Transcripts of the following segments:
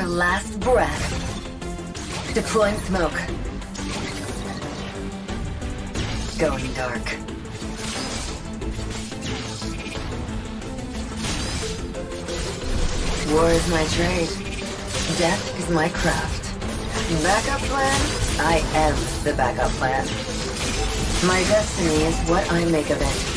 your last breath. Deploying smoke. Going dark. War is my trade. Death is my craft. Backup plan? I am the backup plan. My destiny is what I make of it.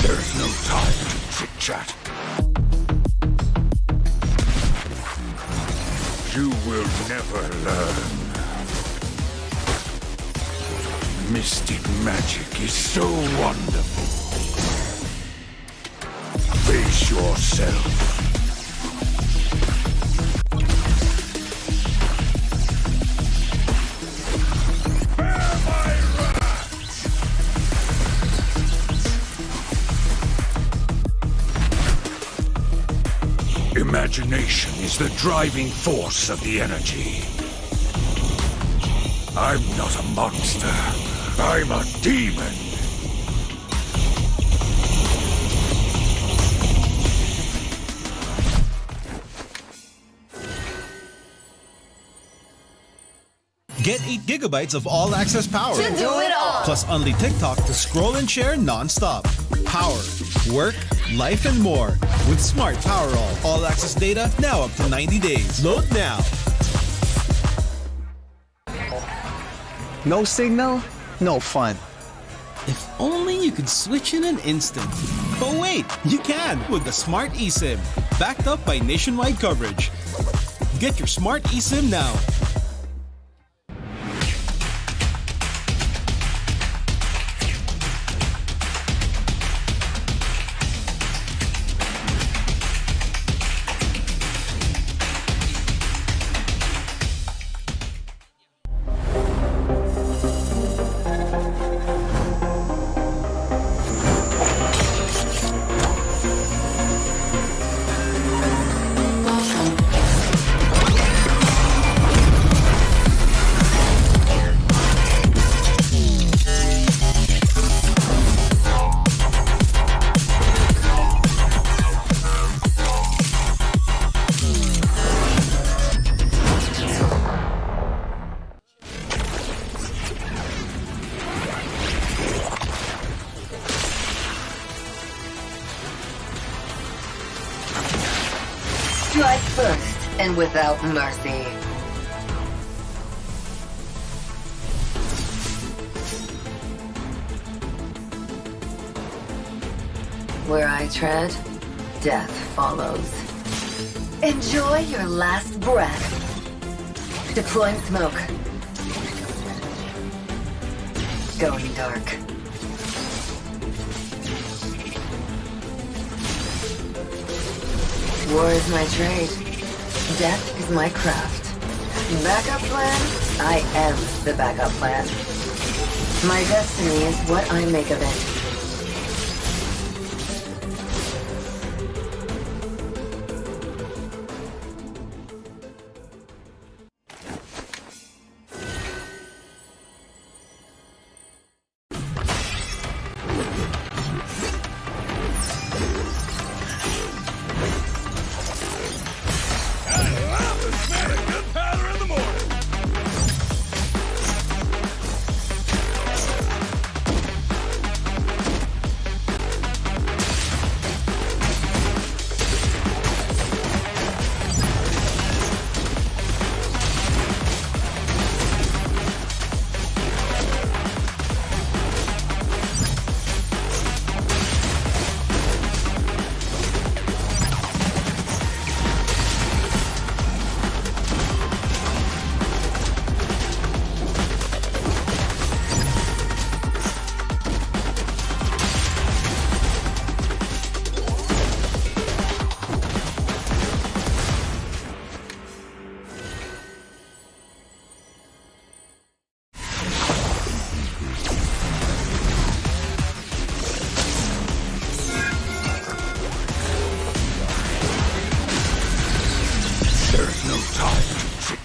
There's no time to chit-chat. You will never learn. Mystic magic is so wonderful. Face yourself. Imagination is the driving force of the energy. I'm not a monster. I'm a demon. Get 8 gigabytes of all-access power. To do it all! Plus only TikTok to scroll and share non-stop. Power, work, life, and more. With Smart Power all-access data now up to 90 days. Load now. No signal, no fun. If only you could switch in an instant. But wait, you can with the Smart eSIM. Backed up by nationwide coverage. Get your Smart eSIM now. Strike first and without mercy. Where I tread, death follows. Enjoy your last breath. Deploying smoke. Going dark. War is my trade. Death is my craft. Backup plan? I am the backup plan. My destiny is what I make of it.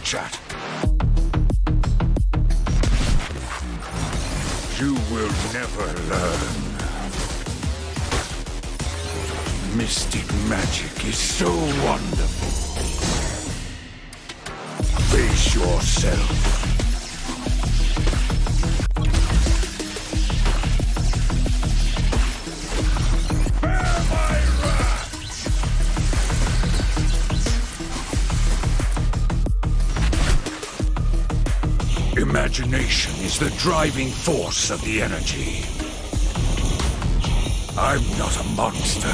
chat. You will never learn. Mystic magic is so wonderful. Face yourself. Imagination is the driving force of the energy. I'm not a monster.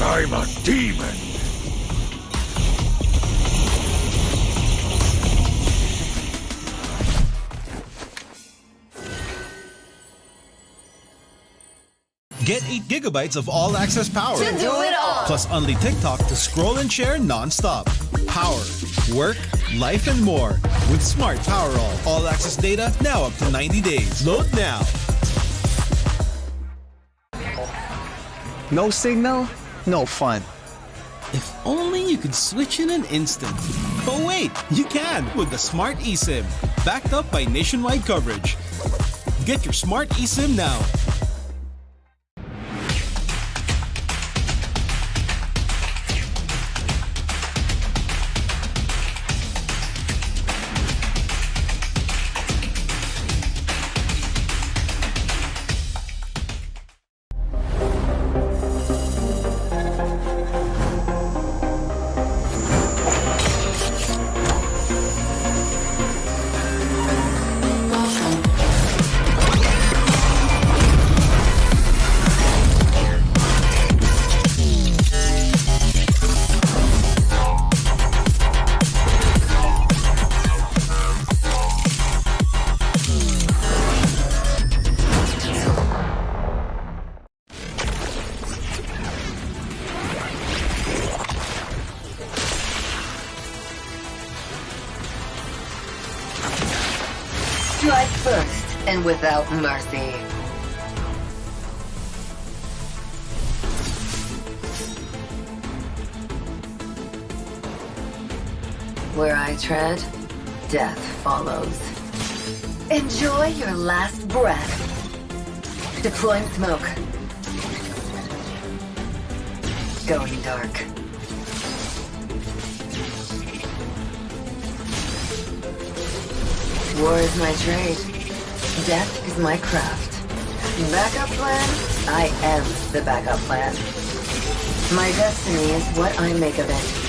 I'm a demon. Get 8 gigabytes of all-access power. To do it all. Plus only TikTok to scroll and share non-stop. Power, work, life, and more. With Smart Power all-access data now up to 90 days. Load now. No signal, no fun. If only you could switch in an instant. But wait, you can with the Smart eSIM. Backed up by nationwide coverage. Get your Smart eSIM now. Strike first and without mercy. Where I tread, death follows. Enjoy your last breath. Deploying smoke. Going dark. War is my trade. Death is my craft. Backup plan? I am the backup plan. My destiny is what I make of it.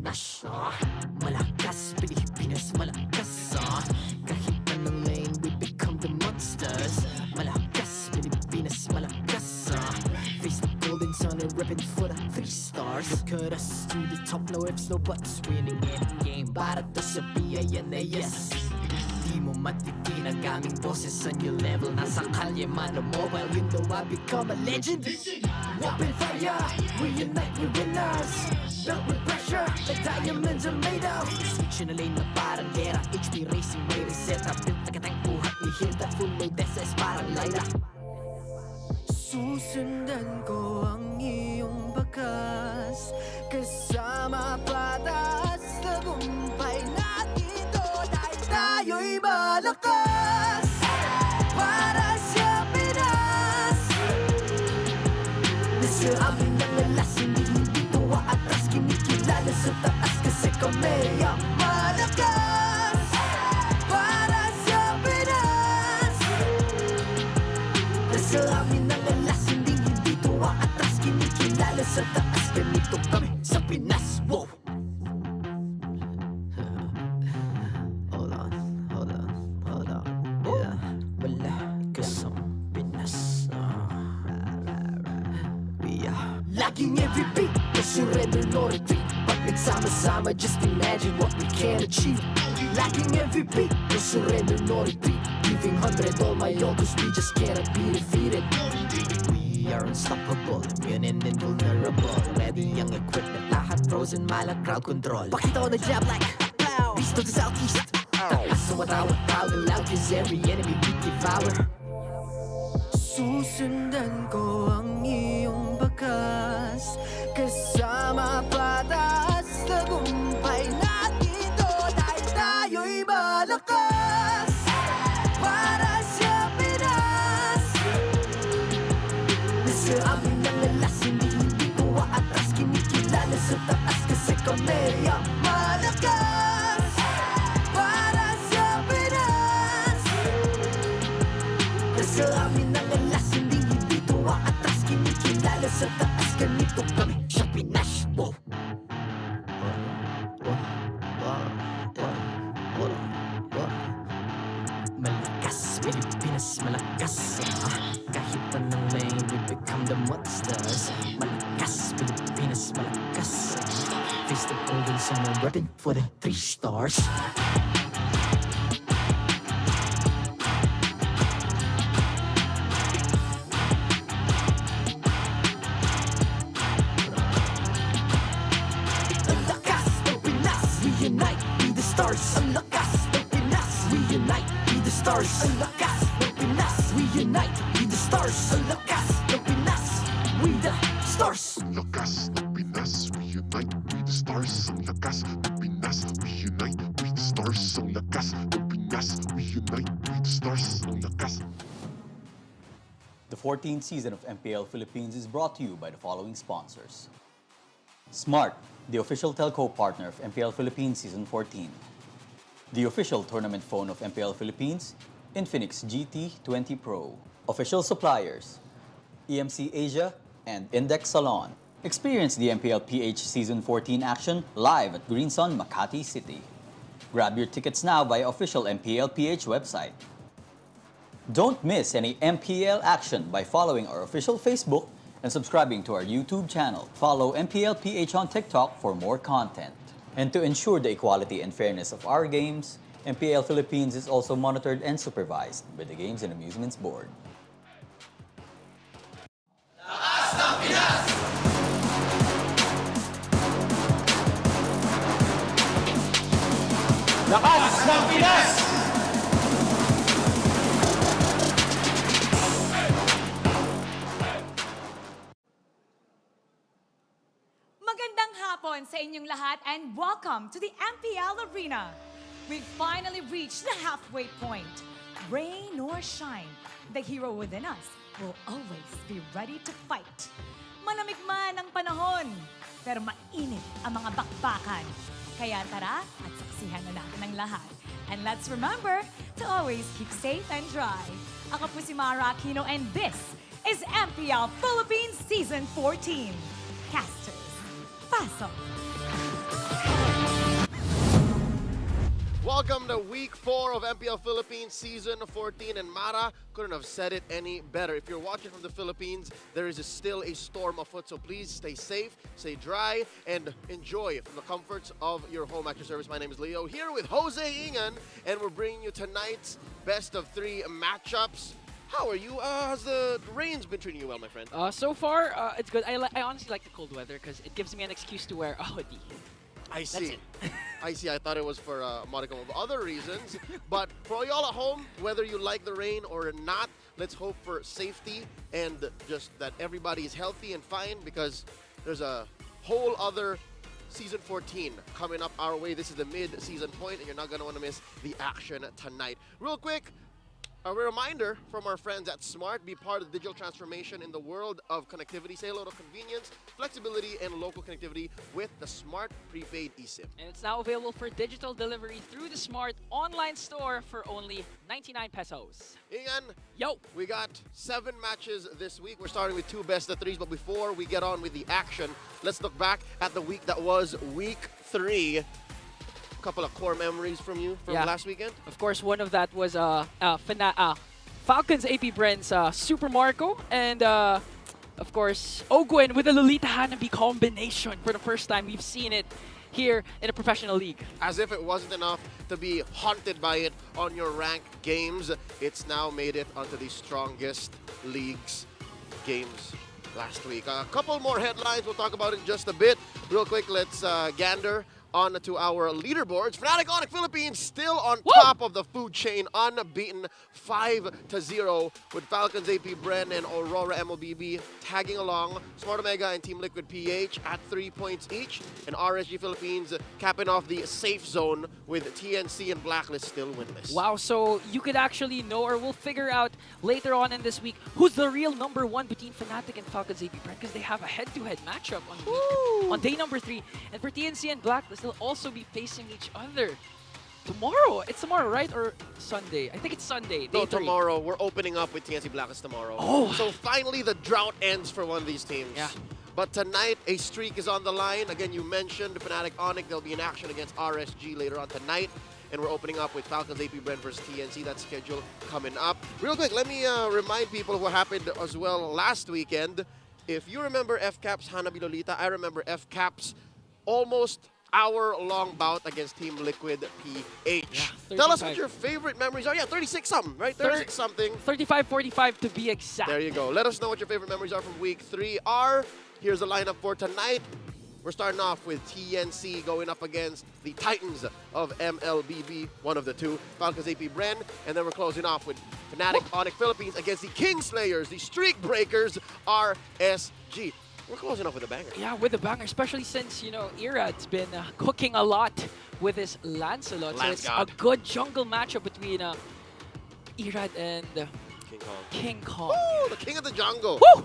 Pinas. Malakas, Pilipinas, malakas. Kahit anong lane, we become the monsters. Malakas, Pilipinas, malakas. Face the golden sun and ripping for the 3 stars. Look at us to the top, no ifs, no buts. Winning any game, para to sa BIN na yes. Di mo matitin ang aming boses sa new level. Nasa kalye man o mobile, you know I become a legend. Open fire, we unite, we winners. Built with pressure, the diamonds are made of. Switch in a lane na parang gera. HP racing, way reset up. Built like a tank, buhat ni Hilda. Full load SS parang Laila. Susundan ko ang iyong bakas. Kasama patas, tagumpay natin doon ay tayo'y malakas. Para sa Pinas. Nasa amin ang alas, hindi tuwa atras. Kinikilala sa taas kasi kami ang malakas. Para sa Pinas. Nasa amin ang alas, hindi tuwa atras. Kinikilala sa taas, ganito kami sa Pinas. Wow! Hold on. Yeah, malakas ang Pinas. Laging every beat, no surrender, no retreat. Pag nagsama-sama, just imagine what we can achieve. Laging every beat, no surrender, no retreat. Giving 100 all my all, cause we just cannot be defeated. We are unstoppable, immune and invulnerable. Ready ang equipment, lahat frozen, malang crowd control. Pakita ko na jab like pow, beast of the southeast. So watawat proud and loud, cause every enemy we devour. Susundan ko ang iyong bakas. Kasama patas, tagumpay natin doon ay tayo'y malakas. Para sa Pinas. Nasa amin ang alas, hindi tuwa atras. Kinikilala sa taas kasi kami ang malakas. Para sa Pinas. Nasa amin ang alas, hindi tuwa atras. Kinikilala sa taas, ganito kami sa Pinas. Wow! Malakas, Pilipinas, malakas. Kahit anong lane, we become the monsters. Malakas, Pilipinas, malakas. Face the golden sun and weapon for the 3 stars. Ang lakas ng Pinas, we unite, be the stars. Ang lakas ng Pinas, we unite, be the stars. Ang lakas ng Pinas, we unite, be the stars. Ang lakas ng Pinas, we the stars. Ang lakas ng Pinas, we unite with the stars. Ang lakas ng Pinas, we unite with the stars. Ang lakas ng Pinas, we unite with the stars. Ang lakas. The 14th season of MPL Philippines is brought to you by the following sponsors. Smart, the official telco partner of MPL Philippines Season 14. The official tournament phone of MPL Philippines, Infinix GT20 Pro. Official suppliers, EMC Asia and Index Salon. Experience the MPL PH Season 14 action live at Green Sun, Makati City. Grab your tickets now via official MPL PH website. Don't miss any MPL action by following our official Facebook and subscribing to our YouTube channel. Follow MPL PH on TikTok for more content. And to ensure the equality and fairness of our games, MPL Philippines is also monitored and supervised by the Games and Amusements Board. Lakas ng Pinas! Magandang hapon sa inyong lahat and welcome to the MPL Arena. We've finally reached the halfway point. Rain or shine, the hero within us will always be ready to fight. Malamig man ang panahon, pero mainit ang mga bakbakan. Kaya tara at saksihan na natin ang lahat. And let's remember to always keep safe and dry. Ako po si Mara Aquino and this is MPL Philippines Season 14. Casters, paso! welcome to Week 4 of MPL Philippines Season 14. And Mara couldn't have said it any better. If you're watching from the Philippines, there is still a storm afoot. So please stay safe, stay dry, and enjoy from the comforts of your home at your service. My name is Leo, here with Jose Ingan, and we're bringing you tonight's best of 3 matchups. How are you? Has the rains been treating you well, my friend? So far, it's good. I honestly like the cold weather because it gives me an excuse to wear a hoodie. I see. That's it. I see. I thought it was for a modicum of other reasons. But for y'all at home, whether you like the rain or not, let's hope for safety and just that everybody is healthy and fine, because there's a whole other Season 14 coming up our way. This is the mid-season point, and you're not going to want to miss the action tonight. Real quick, a reminder from our friends at Smart: be part of the digital transformation in the world of connectivity. Say hello to convenience, flexibility, and local connectivity with the Smart Prepaid eSIM. And it's now available for digital delivery through the Smart online store for only 99 pesos. Ian, Yo! we got 7 matches this week. We're starting with 2 best of 3s, but before we get on with the action, let's look back at the week that was Week 3. Couple of core memories from you from last weekend. Of course, one of that was Falcons APBren's Super Marco, and of course, Ogwen with the Lolita Hanabi combination. For the first time, we've seen it here in a professional league. As if it wasn't enough to be haunted by it on your ranked games, it's now made it onto the strongest leagues games last week. A couple more headlines we'll talk about in just a bit. Real quick, let's gander on to our leaderboards. Fnatic Onic Philippines still on top of the food chain, unbeaten 5-0, with Falcons APBren and Aurora MLBB tagging along. Smart Omega and Team Liquid PH at 3 points each, and RSG Philippines capping off the safe zone with TNC and Blacklist still winless. Wow, so you could actually know, or we'll figure out later on in this week, who's the real #1 between Fnatic and Falcons APBren, because they have a head-to-head matchup on day number 3. And for TNC and Blacklist, they'll also be facing each other tomorrow. It's tomorrow, right? Or Sunday? I think it's Sunday. No, Day 3. tomorrow. We're opening up with TNC Blacklist tomorrow. Oh. So finally the drought ends for one of these teams. Yeah. But tonight, a streak is on the line. Again, you mentioned Fnatic Onic. They'll be in action against RSG later on tonight. And we're opening up with Falcons APBren versus TNC. That's scheduled coming up. Real quick, let me remind people what happened as well last weekend. If you remember FCAP's Hanabi Lolita, I remember FCAP's almost hour-long bout against Team Liquid PH. Yeah, Tell us what your favorite memories are. Yeah, 36-something, right? 36-something. 35-45 to be exact. There you go. Let us know what your favorite memories are from Week 3 are. Here's the lineup for tonight. We're starting off with TNC going up against the Titans of MLBB, one of the two, Falcons APBren, and then we're closing off with Fnatic Onic Philippines against the Kingslayers, the Streak Breakers, RSG. We're closing off with a banger. Yeah, with a banger, especially since, you know, Irad's been cooking a lot with his Lancelot. So it's a good jungle matchup between Irad and King Kong. King Kong. Woo, the king of the jungle. Woo!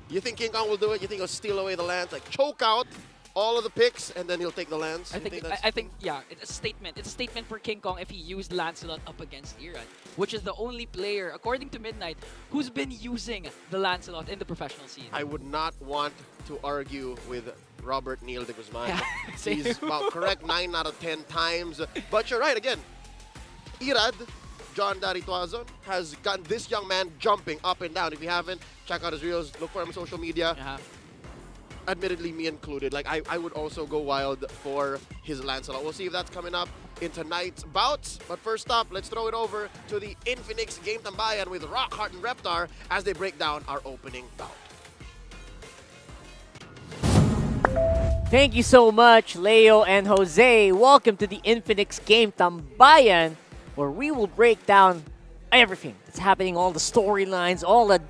You think King Kong will do it? You think he'll steal away the lands, like choke out all of the picks, and then he'll take the lands? I think, yeah, it's a statement. It's a statement for King Kong if he used Lancelot up against Irad, which is the only player, according to Midnight, who's been using the Lancelot in the professional scene. I would not want to argue with Robert Neil de Guzman. Yeah, He's about correct 9 out of 10 times. But you're right, again, Irad, John Darituazon, has gotten this young man jumping up and down. If you haven't, check out his reels, look for him on social media. Admittedly, me included. Like, I would also go wild for his Lancelot. We'll see if that's coming up in tonight's bouts. But first up, let's throw it over to the Infinix Game Tambayan with Rockheart and Reptar as they break down our opening bout. Thank you so much, Leo and Jose. Welcome to the Infinix Game Tambayan, where we will break down everything that's happening, all the storylines, all the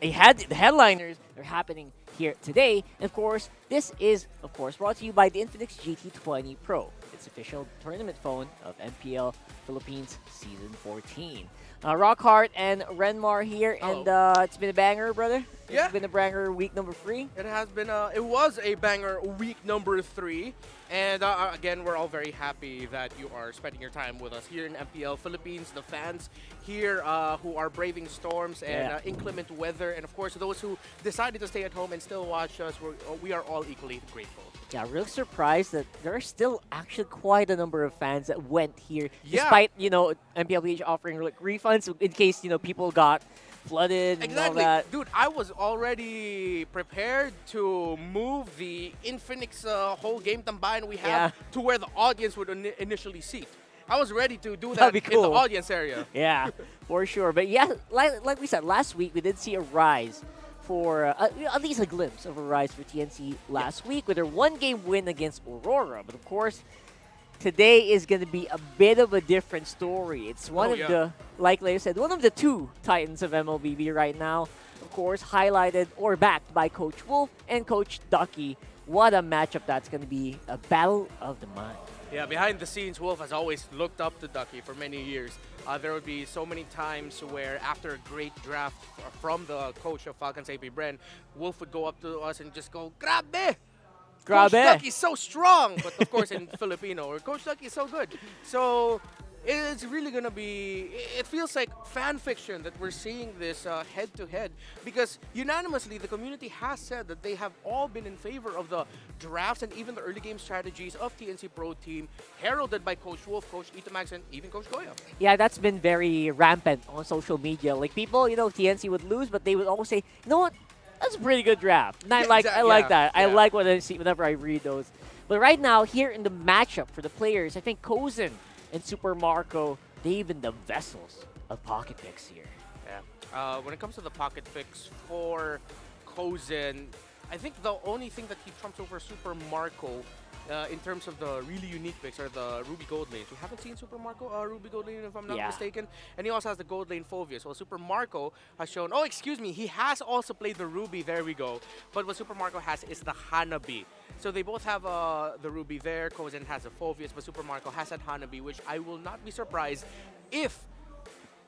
headliners that are happening here today. And of course, this is, of course, brought to you by the Infinix GT20 Pro. It's official tournament phone of MPL Philippines Season 14. Rockhart and Renmar here, and it's been a banger, brother. Yeah. It's been a banger week number 3. It has been. It was a banger week number 3, and again, we're all very happy that you are spending your time with us here in MPL Philippines. The fans here who are braving storms and inclement weather, and of course those who decided to stay at home and still watch us. We are all equally grateful. Yeah, real surprised that there are still actually quite a number of fans that went here, Yeah. despite, MPLPH offering like refunds in case, people got flooded and all Exactly. that. Dude, I was already prepared to move the Infinix whole game tambayan we have Yeah. to where the audience would initially seat. I was ready to do that That'd be in the cool. audience area. Yeah, for sure. But yeah, like we said, last week we did see a rise for, at least a glimpse of a rise for TNC last week with their one-game win against Aurora. But of course, today is going to be a bit of a different story. It's one of the, like Leo said, one of the two titans of MLBB right now. Of course, highlighted or backed by Coach Wolf and Coach Ducky. What a matchup that's going to be, a battle of the mind. Yeah, behind the scenes, Wolf has always looked up to Ducky for many years. There would be so many times where after a great draft from the coach of Falcons APBren, Wolf would go up to us and just go, "Grabe! Coach Ducky's so strong!" But of course in Filipino, or Coach Ducky is so good. So it's really going to be, it feels like fan fiction that we're seeing this head-to-head, because unanimously the community has said that they have all been in favor of the drafts and even the early game strategies of TNC Pro Team, heralded by Coach Wolf, Coach Itamax, and even Coach Goya. Yeah, that's been very rampant on social media. Like people, TNC would lose, but they would always say, "You know what? That's a pretty good draft." And I like that. I like what I see whenever I read those. But right now, here in the matchup for the players, I think Kozen and Super Marco, they've been the vessels of pocket picks here. Yeah. When it comes to the pocket picks for Kozen, I think the only thing that he trumps over Super Marco in terms of the really unique picks are the Ruby Gold lanes. We haven't seen Super Marco Ruby Gold lane, if I'm not mistaken. And he also has the Gold lane Phobius. Well, Super Marco has shown, oh, excuse me, he has also played the Ruby. There we go. But what Super Marco has is the Hanabi. So they both have the Ruby there. Kozen has a Phobius, but Super Marco has that Hanabi, which I will not be surprised if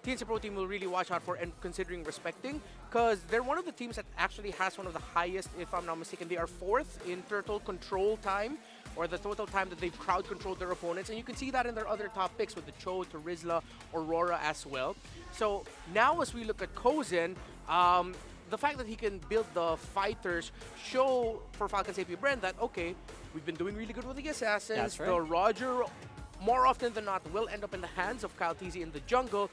TNC Pro Team will really watch out for and considering respecting, because they're one of the teams that actually has one of the highest, if I'm not mistaken, they are 4th in turtle control time, or the total time that they've crowd controlled their opponents. And you can see that in their other top picks with the Cho, Terizla, Aurora as well. So now as we look at Kozen, the fact that he can build the fighters show for Falcons APBren that, okay, we've been doing really good with the Assassins. That's right. The Roger, more often than not, will end up in the hands of Kyle TZ in the jungle.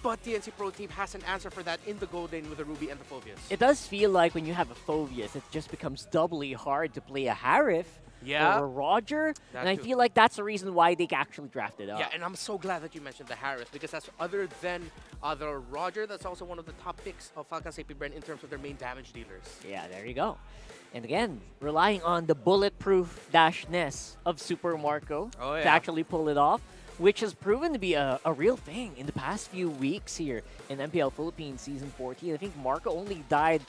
But TNC Pro Team has an answer for that in the gold lane with the Ruby and the Phobius. It does feel like when you have a Phobius, it just becomes doubly hard to play a Harif or a Roger. And I feel like that's the reason why they actually drafted up. Yeah, and I'm so glad that you mentioned the Harris, because that's other than the Roger, that's also one of the top picks of Falcons APBren in terms of their main damage dealers. Yeah, there you go. And again, relying on the bulletproof dashness of Super Marco to actually pull it off, which has proven to be a real thing in the past few weeks here in MPL Philippines Season 14. I think Marco only died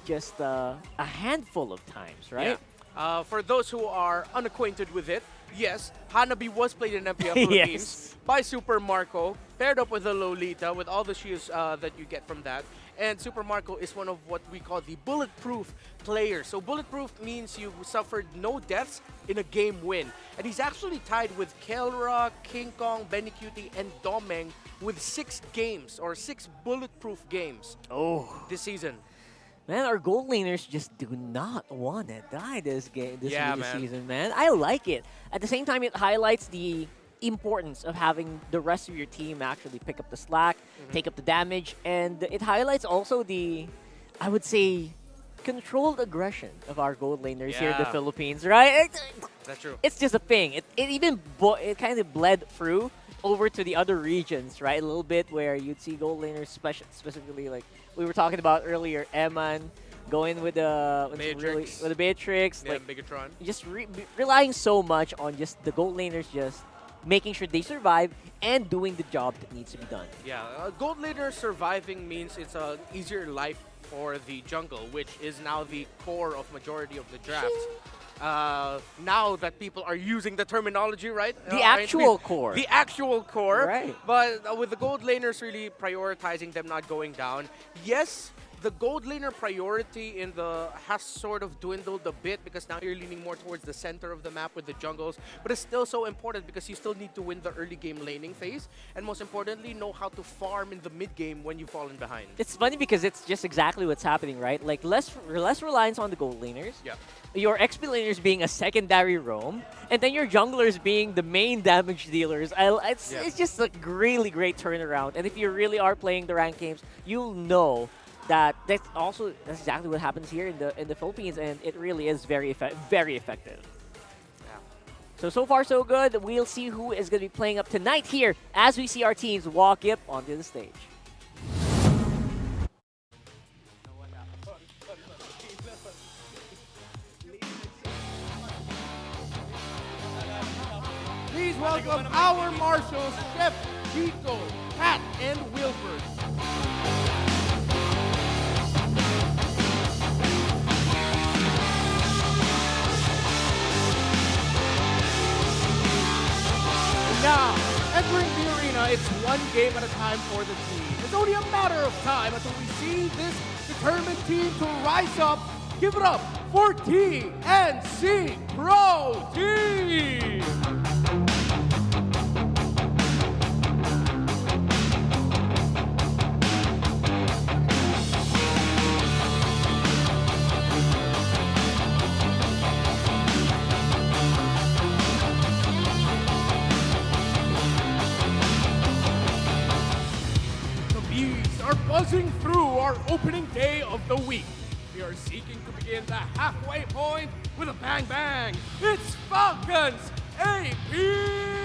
just a handful of times, right? Yeah. For those who are unacquainted with it, yes, Hanabi was played in MPL Philippines by Super Marco, paired up with the Lolita, with all the shields that you get from that. And Super Marco is one of what we call the bulletproof players. So bulletproof means you suffered no deaths in a game win. And he's actually tied with Kelra, King Kong, Benny Cutie, and Domeng with 6 games, or 6 bulletproof games this season. Man, our gold laners just do not want to die this season, man. I like it. At the same time, it highlights the importance of having the rest of your team actually pick up the slack, take up the damage, and it highlights also the, I would say, controlled aggression of our gold laners here in the Philippines, right? That's true. It's just a thing. It even it kind of bled through over to the other regions, right? A little bit where you'd see gold laners specifically like we were talking about earlier, Eman going with the Matrix, like Bigatron. Just relying so much on just the gold laners just making sure they survive and doing the job that needs to be done. Yeah, gold laner surviving means it's an easier life for the jungle, which is now the core of majority of the drafts. Now that people are using the terminology, right? The actual core. The actual core. Right. But with the gold laners really prioritizing them not going down, yes, the gold laner priority in the has sort of dwindled a bit because now you're leaning more towards the center of the map with the jungles, but it's still so important because you still need to win the early game laning phase, and most importantly, know how to farm in the mid game when you've fallen behind. It's funny because it's just exactly what's happening, right? Like less reliance on the gold laners. Yeah. Your XP laners being a secondary roam, and then your junglers being the main damage dealers. It's just a really great turnaround. And if you really are playing the ranked games, you'll know that that's exactly what happens here in the Philippines, and it really is very effective. Yeah. So far so good. We'll see who is going to be playing up tonight here as we see our teams walk up onto the stage. Please welcome our marshals, Chef Chico, Pat, and Wilford. Now, entering the arena, it's one game at a time for the team. It's only a matter of time until we see this determined team to rise up. Give it up for TNC Pro Team! Buzzing through our opening day of the week. We are seeking to begin the halfway point with a bang bang. It's Falcons APBren!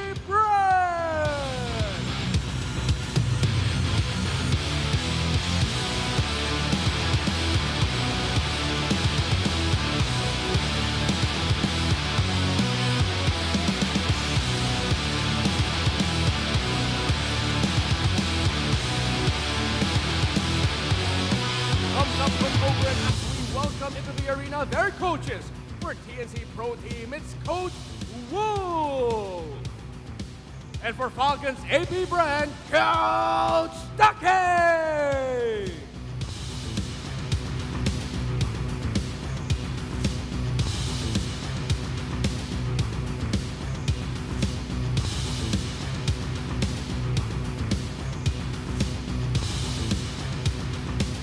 Up from over and as we welcome into the arena their coaches. For TNC Pro Team, it's Coach Wolf. And for Falcons APBren, Coach Ducky.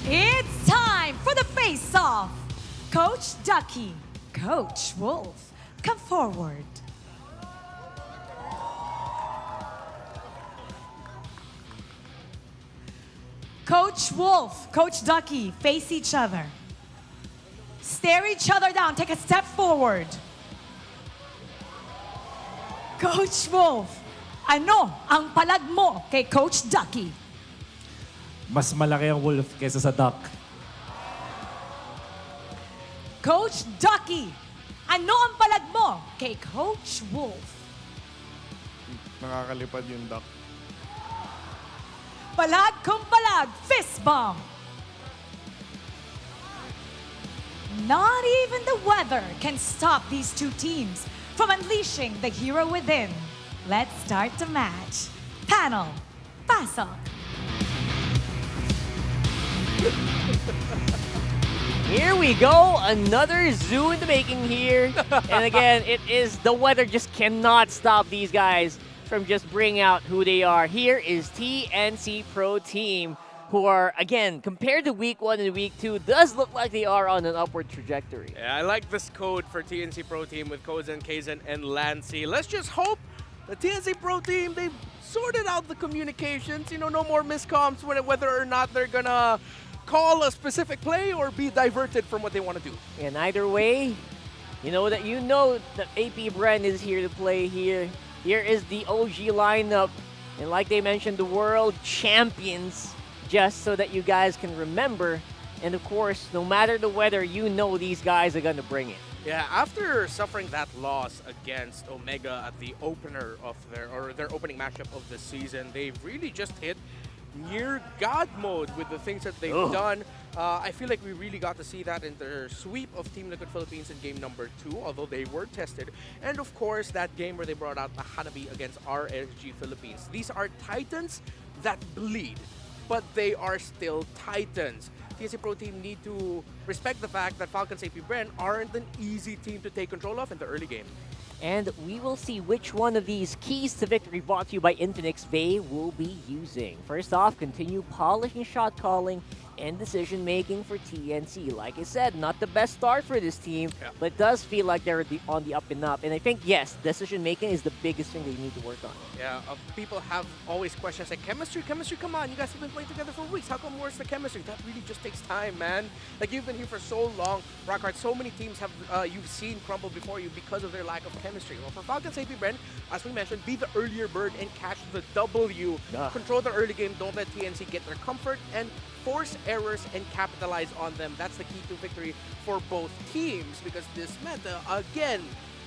It's time for the face-off. Coach Ducky, Coach Wolf, come forward. Coach Wolf, Coach Ducky, face each other. Stare each other down, take a step forward. Coach Wolf, ano ang palag mo kay Coach Ducky? Mas malaki ang wolf kaysa sa duck. Coach Ducky, ano ang palag mo kay Coach Wolf? Nakakalipad yung duck. Palag kung palag, fist bump. Not even the weather can stop these two teams from unleashing the hero within. Let's start the match. Panel, pasok. Here we go, another zoo in the making here. And again, it is the weather just cannot stop these guys from just bringing out who they are. Here is TNC Pro Team, who are, again, compared to week 1 and week 2, does look like they are on an upward trajectory. Yeah, I like this code for TNC Pro Team with Kozen, Kaizen, and Lancy. Let's just hope the TNC Pro Team, they've sorted out the communications. You know, no more miscoms whether or not they're gonna call a specific play or be diverted from what they want to do. And either way, you know that APBren is here to play here. Here is the OG lineup. And like they mentioned, the world champions, just so that you guys can remember. And of course, no matter the weather, you know these guys are going to bring it. Yeah, after suffering that loss against Omega at the opener of their opening matchup of the season, they've really just hit near God mode with the things that they've done. I feel like we really got to see that in their sweep of Team Liquid Philippines in game number 2, although they were tested. And of course, that game where they brought out the Hanabi against RSG Philippines. These are Titans that bleed, but they are still Titans. TNC Pro Team need to respect the fact that Falcons APBren aren't an easy team to take control of in the early game. And we will see which one of these keys to victory brought to you by Infinix they will be using. First off, continue polishing shot calling and decision making for TNC. Like I said, not the best start for this team, but it does feel like they're on the up and up. And I think, yes, decision making is the biggest thing they need to work on. Yeah, people have always questions like, chemistry, come on, you guys have been playing together for weeks. How come where's the chemistry? That really just takes time, man. Like, you've been here for so long, Rockhard, so many teams have you've seen crumble before you because of their lack of chemistry. Well, for Falcons APBren, as we mentioned, be the earlier bird and catch the W. Control the early game, don't let TNC get their comfort, and force errors and capitalize on them. That's the key to victory for both teams, because this meta, again,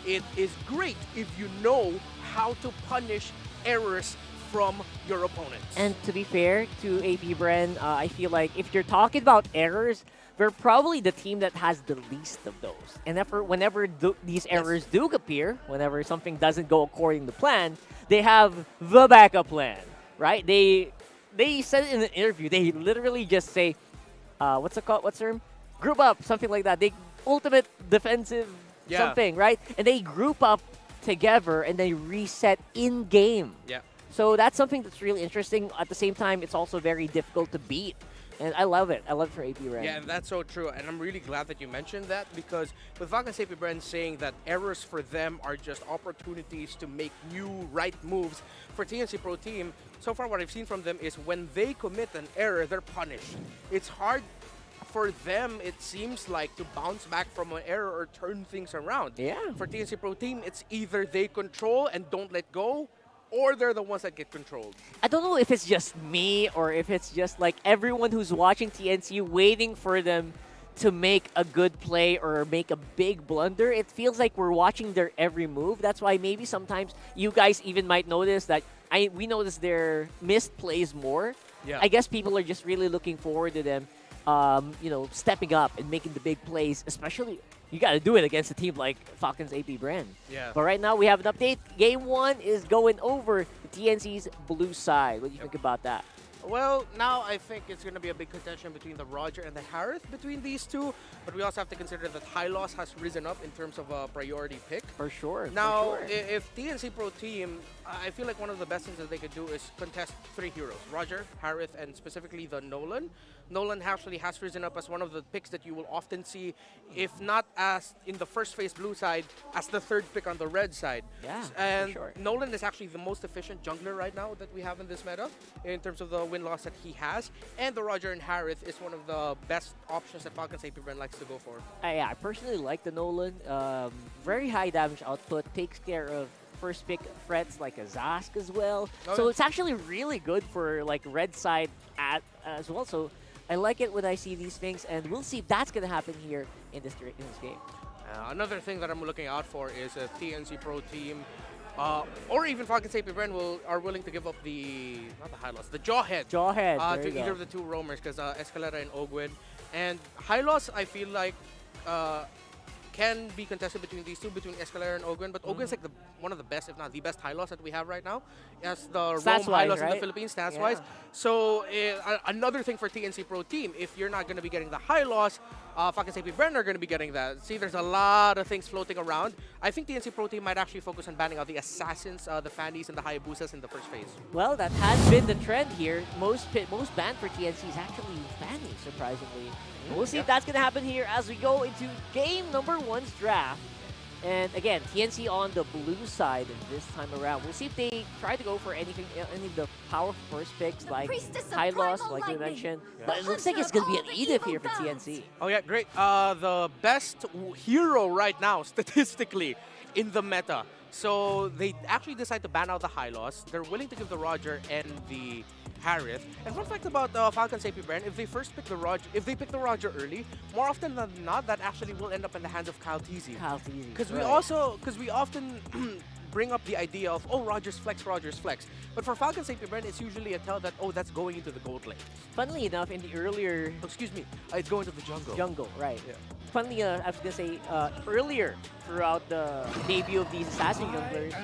it is great if you know how to punish errors from your opponents. And to be fair to APBren, I feel like if you're talking about errors, they're probably the team that has the least of those. And whenever these errors do appear, whenever something doesn't go according to plan, they have the backup plan, right? They said it in an interview. They literally just say, what's it called? What's the term? Group up, something like that. They ultimate defensive something, right? And they group up together and they reset in game. Yeah. So that's something that's really interesting. At the same time, it's also very difficult to beat. And I love it. I love it for APBren. Yeah, that's so true. And I'm really glad that you mentioned that, because with Falcons APBren saying that errors for them are just opportunities to make new right moves, for TNC Pro Team, so far what I've seen from them is when they commit an error, they're punished. It's hard for them, it seems like, to bounce back from an error or turn things around. Yeah. For TNC Pro Team, it's either they control and don't let go, or they're the ones that get controlled. I don't know if it's just me or if it's just like everyone who's watching TNC waiting for them to make a good play or make a big blunder. It feels like we're watching their every move. That's why maybe sometimes you guys even might notice that we notice their missed plays more. Yeah. I guess people are just really looking forward to them, stepping up and making the big plays, especially you got to do it against a team like Falcons APBren. Yeah. But right now we have an update. Game 1 is going over the TNC's blue side. What do you think about that? Well, now I think it's going to be a big contention between the Roger and the Harith between these two. But we also have to consider that High Loss has risen up in terms of a priority pick. For sure. Now, for sure. if TNC Pro Team, I feel like one of the best things that they could do is contest 3 heroes. Roger, Harith, and specifically the Nolan. Nolan actually has risen up as one of the picks that you will often see, if not as in the first phase blue side, as the 3rd pick on the red side. Yeah, and for sure. Nolan is actually the most efficient jungler right now that we have in this meta in terms of the win-loss that he has. And the Roger and Harith is one of the best options that Falcons APBren likes to go for. Yeah, I personally like the Nolan. Very high damage output, takes care of first pick threats like a Zask as well. So it's actually really good for like red side as well. So I like it when I see these things, and we'll see if that's going to happen here in this game. Another thing that I'm looking out for is a TNC Pro Team, or even Falcons APBren are willing to give up the High Loss, the Jawhead. To either of the 2 roamers, because Escalera and Ogwin. And High Loss, I feel like, can be contested between these two, between Escalera and Ogwin, but Ogwin's like one of the best, if not the best High Loss that we have right now, as the roam High Loss in the Philippines, stats-wise. So another thing for TNC Pro Team, if you're not going to be getting the High Loss, Falcons APBren are going to be getting that. See, there's a lot of things floating around. I think TNC Pro Team might actually focus on banning out the Assassins, the Fannies, and the Hayabusas in the first phase. Well, that has been the trend here. Most banned for TNC is actually Fanny, surprisingly. We'll see if that's going to happen here as we go into game number 1's draft. And again, TNC on the blue side this time around. We'll see if they try to go for any of the powerful first picks like High Loss, like we mentioned. But it looks like it's going to be an Edith here for TNC. Oh yeah, great. The best hero right now, statistically, in the meta. So they actually decide to ban out the High Loss. They're willing to give the Roger and the Harith. And fun fact about Falcons APBren, if they pick the Roger early, more often than not, that actually will end up in the hands of Kyle Teasy. Because we often bring up the idea of, oh, Roger's flex. But for Falcons APBren, it's usually a tell that, oh, that's going into the gold lane. Funnily enough, in the earlier... Oh, excuse me, it's going to the jungle. Jungle, right. Yeah. funnily, I was gonna say earlier throughout the debut of these assassin junglers,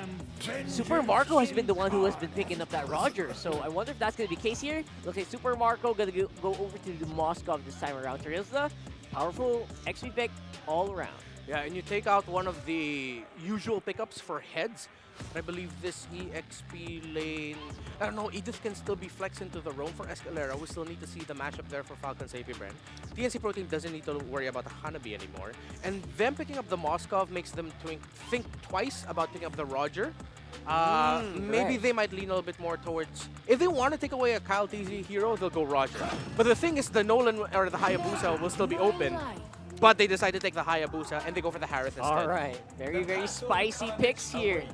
Super Marco has been the one who has been picking up that Roger. So I wonder if that's gonna be the case here. Looks like Super Marco gonna go over to the Moscow this time around. Terizla, powerful XP pick all around. Yeah, and you take out one of the usual pickups for heads. I believe this EXP lane, I don't know, Edith can still be flexed into the roam for Escalera. We still need to see the matchup there for Falcon's APBren. TNC Pro Team doesn't need to worry about the Hanabi anymore. And them picking up the Moskov makes them think twice about picking up the Roger. Maybe they might lean a little bit more towards, if they want to take away a Kyle TZ hero, they'll go Roger. But the thing is, the Nolan or the Hayabusa will still be open. But they decide to take the Hayabusa and they go for the Harith instead. All right, very spicy picks here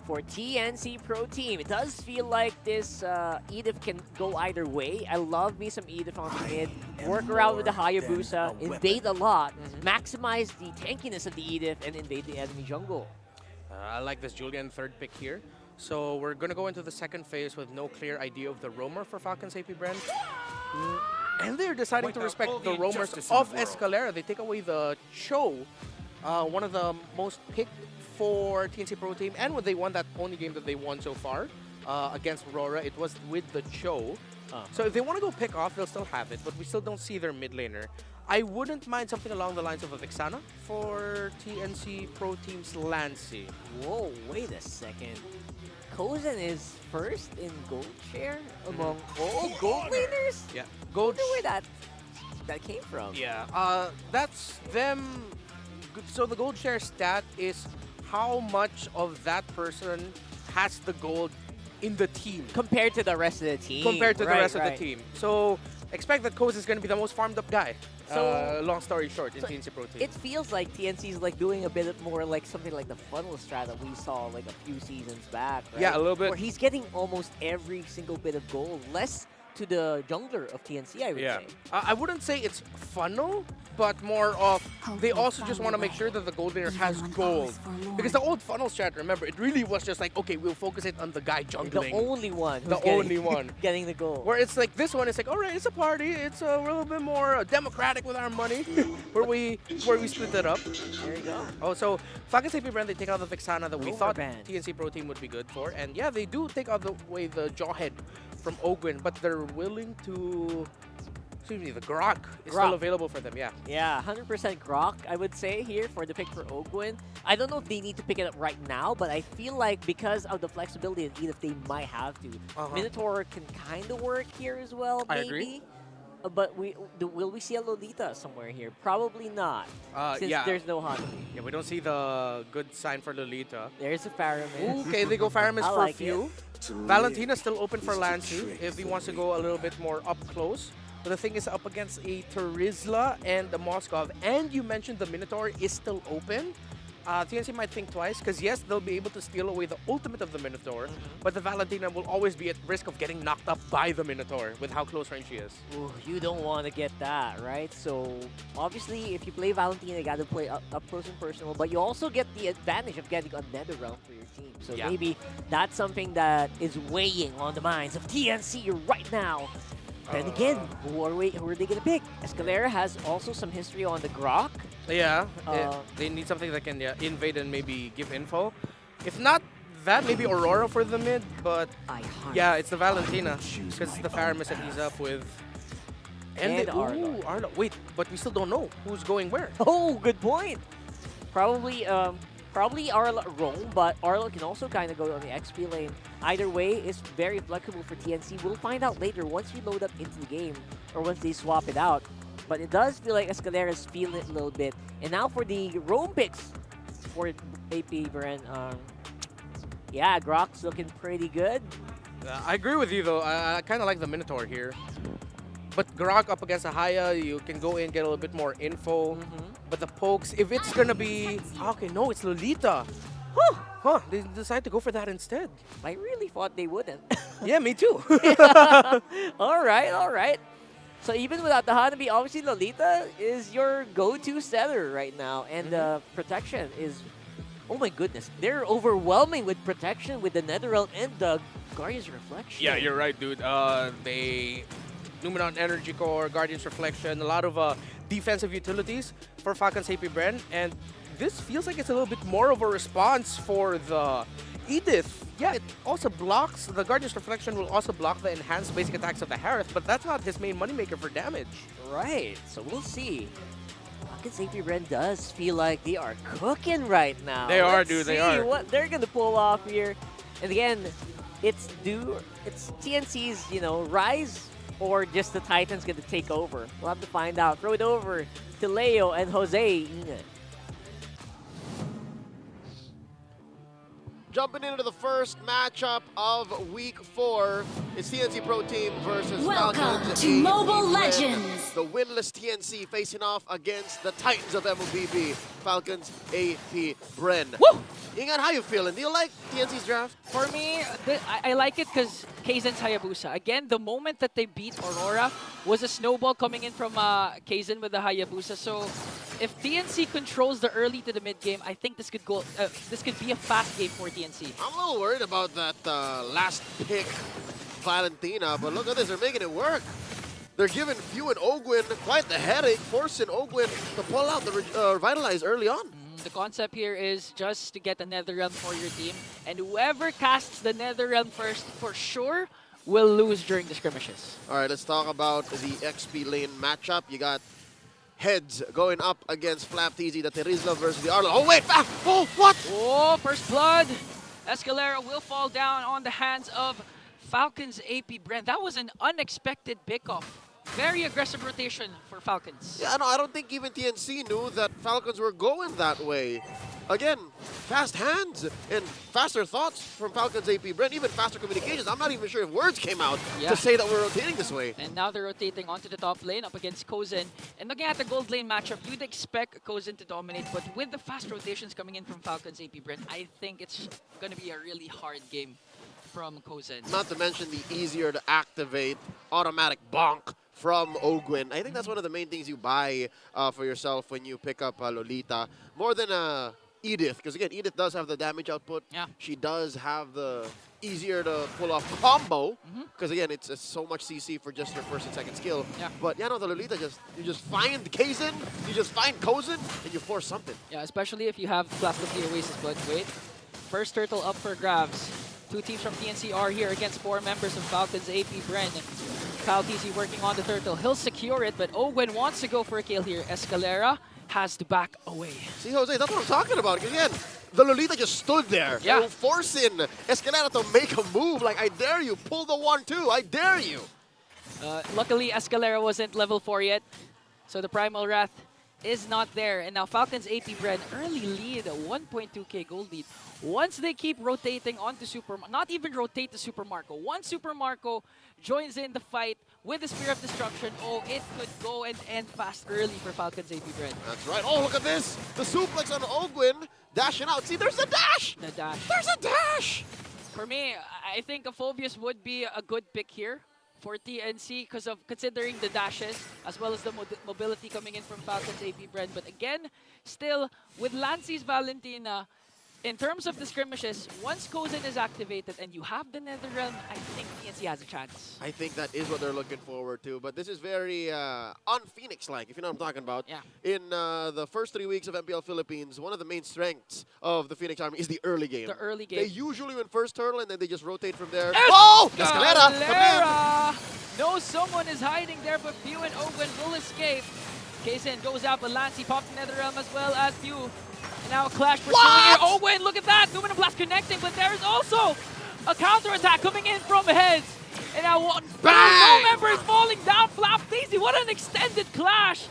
for TNC Pro Team. It does feel like this Edith can go either way. I love me some Edith on the mid. Work around with the Hayabusa, invade a lot, maximize the tankiness of the Edith, and invade the enemy jungle. I like this Julian third pick here. So we're going to go into the second phase with no clear idea of the roamer for Falcon's APBren. And they're deciding to respect the roamers of Escalera. They take away the Cho, one of the most picked for TNC Pro Team. And when they won that only game that they won so far against Aurora, it was with the Cho. So if they want to go pick off, they'll still have it. But we still don't see their mid laner. I wouldn't mind something along the lines of a Vixana for TNC Pro Team's Lancy. Whoa, wait a second. Kozen is first in gold share among all gold laners? Yeah. I wonder where that came from. Yeah, that's them. So the gold share stat is how much of that person has the gold in the team. Compared to the rest of the team. Compared to the rest of the team. So expect that Koz is going to be the most farmed up guy. So long story short, in TNC Pro Team. It feels like TNC is like doing a bit more like something like the funnel strat that we saw like a few seasons back. Right? Yeah, a little bit. Where he's getting almost every single bit of gold, less to the jungler of TNC, I would say. I wouldn't say it's funnel, but more of they also just want to make sure that the gold laner has gold. Because the old funnel strat, remember, it really was just like, okay, we'll focus it on the guy jungling. The only one. The only one. Getting the gold. Where it's like this one, it's like, all right, it's a party. It's a little bit more democratic with our money, where we split it up. There you go. Oh, so Falcon's APBren, they take out the Vixana that we thought band. TNC Pro Team would be good for. And yeah, they do take out the Jawhead from Ogwyn, but they're willing to... Excuse me, the Grok is still available for them, yeah. Yeah, 100% Grok, I would say, here for the pick for Ogwyn. I don't know if they need to pick it up right now, but I feel like because of the flexibility of Edith, they might have to. Minotaur can kind of work here as well, maybe. I agree. But will we see a Lolita somewhere here? Probably not, since there's no Hanabi. Yeah, we don't see the good sign for Lolita. There's a Faramis. Okay, they go Faramis for like a few. Valentina's still open for Lancy if he wants to go a little bit more up close. But the thing is, up against a Terizla and the Moskov, and you mentioned the Minotaur is still open. TNC might think twice, because yes, they'll be able to steal away the ultimate of the Minotaur, but the Valentina will always be at risk of getting knocked up by the Minotaur with how close range she is. Ooh, you don't want to get that, right? So obviously, if you play Valentina, you got to play up close and personal, but you also get the advantage of getting a Netherrealm for your team. So maybe that's something that is weighing on the minds of TNC right now. Then again, who are they going to pick? Escalera has also some history on the Grok. Yeah, they need something that can invade and maybe give info. If not that, maybe Aurora for the mid, but yeah, it's the Valentina, because it's the Faramis that he's up with. And Arlo. Arlo. Wait, but we still don't know who's going where. Oh, good point. Probably Arlo roam, but Arlo can also kind of go on the XP lane. Either way, it's very flexible for TNC. We'll find out later once we load up into the game or once they swap it out. But it does feel like Escalera's feeling it a little bit. And now for the roam picks for APBren. Yeah, Grok's looking pretty good. I agree with you, though. I kind of like the Minotaur here. But Grok up against a Haya, you can go in, get a little bit more info. But the pokes, if it's going to be... Okay, no, it's Lolita. Huh, they decided to go for that instead. I really thought they wouldn't. Yeah, me too. All right. So even without the Hanabi, obviously Lolita is your go-to setter right now. And protection is... Oh my goodness, they're overwhelming with protection with the Netherrealm and the Guardian's Reflection. Yeah, you're right, dude. Numenon Energy Core, Guardian's Reflection, a lot of defensive utilities for Falcons APBren, and this feels like it's a little bit more of a response for the Edith. Yeah, it also blocks, the Guardian's Reflection will also block the enhanced basic attacks of the Harith, but that's not his main moneymaker for damage. Right, so we'll see. Falcons APBren does feel like they are cooking right now. They are, Let's dude, they see are. what they're gonna pull off here. And again, it's TNC's, you know, rise or just the Titans gonna take over. We'll have to find out. Throw it over to Leo and Jose. Jumping into the first matchup of Week 4, it's TNC Pro Team versus Welcome Falcons to APBren. Mobile Legends. The winless TNC facing off against the Titans of MLBB, Falcons APBren. Woo! Ingan, how you feeling? Do you like TNC's draft? For me, I like it because Kaizen's Hayabusa. Again, the moment that they beat Aurora was a snowball coming in from Kaizen with the Hayabusa. So if TNC controls the early to the mid game, I think this could go. This could be a fast game for TNC. I'm a little worried about that last pick, Valentina, but look at this, they're making it work. They're giving Few and Ogwin quite the headache, forcing Ogwin to pull out the Revitalize early on. The concept here is just to get a Nether Realm for your team, and whoever casts the Nether Realm first, for sure, will lose during the skirmishes. All right, let's talk about the XP lane matchup. You got Heads going up against Flapteezy, the Terizla versus the Arlo. Oh, wait! Ah! Oh, what? Oh, first blood. Escalera will fall down on the hands of Falcons APBren. That was an unexpected pickoff. Very aggressive rotation for Falcons. Yeah, no, I don't think even TNC knew that Falcons were going that way. Again, fast hands and faster thoughts from Falcons APBren, even faster communications. I'm not even sure if words came out to say that we're rotating this way. And now they're rotating onto the top lane up against Kozen. And looking at the gold lane matchup, you'd expect Kozen to dominate, but with the fast rotations coming in from Falcons APBren, I think it's going to be a really hard game from Kozen. Not to mention the easier to activate automatic bonk from Ogwin. I think that's one of the main things you buy for yourself when you pick up Lolita. More than Edith, because again, Edith does have the damage output. Yeah. She does have the easier to pull off combo, because again, it's so much CC for just her first and second skill. Yeah. But yeah, no, the Lolita you just find Kaizen, you just find Kozen, and you force something. Yeah, especially if you have Class of the Oasis, but wait. First turtle up for grabs. Two teams from TNC are here against four members of Falcons APBren. Kyle TC working on the turtle. He'll secure it, but Ogwen wants to go for a kill here. Escalera has to back away. See, Jose, that's what I'm talking about. Again, the Lolita just stood there, forcing Escalera to make a move. Like, I dare you, pull the 1-2, I dare you. Luckily, Escalera wasn't level 4 yet, so the Primal Wrath is not there. And now Falcons APBren early lead, a 1.2k gold lead. Once they keep rotating onto not even rotate to Super Marco. Once Super Marco joins in the fight with the Spear of Destruction, oh, it could go and end fast early for Falcons APBren. That's right. Oh, look at this. The suplex on Ogwin dashing out. See, there's a dash. The dash. There's a dash. For me, I think a Phobius would be a good pick here for TNC because of considering the dashes as well as the mobility coming in from Falcons APBren. But again, still with Lancy's Valentina, in terms of the skirmishes, once Kozen is activated and you have the Nether Realm, I think TNC has a chance. I think that is what they're looking forward to. But this is very un-Phoenix-like, if you know what I'm talking about. Yeah. In the first 3 weeks of MPL Philippines, one of the main strengths of the Phoenix Army is the early game. The early game. They usually win first turtle and then they just rotate from there. Oh! Escalera! Come in! No, someone is hiding there, but Few and Ogwen will escape. Kaysen goes out, but Lancy pops the Nether Realm as well as Few. And now a clash pursuing here. Ogwen, look at that! Numenon Blast connecting, but there is also a counter-attack coming in from Heads. And now no member is falling down. Flapteezy, what an extended clash!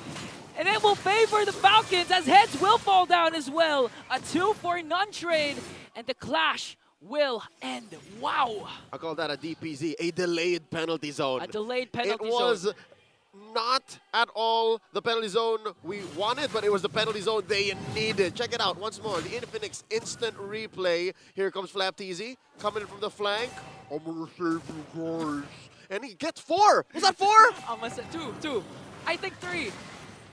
And it will favor the Falcons as Heads will fall down as well. A 2-for-none trade, and the clash will end. Wow! I call that a DPZ, a delayed penalty zone. A delayed penalty zone. It was not at all the penalty zone we wanted, but it was the penalty zone they needed. Check it out once more. The Infinix instant replay. Here comes Flapteezy coming in from the flank. I'm gonna save you guys. And he gets 4. Was that 4? Almost 2. I think 3.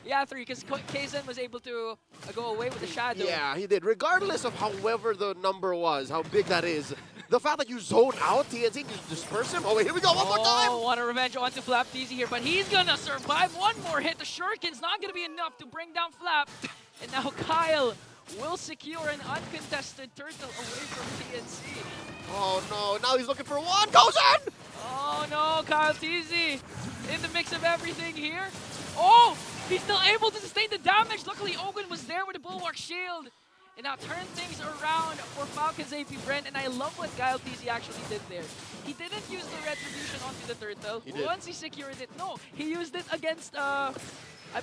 Yeah, 3, because Kaizen was able to go away with the shadow. Yeah, he did. Regardless of however the number was, how big that is, the fact that you zone out TNC, you disperse him. Oh, wait, here we go, one more time. Oh, want a revenge onto Flap TZ here, but he's gonna survive. One more hit. The shuriken's not gonna be enough to bring down Flap. And now Kyle will secure an uncontested turtle away from TNC. Oh no, now he's looking for one. Goes in! Oh no, Kyle TZ in the mix of everything here. Oh, he's still able to sustain the damage. Luckily, Ogun was there with a Bulwark Shield. And now turn things around for Falcons APBren. And I love what Kyle TZ actually did there. He didn't use the Retribution onto the turtle. Once he secured it, no, he used it against, I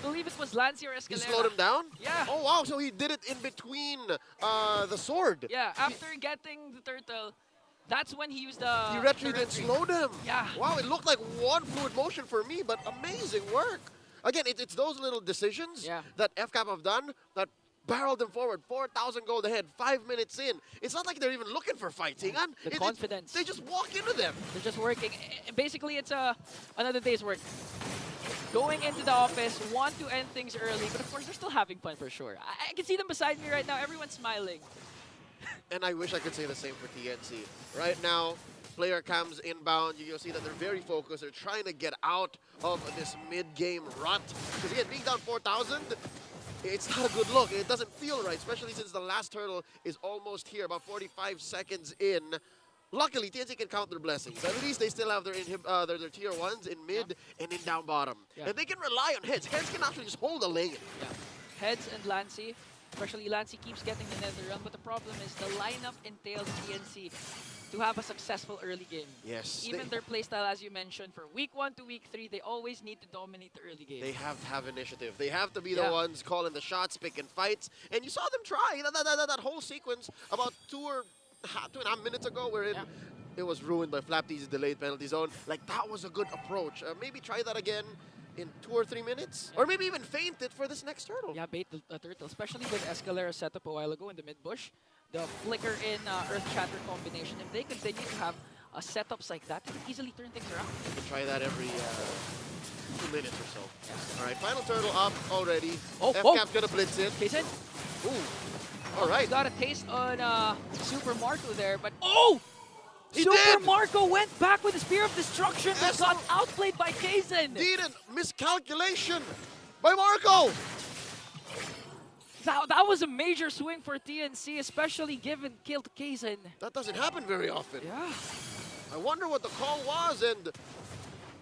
believe it was Lancy or Escalera. He slowed him down? Yeah. Oh wow, so he did it in between the sword. Yeah, after getting the turtle, that's when he used the... He retreated and slowed him. Yeah. Wow, it looked like one fluid motion for me, but amazing work. Again, it's those little decisions that FCAP have done that barreled them forward. 4,000 gold ahead, 5 minutes in. It's not like they're even looking for fights, Hingan. The confidence. They just walk into them. They're just working. Basically, it's another day's work. Going into the office, want to end things early, but of course, they're still having fun for sure. I can see them beside me right now. Everyone's smiling. And I wish I could say the same for TNC. Right now, player cams inbound. You'll see that they're very focused. They're trying to get out of this mid-game rut. Because again, being down 4,000, it's not a good look. It doesn't feel right, especially since the last turtle is almost here, about 45 seconds in. Luckily, TNC can count their blessings. At least they still have their their tier 1s in mid and in down bottom. And they can rely on heads. Heads can actually just hold a lane. Yeah. Heads and Lancy. Especially Lancy keeps getting the nether realm, but the problem is the lineup entails TNC to have a successful early game. Yes. Even their playstyle, as you mentioned, for week 1 to week 3, they always need to dominate the early game. They have to have initiative. They have to be the ones calling the shots, picking fights. And you saw them try. That whole sequence about 2.5 minutes ago where it was ruined by Flap TZ's delayed penalty zone. Like, that was a good approach. Maybe try that again in 2 or 3 minutes, or maybe even feint it for this next turtle. Yeah, bait the turtle, especially with Escalera setup a while ago in the mid bush. The flicker in Earth Shatter combination. If they continue to have setups like that, they can easily turn things around. You can try that every 2 minutes or so. Yeah. All right, final turtle up already. FCAP's gonna blitz it. Kaysen? Ooh. All right. He's got a taste on Super Marco there, but He Super did! Marco went back with the Spear of Destruction, but got outplayed by Kaysen. Didn't. Miscalculation by Marco. That was a major swing for TNC, especially given kill to Kaysen. That doesn't happen very often. Yeah. I wonder what the call was, and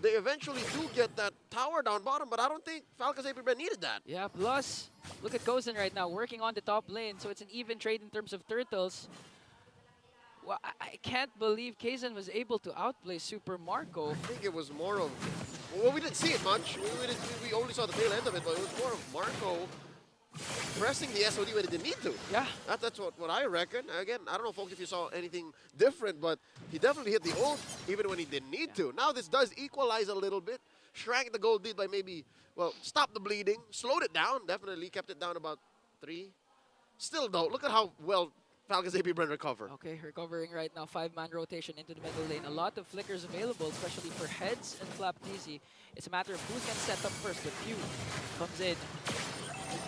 they eventually do get that tower down bottom, but I don't think Falcons APBren needed that. Yeah, plus, look at Kozen right now, working on the top lane, so it's an even trade in terms of turtles. Well, I can't believe Kaysen was able to outplay Super Marco. I think it was more of... Well, we didn't see it much. We only saw the tail end of it, but it was more of Marco pressing the SOD when it didn't need to. Yeah. That's what I reckon. Again, I don't know, folks, if you saw anything different, but he definitely hit the ult even when he didn't need to. Now this does equalize a little bit. Shrank the gold lead by maybe, well, stopped the bleeding, slowed it down, definitely kept it down about 3. Still, though, look at how well Falcons APBren recover. Okay, recovering right now. 5-man rotation into the middle lane. A lot of flickers available, especially for Heads and Flap TZ. It's a matter of who can set up first, but Pew comes in.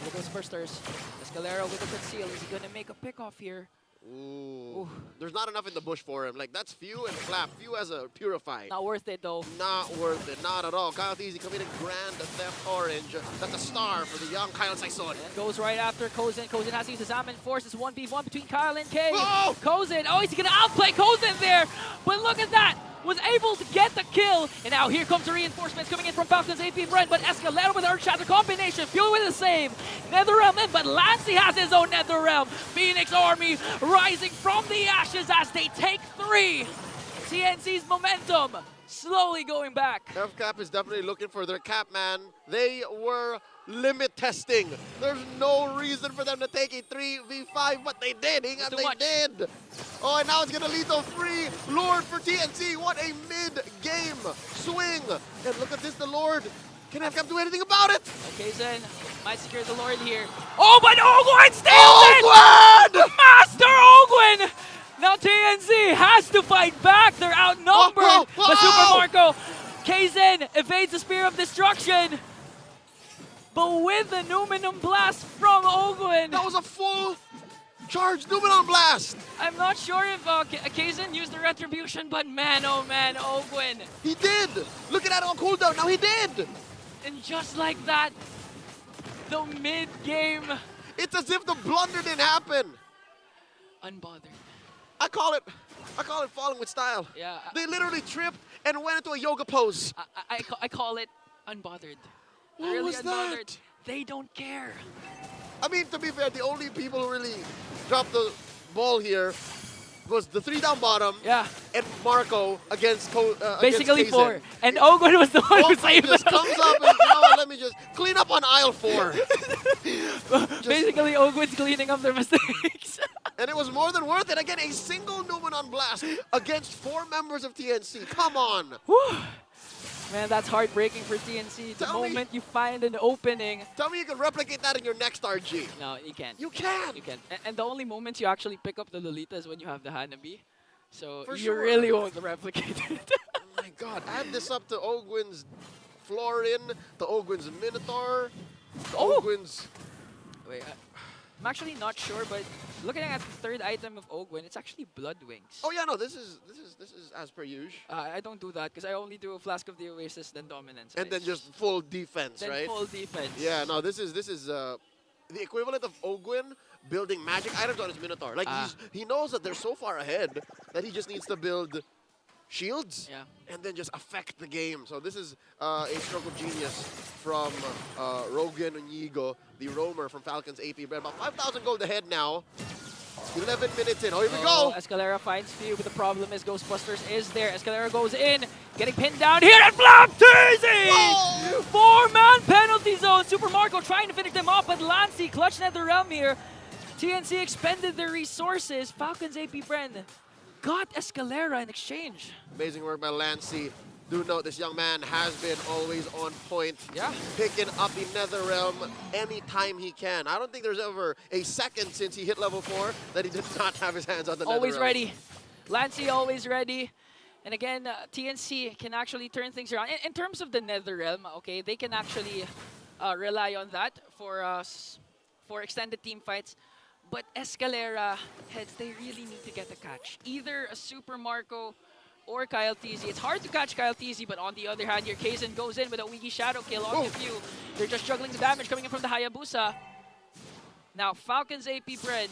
With those bursters. Escalera with a conceal. Is he going to make a pick off here? Ooh. There's not enough in the bush for him. Like, that's Few and Flap. Few has a Purified. Not worth it, though. Not worth it. Not at all. Kyle TZ committed Grand Theft Orange. That's a star for the young Kyle Saison. And goes right after Kozen. Kozen has to use his Zaman Force. It's 1v1 between Kyle and K. Whoa! Kozen. Oh, he's going to outplay Kozen there. But look at that. Was able to get the kill. And now here comes the reinforcements coming in from Falcons APBren. But Escalera with Earth Shatter combination. Fuel with the save. Netherrealm in, but Lancy has his own Netherrealm. Phoenix Army rising from the ashes as they take 3. TNC's momentum slowly going back. FCAP is definitely looking for their cap, man. They were limit testing. There's no reason for them to take a 3v5, but they did. They did. Oh, and now it's going to lead to free Lord for TNC. What a mid-game swing. And look at this, the Lord. Can FCAP do anything about it? Okay, Zen might secure the Lord here. Oh, but Ogwin stays in! Master Ogwin! Now TNC has to fight back. They're outnumbered. But Super Marco, Kaysen evades the Spear of Destruction. But with the Numinum Blast from Ogwin. That was a full Charge, Numenon Blast! I'm not sure if Kaizen used the retribution, but man, oh man, Ogwin. He did! Look at that on cooldown, now he did! And just like that, the mid-game. It's as if the blunder didn't happen. Unbothered. I call it falling with style. Yeah. They literally tripped and went into a yoga pose. I call it unbothered. What Really was unbothered. that? They don't care. I mean, to be fair, the only people who really dropped the ball here was the 3 down bottom. Yeah. And Marco against Basically against 4. And Ogwin was the one who saved just them. comes up and, you know what, let me just clean up on aisle 4. Basically, Ogwin's cleaning up their mistakes. And it was more than worth it. Again, a single Numenon Blast against 4 members of TNC. Come on. Whew. Man, that's heartbreaking for TNC. The moment you find an opening. Tell me you can replicate that in your next RG. No, you can't. You can. You can. And the only moments you actually pick up the Lolita is when you have the Hanabi. So For you sure. really won't replicate it. Oh my god. Add this up to Ogwin's Florin, to Ogwin's Minotaur, to Ogwin's... Wait, I'm actually not sure, but looking at the third item of Ogwin, it's actually Blood Wings. Oh yeah, no, this is as per usual. I don't do that because I only do a Flask of the Oasis, then Dominance. And then just full defense, then right? full defense. Yeah, no, this is the equivalent of Ogwin building magic items on his Minotaur. Like he knows that they're so far ahead that he just needs to build shields and then just affect the game. So this is a stroke of genius from Rogan Onigo, the roamer from Falcons APBren. About 5,000 gold ahead now. 11 minutes in. Oh, here we go. Escalera finds few, but the problem is Ghostbusters is there. Escalera goes in, getting pinned down here, and Flap Teasy! 4-man penalty zone. Super Marco trying to finish them off, but Lancy clutched at the realm here. TNC expended their resources. Falcons APBren got Escalera in exchange. Amazing work by Lancy. Do note this young man has been always on point. Yeah. Picking up the Netherrealm anytime he can. I don't think there's ever a second since he hit level 4 that he did not have his hands on the Always Netherrealm. ready. Lancy always ready. And again, TNC can actually turn things around. In terms of the Netherrealm, okay, they can actually rely on that for extended team fights. But Escalera heads, they really need to get a catch. Either a Super Marco or Kyle Teasy. It's hard to catch Kyle Teasy, but on the other hand, your Kaizen goes in with a Wiki Shadow kill on the few. They're just juggling the damage coming in from the Hayabusa. Now, Falcons APBren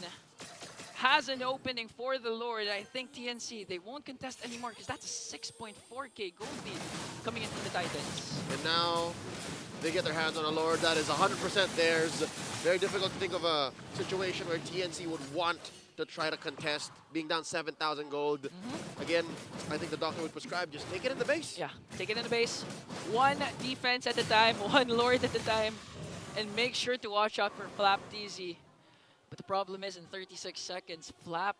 has an opening for the Lord. I think TNC, they won't contest anymore because that's a 6.4k gold lead coming in from the Titans. And now they get their hands on a Lord that is 100% theirs. Very difficult to think of a situation where TNC would want to try to contest, being down 7,000 gold. Again, I think the doctor would prescribe just take it in the base. Yeah, take it in the base. One defense at a time, one Lord at a time, and make sure to watch out for Flap Teasy. But the problem is in 36 seconds, Flap,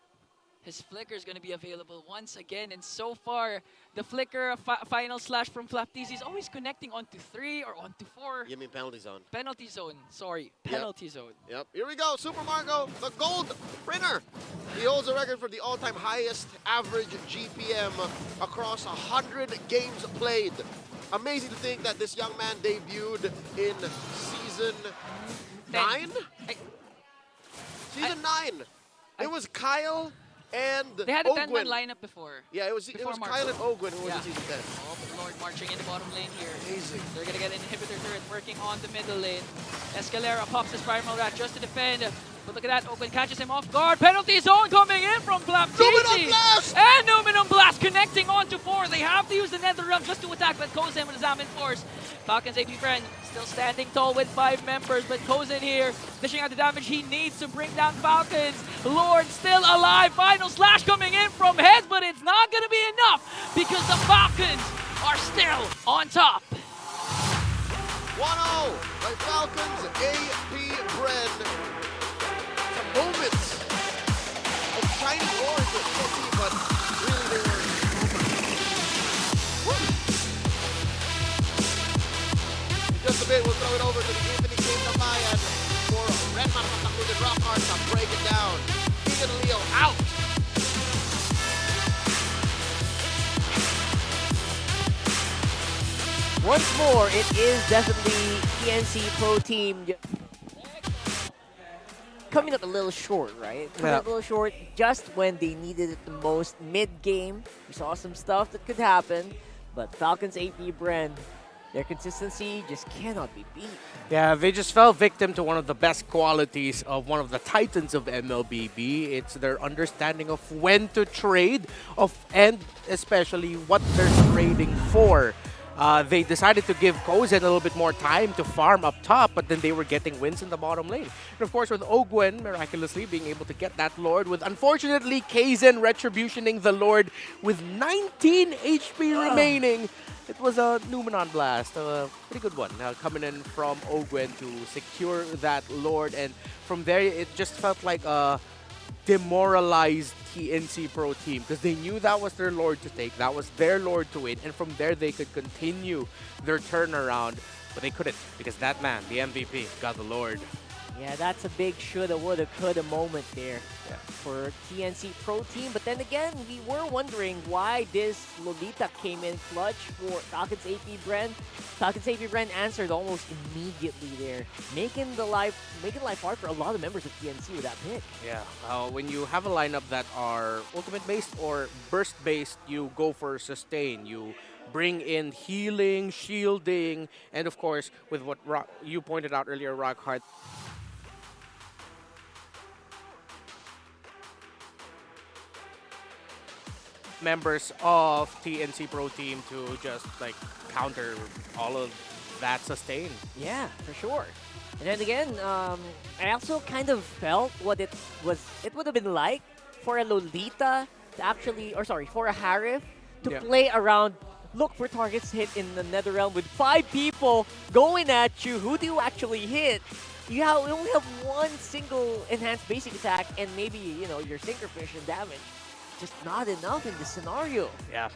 his flicker is going to be available once again. And so far, the flicker final slash from Flap Teasy is always connecting onto 3 or onto 4. You mean penalty zone? Penalty zone, sorry, penalty zone. Yep, here we go, Super Marco, the gold printer. He holds the record for the all-time highest average GPM across 100 games played. Amazing to think that this young man debuted in season 9? Season 9. It was Kyle and They had a Ogwin. 10-man lineup before. Yeah, it was Kyle and Ogwin who was in season 10. Oh, but Lord marching in the bottom lane here. Amazing. They're gonna get an inhibitor turret working on the middle lane. Escalera pops his Primal Rat just to defend. But look at that, Ogwin catches him off guard. Penalty zone coming in from Flap Teasy. And Numenon Blast connecting onto 4. They have to use the Netherrealm just to attack, but Kozen with his Zamin Force. Falcons APBren still standing tall with 5 members, but Kozen here dishing out the damage he needs to bring down Falcons. Lord still alive. Final slash coming in from Heads, but it's not going to be enough because the Falcons are still on top. 1-0 by Falcons APBren. Some moments of shining glory for TNC, but really they were. In just a bit, we'll throw it over to the Infinite Game Tambayan for Redman Matakudin Rockhart to break it down. King and Leo out. Once more, it is definitely TNC Pro Team coming up a little short, right? Coming up a little short just when they needed it the most mid-game. We saw some stuff that could happen, but Falcons APBren, their consistency just cannot be beat. Yeah, they just fell victim to one of the best qualities of one of the titans of MLBB. It's their understanding of when to trade and especially what they're trading for. They decided to give Kozen a little bit more time to farm up top, but then they were getting wins in the bottom lane. And of course, with Ogwen miraculously being able to get that Lord, with unfortunately Kaizen retributioning the Lord with 19 HP remaining. It was a Numenon blast, a pretty good one. Coming in from Ogwen to secure that Lord, and from there it just felt like a demoralized TNC Pro Team because they knew that was their Lord to take, that was their Lord to win, and from there they could continue their turnaround, but they couldn't because that man, the MVP, got the Lord. Yeah, that's a big shoulda, woulda, coulda moment there for TNC Pro Team. But then again, we were wondering why this Lolita came in clutch for Falcons APBren. Falcons APBren answered almost immediately there, making life hard for a lot of members of TNC with that pick. Yeah, when you have a lineup that are ultimate-based or burst-based, you go for sustain. You bring in healing, shielding, and of course, with what you pointed out earlier, Rockhart, members of TNC Pro Team to just like counter all of that sustain. Yeah, for sure. And then again, I also kind of felt what it would have been like for a Lolita to actually, or sorry, for a Harif to play around, look for targets hit in the Netherrealm with 5 people going at you. Who do you actually hit? You only have one single enhanced basic attack and maybe, you know, your Synchrofish and damage. Just not enough in this scenario. Yeah.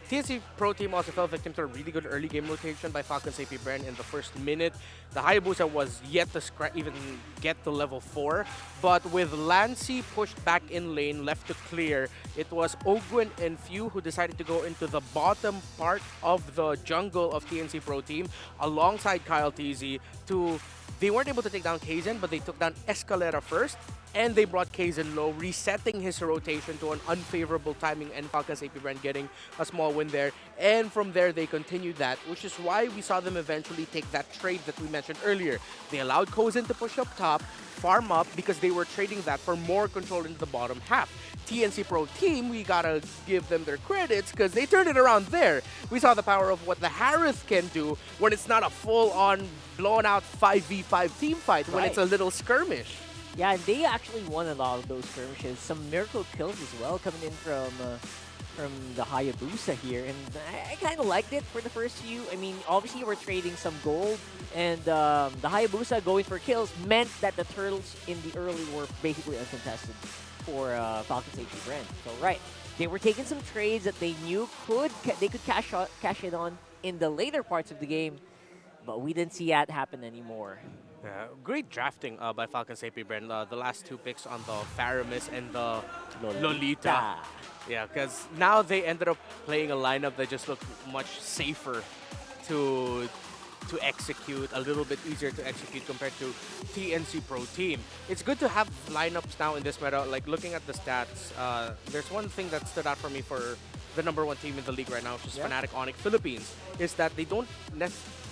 TNC Pro Team also fell victim to a really good early game rotation by Falcons APBren in the first minute. The Hayabusa was yet to even get to level 4, but with Lancy pushed back in lane, left to clear, it was Ogwen and Few who decided to go into the bottom part of the jungle of TNC Pro Team alongside Kyle TZ to... They weren't able to take down Kaizen, but they took down Escalera first, and they brought Kaizen low, resetting his rotation to an unfavorable timing, and Falcons APBren getting a small win there. And from there, they continued that, which is why we saw them eventually take that trade that we mentioned earlier. They allowed Kaizen to push up top, farm up, because they were trading that for more control into the bottom half. TNC Pro Team, we gotta give them their credits because they turned it around there. We saw the power of what the Harith can do when it's not a full-on, blown-out 5v5 team fight, when it's a little skirmish. Yeah, and they actually won a lot of those skirmishes. Some miracle kills as well coming in from the Hayabusa here, and I kind of liked it for the first few. I mean, obviously we're trading some gold, and the Hayabusa going for kills meant that the turtles in the early were basically uncontested for Falcons APBren. So they were taking some trades that they knew they could cash it on in the later parts of the game, but we didn't see that happen anymore. Yeah, great drafting by Falcons APBren. The last 2 picks on the Faramis and the Lolita. Yeah, because now they ended up playing a lineup that just looked much safer to execute, a little bit easier to execute compared to TNC Pro Team. It's good to have lineups now in this meta. Like, looking at the stats, there's one thing that stood out for me for the #1 team in the league right now, which is Fnatic Onic Philippines, is that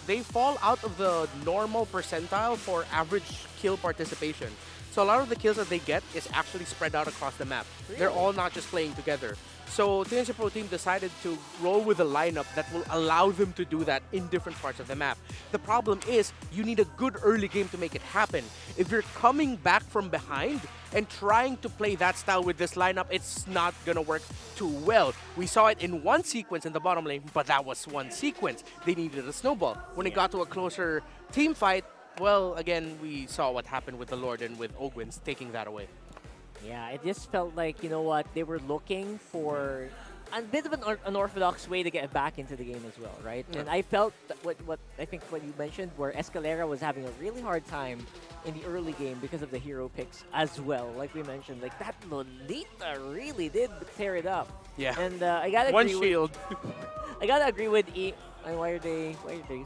they fall out of the normal percentile for average kill participation. So a lot of the kills that they get is actually spread out across the map. Really? They're all not just playing together. So TNC Pro Team decided to roll with a lineup that will allow them to do that in different parts of the map. The problem is you need a good early game to make it happen. If you're coming back from behind and trying to play that style with this lineup, it's not going to work too well. We saw it in one sequence in the bottom lane, but that was one sequence. They needed a snowball. When it got to a closer team fight, well, again, we saw what happened with the Lord and with Ogwins taking that away. Yeah, it just felt like, you know what, they were looking for a bit of an unorthodox way to get back into the game as well, right? And I felt that what I think what you mentioned, where Escalera was having a really hard time in the early game because of the hero picks as well. Like we mentioned, like that Lolita really did tear it up. Yeah. And I gotta one agree shield. I gotta agree with And why are they?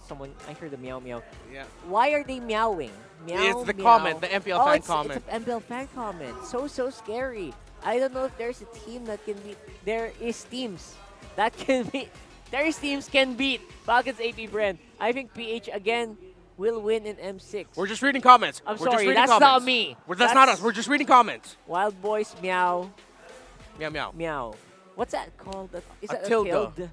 Someone? I heard the meow meow. Yeah. Why are they meowing? Meow. It's the meow. comment, the MPL fan it's comment. It's an MPL fan comment. So scary. I don't know if there's a team that can beat. There is teams that can beat. There's teams can beat Falcons APBren. I think PH again will win in M6. We're just reading comments. I'm We're just sorry, reading that's comments. not me. That's not us. We're just reading comments. Wild Boys meow. Meow meow. Meow. What's that called? Is A that tilde. a tilde?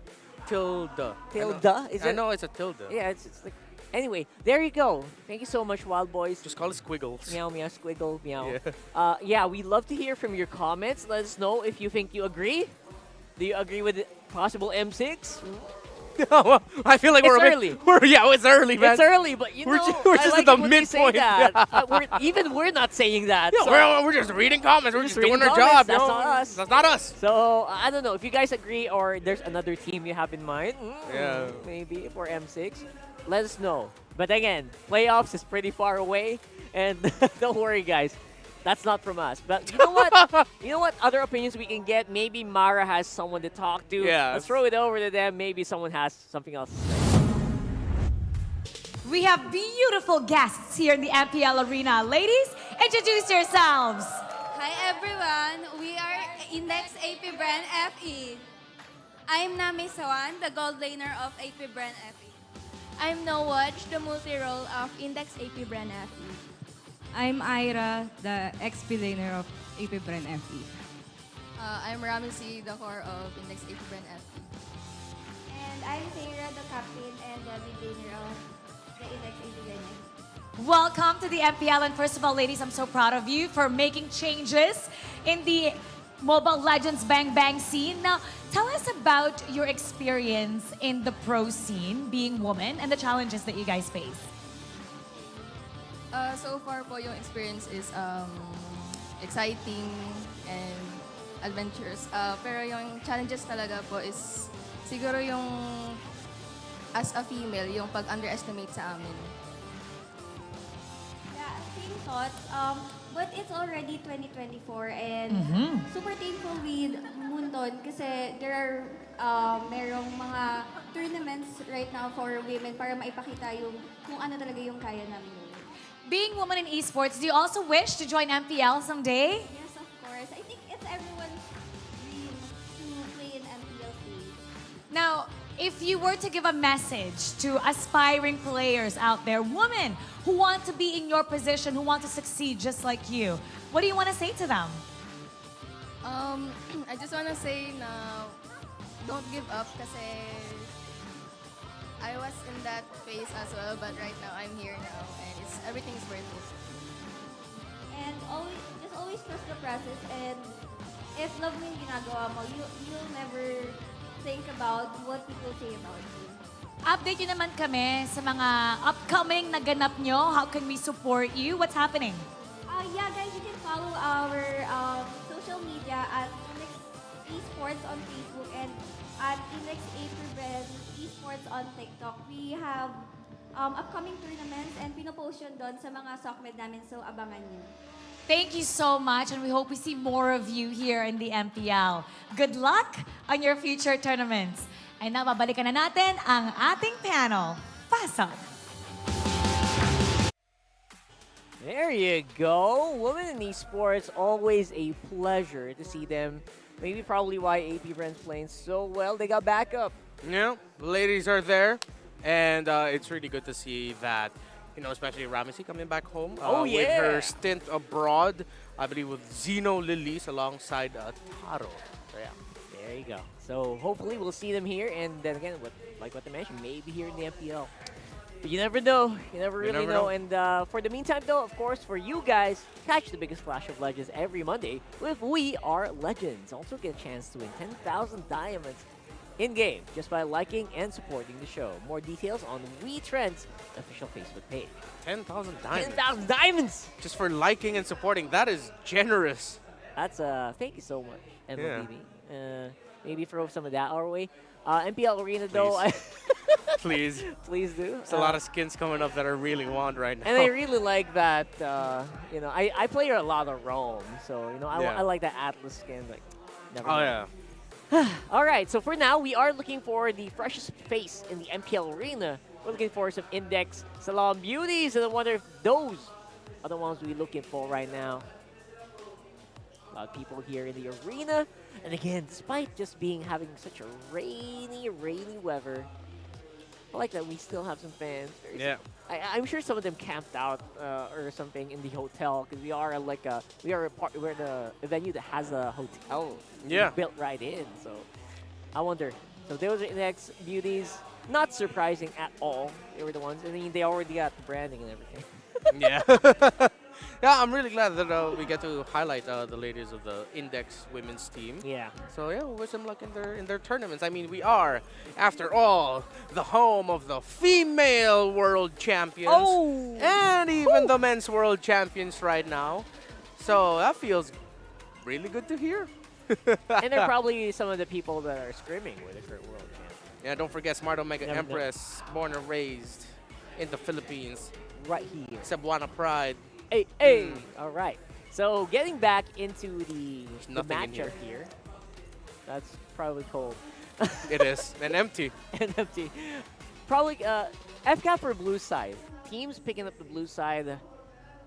Tilde. Tilde? Is I it? know it's a tilde. Yeah, it's like. Anyway, there you go. Thank you so much, Wild Boys. Just call it squiggles. Meow, meow, squiggle, meow. Yeah. Yeah, we'd love to hear from your comments. Let us know if you think you agree. Do you agree with the possible M6? I feel like It's we're a bit, early. It's early, man. It's early, but you know, we're I just like at the it when you say midpoint. that. We're not saying that. Yeah, so we're just reading comments. We're just doing reading our comments, job. that's yo. not us. That's not us. So, I don't know. If you guys agree or there's another team you have in mind, Yeah. maybe for M6, let us know. But again, playoffs is pretty far away, and don't worry, guys. That's not from us. But you know what? You know what other opinions we can get? Maybe Mara has someone to talk to. Yeah. Let's throw it over to them. Maybe someone has something else to say. We have beautiful guests here in the MPL Arena. Ladies, introduce yourselves. Hi everyone, we are Index APBren FE. I'm Nami Sawan, the gold laner of APBren FE. I'm Nowaj, the multi-role of Index APBren FE. I'm Ira, the XP laner of APBren FE. I'm Ramsey, the core of Index APBren FE. And I'm Sarah, the captain and the mid laner of the Index APBren FE. Welcome to the MPL. And first of all, ladies, I'm so proud of you for making changes in the Mobile Legends Bang Bang scene. Now, tell us about your experience in the pro scene, being woman, and the challenges that you guys face. So far po yung experience is exciting and adventurous. Pero yung challenges talaga po is siguro yung as a female, yung pag-underestimate sa amin. Yeah, same thoughts. But it's already 2024 and super thankful with Mundon kasi there are merong mga tournaments right now for women para maipakita yung kung ano talaga yung kaya namin. Being woman in esports, do you also wish to join MPL someday? Yes, of course. I think it's everyone's dream to play in MPL stage. Now, if you were to give a message to aspiring players out there, women who want to be in your position, who want to succeed just like you, what do you want to say to them? I just wanna say na don't give up kasi I was in that phase as well, but right now I'm here now and everything's worth it. And always trust the process and if love mo yung ginagawa mo, you'll never think about what people say about you. Update nyo naman kami sa mga upcoming na ganap nyo. How can we support you? What's happening? Yeah, guys, you can follow our social media at Index Esports on Facebook and at Index APBren Esports on TikTok. We have upcoming tournaments and pinopost yun doon sa mga sockmed namin, so abangan nyo. Thank you so much and we hope we see more of you here in the MPL. Good luck on your future tournaments. And now, babalikan na natin ang ating panel. Pasok! There you go. Women in esports, always a pleasure to see them. Maybe probably why APBren's playing so well. They got backup. Yeah, the ladies are there. And it's really good to see that, you know, especially Ramsey coming back home with her stint abroad, I believe with Zeno Lilies alongside Taro. So yeah, there you go. So hopefully we'll see them here, and then again, like what they mentioned, maybe here in the MPL. But you never know. You never really know. And for the meantime, though, of course, for you guys, catch the biggest flash of legends every Monday with We Are Legends. Also get a chance to win 10,000 diamonds in-game just by liking and supporting the show. More details on WeTrends official Facebook page. 10,000 diamonds. 10,000 diamonds! Just for liking and supporting. That is generous. That's, thank you so much, MLBB. Maybe throw some of that our way. MPL Arena, though. Please. Please do. There's a lot of skins coming up that I really want right now. And I really like that, you know, I play a lot of Rome. So, you know, I like that Atlas skin. Like, never mind. Yeah. All right, so for now, we are looking for the freshest face in the MPL arena. We're looking for some Index Salon Beauties, and I wonder if those are the ones we're looking for right now. A lot of people here in the arena. And again, despite just having such a rainy weather, I like that we still have some fans. Yeah. I'm sure some of them camped out or something in the hotel because we're the venue that has a hotel built right in. So I wonder. So those are Index Beauties. Not surprising at all. They were the ones. I mean, they already got the branding and everything. Yeah. Yeah, I'm really glad that we get to highlight the ladies of the Index women's team. Yeah. So yeah, we wish them luck in their tournaments. I mean, we are, after all, the home of the female world champions and even the men's world champions right now. So that feels really good to hear. And they're probably some of the people that are screaming with the current world champion. Yeah, don't forget Smart Omega Empress, born and raised in the Philippines. Right here. Cebuana Pride. Hey. All right. So getting back into the matchup here. That's probably cold. It is. And empty. And empty. Probably FCAP for blue side. Teams picking up the blue side.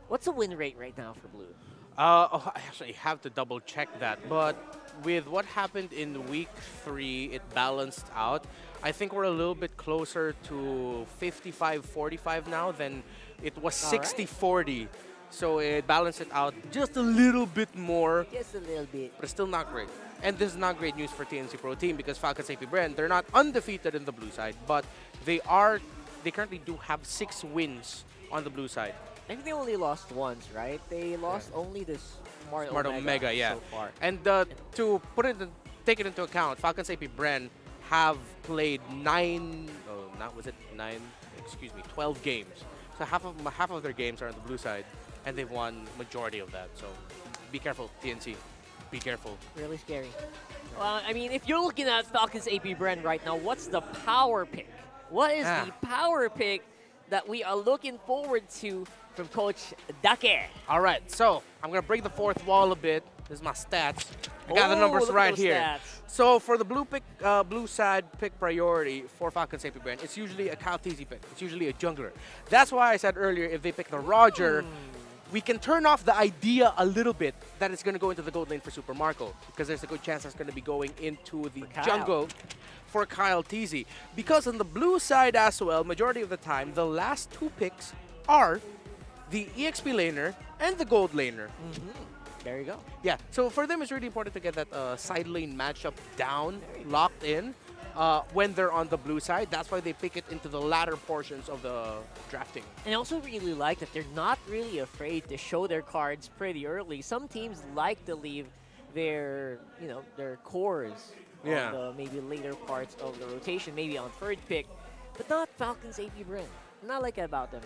What's the win rate right now for blue? I actually have to double check that. But with what happened in week 3, it balanced out. I think we're a little bit closer to 55-45 now than it was 60-40. So it balanced it out just a little bit more. Just a little bit. But it's still not great. And this is not great news for TNC Pro Team because Falcons APBren, they're not undefeated in the blue side, but they currently do have 6 wins on the blue side. I think they only lost once, right? They lost only this Smart Omega, yeah. so far. And to take it into account, Falcons APBren have played 12 games. So half of their games are on the blue side, and they've won majority of that. So be careful, TNC. Be careful. Really scary. Well, I mean, if you're looking at Falcons AP Bren right now, what's the power pick? What is the power pick that we are looking forward to from Coach Dake? All right, so I'm going to break the fourth wall a bit. This is my stats. I got the numbers right here. Stats. So for the blue side pick priority for Falcons APBren, it's usually a Kyle Teasy pick. It's usually a jungler. That's why I said earlier, if they pick the Roger, we can turn off the idea a little bit that it's going to go into the gold lane for Super Marco, because there's a good chance that's going to be going into the jungle for Kyle Teasy. Because on the blue side as well, majority of the time, the last 2 picks are the EXP laner and the gold laner. There you go. Yeah, so for them, it's really important to get that side lane matchup down, locked in, when they're on the blue side. That's why they pick it into the latter portions of the drafting. And I also really like that they're not really afraid to show their cards pretty early. Some teams like to leave their, their cores on the maybe later parts of the rotation, maybe on third pick, but not Falcons APBren. Not like that about them.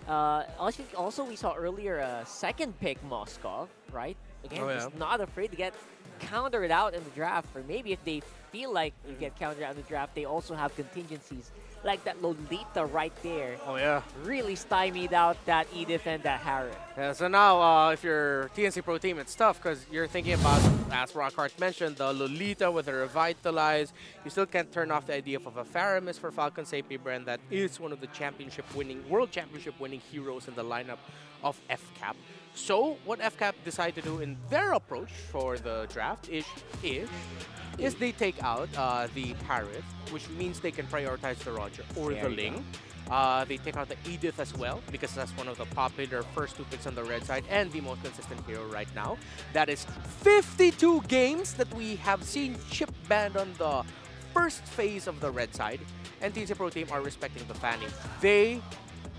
Also, we saw earlier a second pick Moskov, right? Again, just not afraid to get countered out in the draft, or maybe if they feel like you get countered out in the draft, they also have contingencies like that Lolita right there. Oh yeah, really stymied out that Edith and that Harry. Yeah, so now if you're TNC Pro Team, it's tough because you're thinking about, as Rockhart mentioned, the Lolita with the Revitalize. You still can't turn off the idea of a Faramis for Falcons APBren. That is one of the World Championship winning heroes in the lineup of FCAP. So what FCAP decided to do in their approach for the draft is they take out the Parrot, which means they can prioritize the Roger or the Ling. They take out the Edith as well, because that's one of the popular first 2 picks on the red side and the most consistent hero right now. That is 52 games that we have seen chip banned on the first phase of the red side, and TNC Pro Team are respecting the fanning. They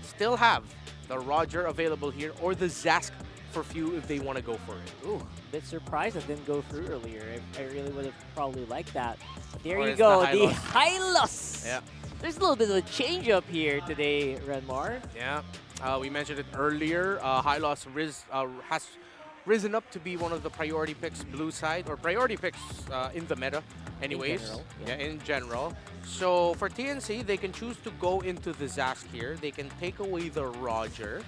still have the Roger available here, or the Zask for few if they want to go for it. Ooh, a bit surprised it didn't go through earlier. I really would have probably liked that. But there you go, the Hylos. Yeah. There's a little bit of a change up here today, Renmar. Yeah, we mentioned it earlier. Hylos has risen up to be one of the priority picks blue side, or priority picks in the meta anyways. In general, in general. So for TNC, they can choose to go into the Zask here. They can take away the Roger.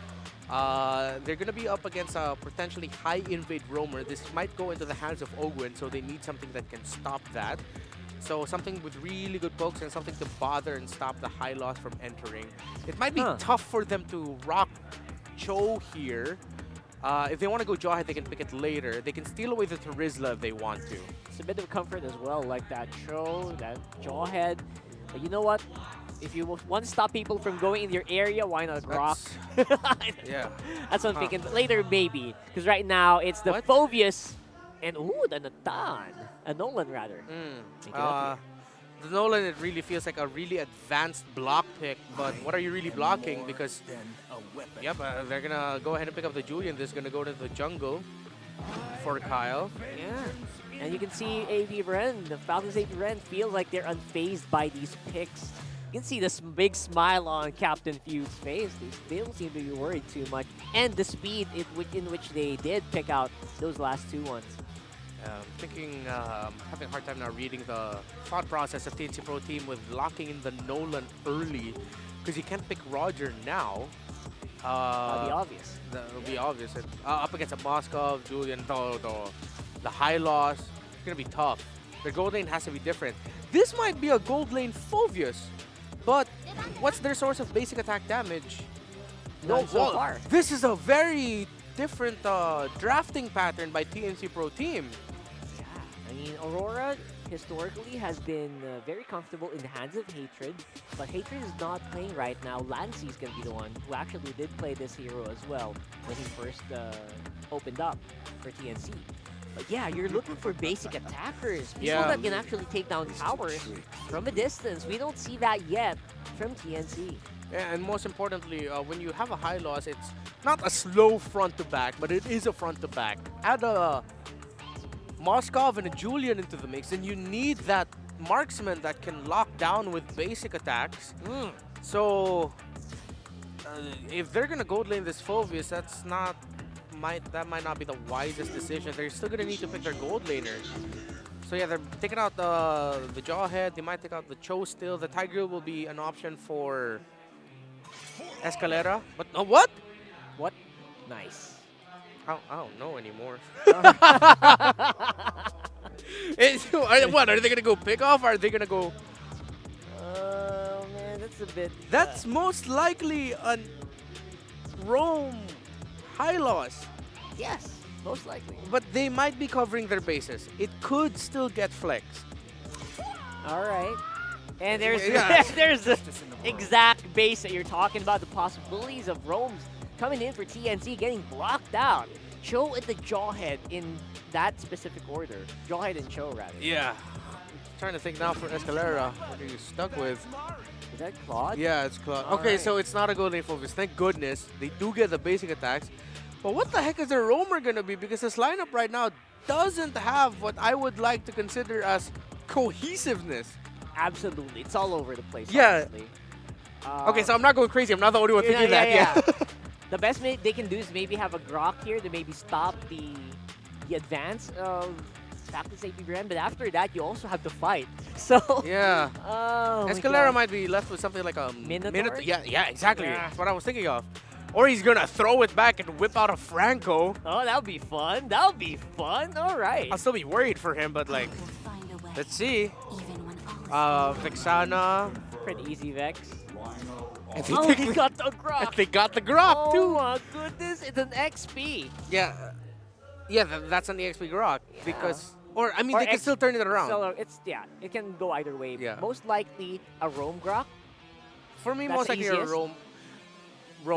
They're going to be up against a potentially high invade roamer. This might go into the hands of Ogwin, so they need something that can stop that. So something with really good pokes and something to bother and stop the high loss from entering. It might be tough for them to rock Cho here. If they want to go Jawhead, they can pick it later. They can steal away the Terizla if they want to. It's a bit of comfort as well, like that Cho, that Jawhead. But you know what? If you want to stop people from going in your area, why not Rock? Yeah. That's what I'm thinking. But later, maybe. Because right now, it's the Phobius and, ooh, the Natan. A Nolan, rather. Make it up The Nolan, it really feels like a really advanced block pick, but what are you really blocking? Because, yep, they're going to go ahead and pick up the Julian. This is going to go to the jungle for Kyle. Yeah. And you can see APBren, the Falcons APBren, feel like they're unfazed by these picks. You can see this big smile on Captain Few's face. They don't seem to be worried too much. And the speed in which they did pick out those last two ones. Thinking, having a hard time now reading the thought process of TNC Pro Team with locking in the Nolan early, because you can't pick Roger now. That'll be obvious. That'll be obvious. And, up against a Moskov, Julian, the high loss, it's going to be tough. Their gold lane has to be different. This might be a gold lane Phobius, but what's their source of basic attack damage? None so far. This is a very different drafting pattern by TNC Pro Team. Yeah, I mean, Aurora historically has been very comfortable in the hands of Hatred, but Hatred is not playing right now. Lancey's going to be the one who actually did play this hero as well when he first opened up for TNC. But yeah, you're looking for basic attackers, people that can actually take down towers from a distance. We don't see that yet from TNC. Yeah, and most importantly, when you have a high loss, it's not a slow front to back, but it is a front to back. Add a Moskov and a Julian into the mix, and you need that marksman that can lock down with basic attacks. So if they're gonna gold lane this Phobius, that might not be the wisest decision. They're still gonna need to pick their gold laner. So yeah, they're taking out the Jawhead. They might take out the Cho still. The Tiger will be an option for Escalera. But what? What? Nice. I don't know anymore. What, are they going to go pick off? Or are they going to go... Oh, man, that's a bit... That's most likely a Rome high loss. Yes, most likely. But they might be covering their bases. It could still get flexed. All right. And there's there's the exact base that you're talking about, the possibilities of Rome's coming in for TNC, getting blocked out. Cho and the Jawhead in that specific order. Jawhead and Cho, rather. Yeah. I'm trying to think now for Escalera. What are you stuck with? Is that Claude? Yeah, it's Claude. Okay, so it's not a gold lane focus. Thank goodness. They do get the basic attacks. But what the heck is their roamer going to be? Because this lineup right now doesn't have what I would like to consider as cohesiveness. Absolutely. It's all over the place, yeah. honestly. Okay, so I'm not going crazy. I'm not the only one thinking that. Yeah. The best they can do is maybe have a Grok here to maybe stop the advance of Falcons APBren, but after that, you also have to fight. So yeah. Oh, Escalera might be left with something like a Minotaur? Yeah, exactly. That's what I was thinking of. Or he's going to throw it back and whip out a Franco. Oh, that would be fun. That would be fun. All right. I'll still be worried for him, but like, let's see. Vexana. Pretty easy, Vex. And he got the Grok. They got the Grok, too. Oh, my goodness. It's an XP. Yeah. Yeah, that's on the XP Grok. Because, or I mean, they can still turn it around. It can go either way. Yeah. Most likely a Rome Grok. For me, most likely a Rome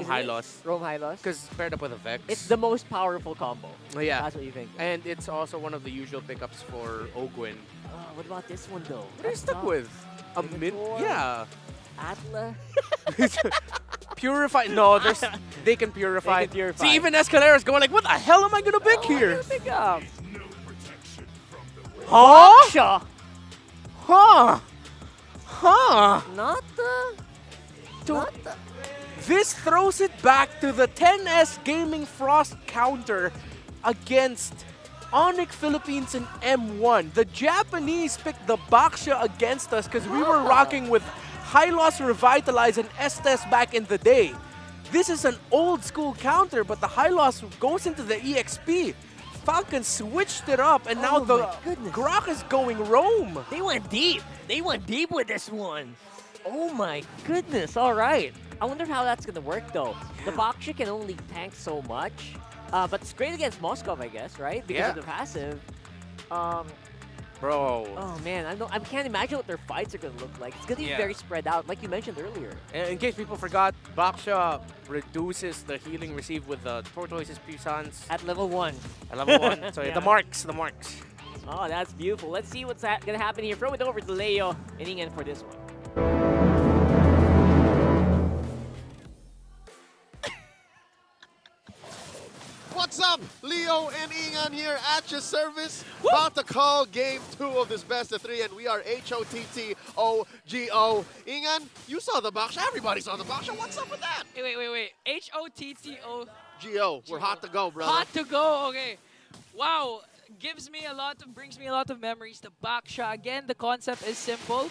high loss. Rome high loss? Because paired up with a Vex. It's the most powerful combo. Oh, yeah. That's what you think. And it's also one of the usual pickups for Ogwin. What about this one, though? What are you stuck with? A mid? Yeah. Atla? Purify? No, they can purify. See, even Escalera's going like, what the hell am I going to pick here? Pick up? Huh? Huh? Not the... This throws it back to the 10S Gaming Frost counter against Onic Philippines and M1. The Japanese picked the Baksha against us because we were rocking with High Loss, Revitalize, and Estes back in the day. This is an old school counter, but the high loss goes into the EXP. Falcons switched it up, and now the Grok is going roam. They went deep. They went deep with this one. Oh my goodness. All right. I wonder how that's going to work, though. The Baksha can only tank so much. But it's great against Moskov, I guess, right? Because of the passive. Bro. Oh, man. I can't imagine what their fights are going to look like. It's going to be very spread out, like you mentioned earlier. And in case people forgot, Baksha reduces the healing received with the Tortoise's Puissance. At level 1. At level 1. So the marks. Oh, that's beautiful. Let's see what's going to happen here. Throw it over to Leo and Ingan for this one. What's up? Leo and Ingan here at your service. Woo! About to call game 2 of this best of 3, and we are HOTTOGO. Ingan, you saw the Baksha. Everybody saw the Baksha. What's up with that? Wait. HOTTO. GO. We're hot to go, brother. Hot to go. Okay. Wow. Brings me a lot of memories. The Baksha. Again, the concept is simple.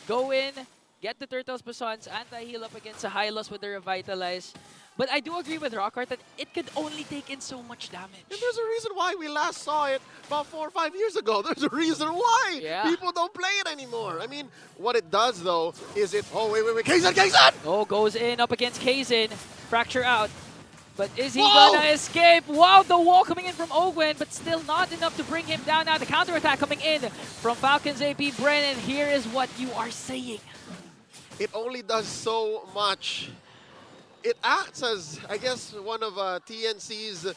Go in, get the Turtles Passons, anti-heal up against a high loss with the Revitalize. But I do agree with Rockhart that it could only take in so much damage. And there's a reason why we last saw it about 4 or 5 years ago. There's a reason why people don't play it anymore. I mean, what it does, though, is it... Oh, wait. Kazan! Oh, goes in up against Kazan. Fracture out. But is he gonna escape? Wow, the wall coming in from Ogwen, but still not enough to bring him down. Now the counterattack coming in from Falcons APBren, and here is what you are saying. It only does so much. It acts as, I guess, one of TNC's,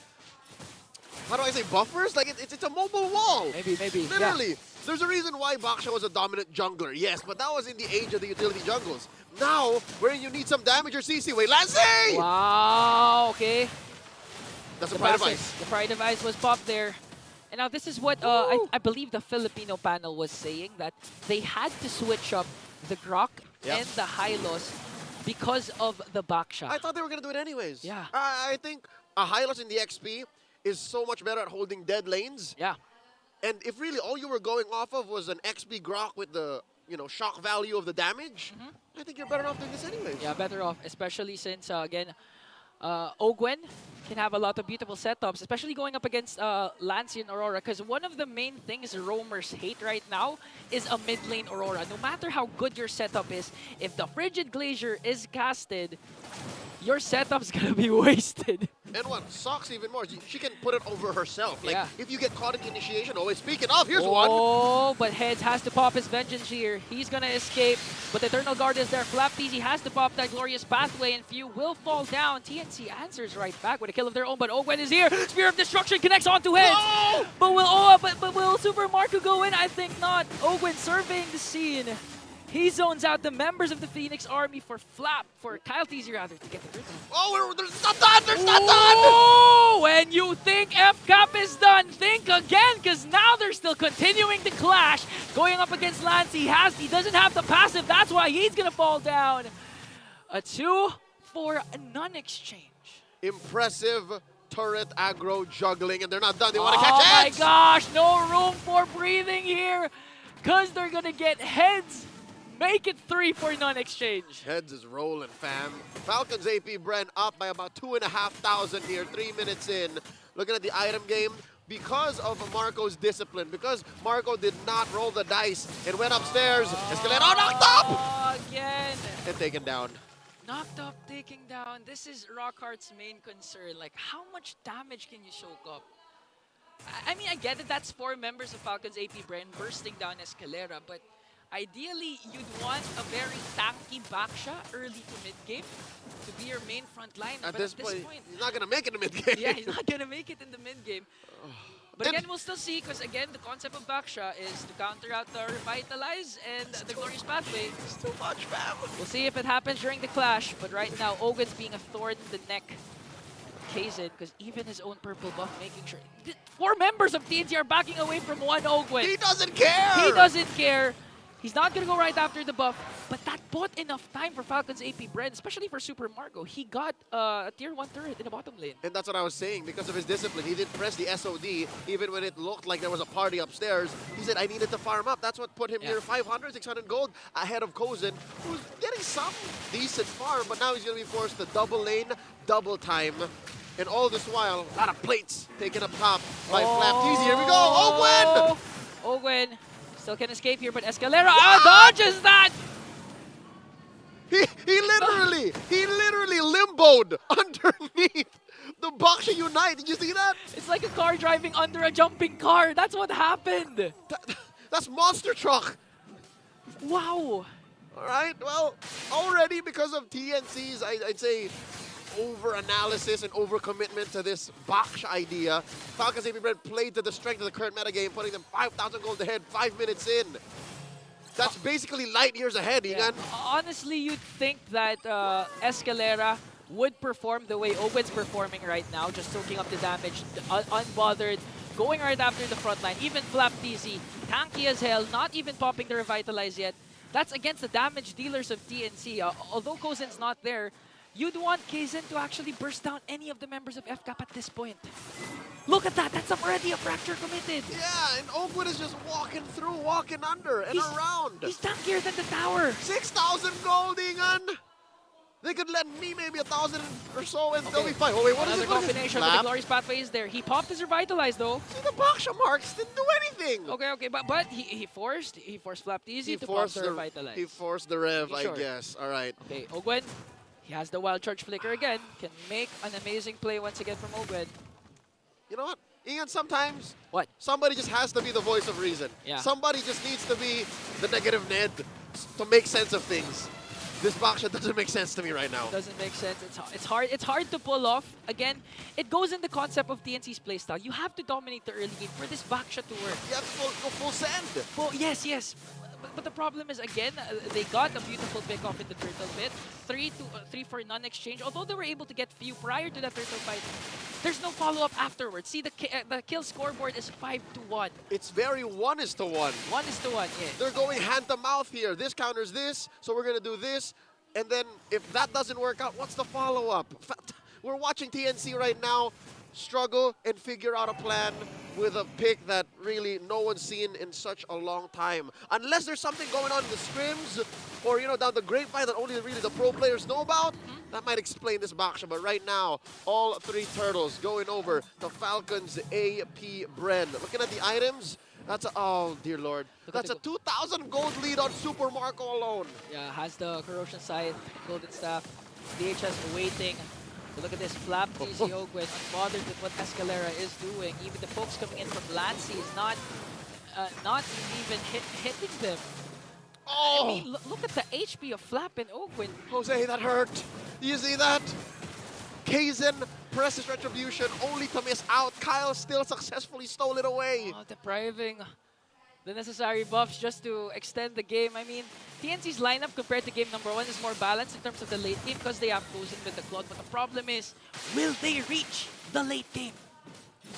how do I say, buffers? Like, it's a mobile wall. Maybe. Literally. Yeah. There's a reason why Baksha was a dominant jungler, yes, but that was in the age of the utility jungles. Now, where you need some damage or CC, wait, Lancey! Wow, okay. That's a Pride Device. The Pride Device was popped there. And now this is what I believe the Filipino panel was saying, that they had to switch up the Grok and the Hylos because of the Baksha. I thought they were going to do it anyways. Yeah. I think a Hylos in the XP is so much better at holding dead lanes. Yeah. And if really all you were going off of was an XP Grok with the, shock value of the damage, I think you're better off doing this anyways. Yeah, better off, especially since, again, Ogwen can have a lot of beautiful setups, especially going up against Lancy and Aurora, because one of the main things roamers hate right now is a mid lane Aurora. No matter how good your setup is, if the Frigid Glacier is casted, your setup's gonna be wasted. And what sucks even more is she can put it over herself. Like, if you get caught in the initiation, speaking of, here's one. Oh, but Heads has to pop his Vengeance here. He's gonna escape, but the Eternal Guard is there. Flapteasy has to pop that Glorious Pathway, and Few will fall down. TNC answers right back with a kill of their own, but Ogwen is here. Spear of Destruction connects onto Heads. No! But will Super Marco go in? I think not. Ogwen surveying the scene. He zones out the members of the Phoenix Army for Kyle Teasy rather, to get the rhythm. Oh, there's not done! There's not done! Oh, when you think FCAP is done, think again, because now they're still continuing to clash. Going up against Lance, he doesn't have the passive, that's why he's gonna fall down. A 2 for a non-exchange. Impressive turret aggro juggling, and they're not done. They want to catch Heads! Oh my gosh, no room for breathing here, because they're gonna get Heads. Make it 3 for non-exchange. Heads is rolling, fam. Falcons APBren up by about 2,500 here, 3 minutes in. Looking at the item game, because of Marco's discipline, because Marco did not roll the dice and went upstairs. Escalero knocked up! Again. And taken down. Knocked up, taking down. This is Rockhart's main concern. Like, how much damage can you soak up? I mean, I get it. That's 4 members of Falcons APBren bursting down Escalera, but ideally, you'd want a very tanky Baksha early to mid-game to be your main front liner. At but this at this point, point, he's not going to make it in the mid-game. Yeah, he's not going to make it in the mid-game. But again, we'll still see, because again, the concept of Baksha is to counter out the Revitalize and the Glorious Pathway. It's too much, fam. We'll see if it happens during the clash, but right now, Ogwen's being a thorn in the neck. Kazan, because even his own purple buff making sure. 4 members of TNC are backing away from one Ogwen. He doesn't care! He doesn't care. He's not going to go right after the buff, but that bought enough time for Falcons APBren, especially for Super Marco. He got a tier 1 turret in the bottom lane. And that's what I was saying. Because of his discipline, he didn't press the SOD even when it looked like there was a party upstairs. He said, I needed to farm up. That's what put him near 500, 600 gold ahead of Kozin, who's getting some decent farm, but now he's going to be forced to double lane, double time. And all this while, a lot of plates taken up top by FLAP. Here we go. Ogwen still can escape here, but Escalera dodges that. He literally limboed underneath the Baksha Unite. Did you see that? It's like a car driving under a jumping car. That's what happened. That's monster truck. Wow. All right. Well, already because of TNC's, I'd say, over-analysis and over-commitment to this Baksha idea, Falcons APBren played to the strength of the current metagame, putting them 5,000 gold ahead 5 minutes in. That's basically light years ahead, Igan. Honestly, you'd think that Escalera would perform the way Ogwen's performing right now, just soaking up the damage, unbothered, going right after the front line. Even Flap TZ, tanky as hell, not even popping the Revitalize yet. That's against the damage dealers of TNC. Although Kozen's not there, you'd want Kaizen to actually burst down any of the members of FCAP at this point. Look at that, that's already a fracture committed. Yeah, and Oakwood is just walking through, walking under, and around. He's tankier than the tower. 6,000 gold, Ingan. They could lend me maybe 1,000 or so, and they'll be fine. Oh wait, what is Another it? What is combination, it? but the Glorious Pathway is there. He popped his Revitalize though. See, the Baksha marks didn't do anything. Okay, but he forced Flap TZ to pop the Revitalize. He forced the rev, Sure. I guess. All right. Okay, Ogwen, he has the Wild Charge Flicker again. Can make an amazing play once again from Ogwen. You know what? Ian, sometimes what? Somebody just has to be the voice of reason. Yeah. Somebody just needs to be the negative Ned to make sense of things. This Baksha doesn't make sense to me right now. Doesn't make sense. It's hard to pull off. Again, it goes in the concept of TNC's playstyle. You have to dominate the early game for this Baksha to work. You have to go full send. Yes. But the problem is, again, they got a beautiful pick off in the turtle pit. 3 for none exchange. Although they were able to get few prior to that turtle fight, there's no follow-up afterwards. See, the kill scoreboard is 5-1. It's very 1:1. 1:1, yeah. They're going hand to mouth here. This counters this, so we're going to do this. And then if that doesn't work out, what's the follow-up? We're watching TNC right now struggle and figure out a plan with a pick that really no one's seen in such a long time. Unless there's something going on in the scrims or, you know, down the grapevine that only really the pro players know about, that might explain this Baksha. But right now, all 3 turtles going over to Falcons APBren. Looking at the items, that's a, oh dear lord, that's a 2,000 gold lead on Super Marco alone. Yeah, has the Corrosion Scythe, Golden Staff, DHS waiting. So look at this, Flap TZ Ogwen, unbothered with what Escalera is doing. Even the folks coming in from Lancey is not even hitting them. Oh! I mean, look at the HP of Flap and Ogwen. Jose, that hurt. You see that? Kaizen presses Retribution only to miss out. Kyle still successfully stole it away. Oh, depriving the necessary buffs just to extend the game. I mean, TNC's lineup compared to game number 1 is more balanced in terms of the late game because they have Kozin with the Claude. But the problem is, will they reach the late game?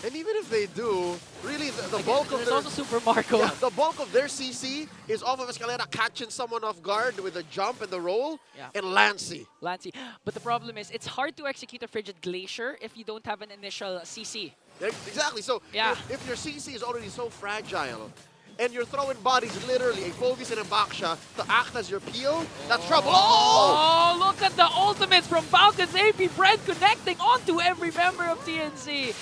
And even if they do, really the bulk of there's also Super Marco. Yeah, the bulk of their CC is off of Escalera catching someone off guard with the jump and the roll, and Lancey. But the problem is, it's hard to execute a Frigid Glacier if you don't have an initial CC. Exactly. So if your CC is already so fragile, and you're throwing bodies literally, a Bogus and a Baksha, to act as your peel, that's trouble. Oh, look at the ultimates from Falcons APBren connecting onto every member of TNC.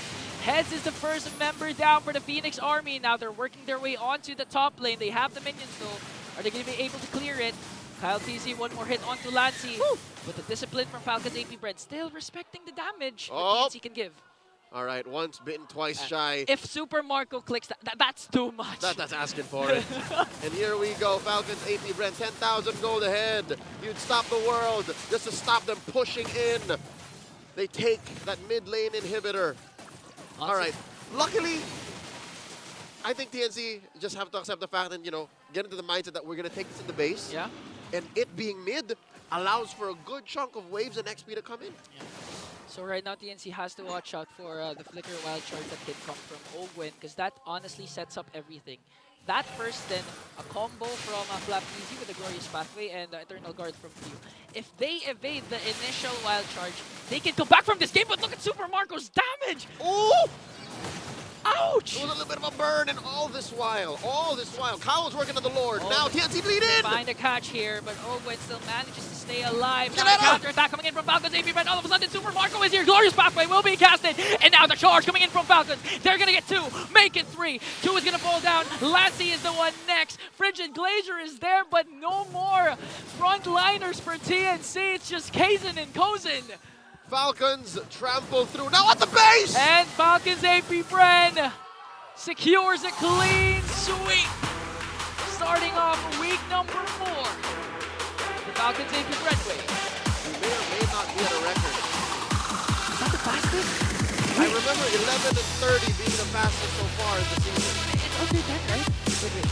Heads is the first member down for the Phoenix Army. Now they're working their way onto the top lane. They have the minions though. Are they going to be able to clear it? Kyle TZ, one more hit onto Lancey. But the discipline from Falcons APBren still respecting the damage that TNC can give. All right, once bitten, twice shy. If Super Marco clicks, that's too much. That's asking for it. And here we go, Falcons APBren, 10,000 gold ahead. You'd stop the world just to stop them pushing in. They take that mid lane inhibitor. Awesome. All right, luckily, I think TNC just have to accept the fact and, you know, get into the mindset that we're going to take this in the base. Yeah. And it being mid allows for a good chunk of waves and XP to come in. Yeah. So right now, TNC has to watch out for the Flicker Wild Charge that can come from Ogwen, because that honestly sets up everything. that first, then a combo from Flap Easy with the Glorious Pathway and the Eternal Guard from Pew. If they evade the initial wild charge, they can come back from this game, but look at Super Marco's damage! Oh! Ouch! It was a little bit of a burn, and all this while, Kyle was working on the Lord. Now TNC lead in! Find a catch here, but Ogwen still manages to stay alive. Now Get a counter-attack coming in from Falcons. APBren, all of a sudden Super Marco is here. Glorious Pathway will be casted, and now the charge coming in from Falcons. They're gonna get 2, make it 3. 2 is gonna fall down. Lassie is the one next. Frigid Glacier is there, but no more frontliners for TNC. It's just Kaizen and Kozin. Falcons trample through. Now at the base! And Falcons APBren secures a clean sweep. Starting off week number 4. The Falcons APBren way. We may or may not be at a record. Is that the fastest? I remember 11 and 30 being the fastest so far in the season. It's under 10, right? Wait.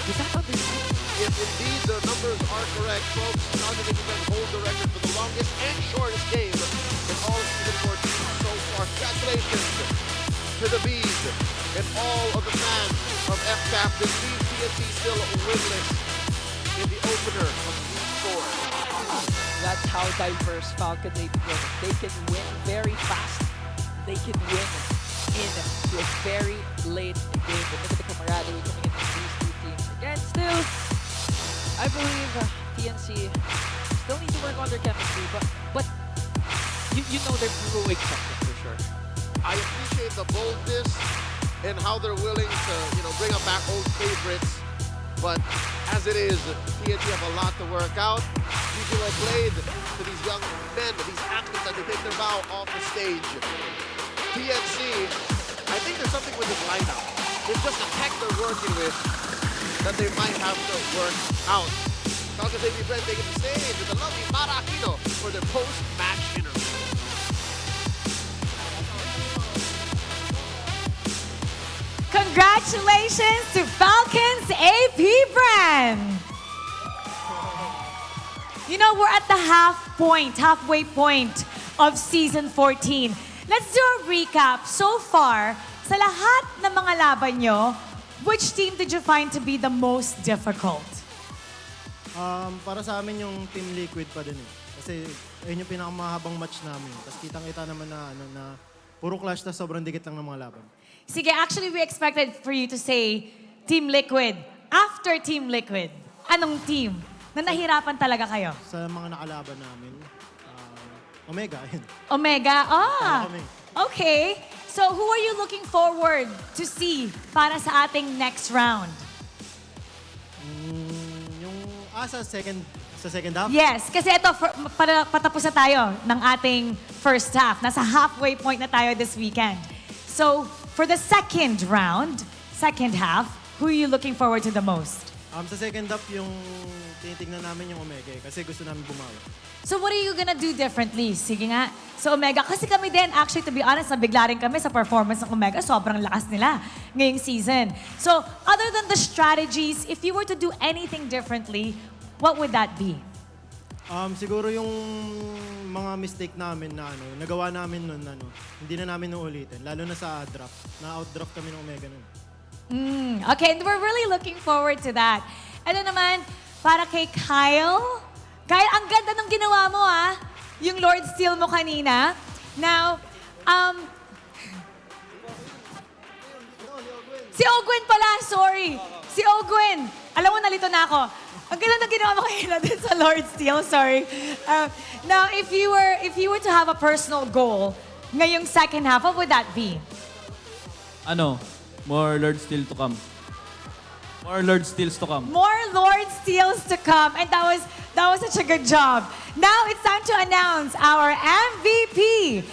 Is that under 10? If indeed the numbers are correct, folks, Falcons APBren hold the record for the longest and shortest game in all of season 14 so far. Congratulations to the Bees and all of the fans of FCAP. This leaves TNC still winless in the opener of week 4. That's how diverse Falcons APBren. They can win very fast. They can win into a very late game. But look at the camaraderie coming in from these two teams. Again, still, I believe TNC still need to work on their chemistry, but you know they're brewing something for sure. I appreciate the boldness and how they're willing to, bring up back old favorites. But as it is, TNC have a lot to work out. You will blade to these young men, these athletes as they take their bow off the stage. TNC, I think there's something with this lineup. It's just a tech they're working with that they might have to work out. Falcons APBren taking the stage with the lovely Mara Aquino for their post-match interview. Congratulations to Falcons APBren! You know, we're at the halfway point of Season 14. Let's do a recap. So far, sa lahat ng mga laban nyo, which team did you find to be the most difficult? Para sa amin yung Team Liquid pa din eh. Kasi ayun yung pinakamahabang match namin. Tapos kitang-kita naman na puro clash na sobrang dikit lang ng mga laban. Sige, actually, we expected for you to say Team Liquid. After Team Liquid, anong team na nahirapan talaga kayo? Sa mga nakalaban namin, Omega. Yun. Omega? Talo kami. Okay. So, who are you looking forward to see para sa ating next round? Sa second half? Yes, kasi ito, patapos na tayo ng ating first half. Nasa halfway point na tayo this weekend. So, for the second round, second half, who are you looking forward to the most? Sa second half, yung tinitignan namin yung Omega kasi gusto namin bumawi. So what are you gonna do differently? Sige nga. So Omega, kasi kami din, actually to be honest, nabigla rin kami sa performance ng Omega. Sobrang lakas nila ngayong season. So other than the strategies, if you were to do anything differently, what would that be? Siguro yung mga mistake namin na nagawa namin nun, hindi na namin uulitin. Lalo na sa draft. Na-outdraft kami ng Omega nun. Okay, and we're really looking forward to that. Ano naman, para kay Kyle? Kyle, ang ganda nung ginawa mo yung Lord Steel mo kanina. Now, si Ogwen pala, sorry. Si Ogwen. Alam mo, nalito na ako. Ang ganda nung ginawa mo kanina din sa Lord Steel, sorry. Now, if you were to have a personal goal ngayong second half, what would that be? More Lord Steel to come. More Lord Steels to come. More Lord Steels to come. And that was such a good job. Now it's time to announce our MVP.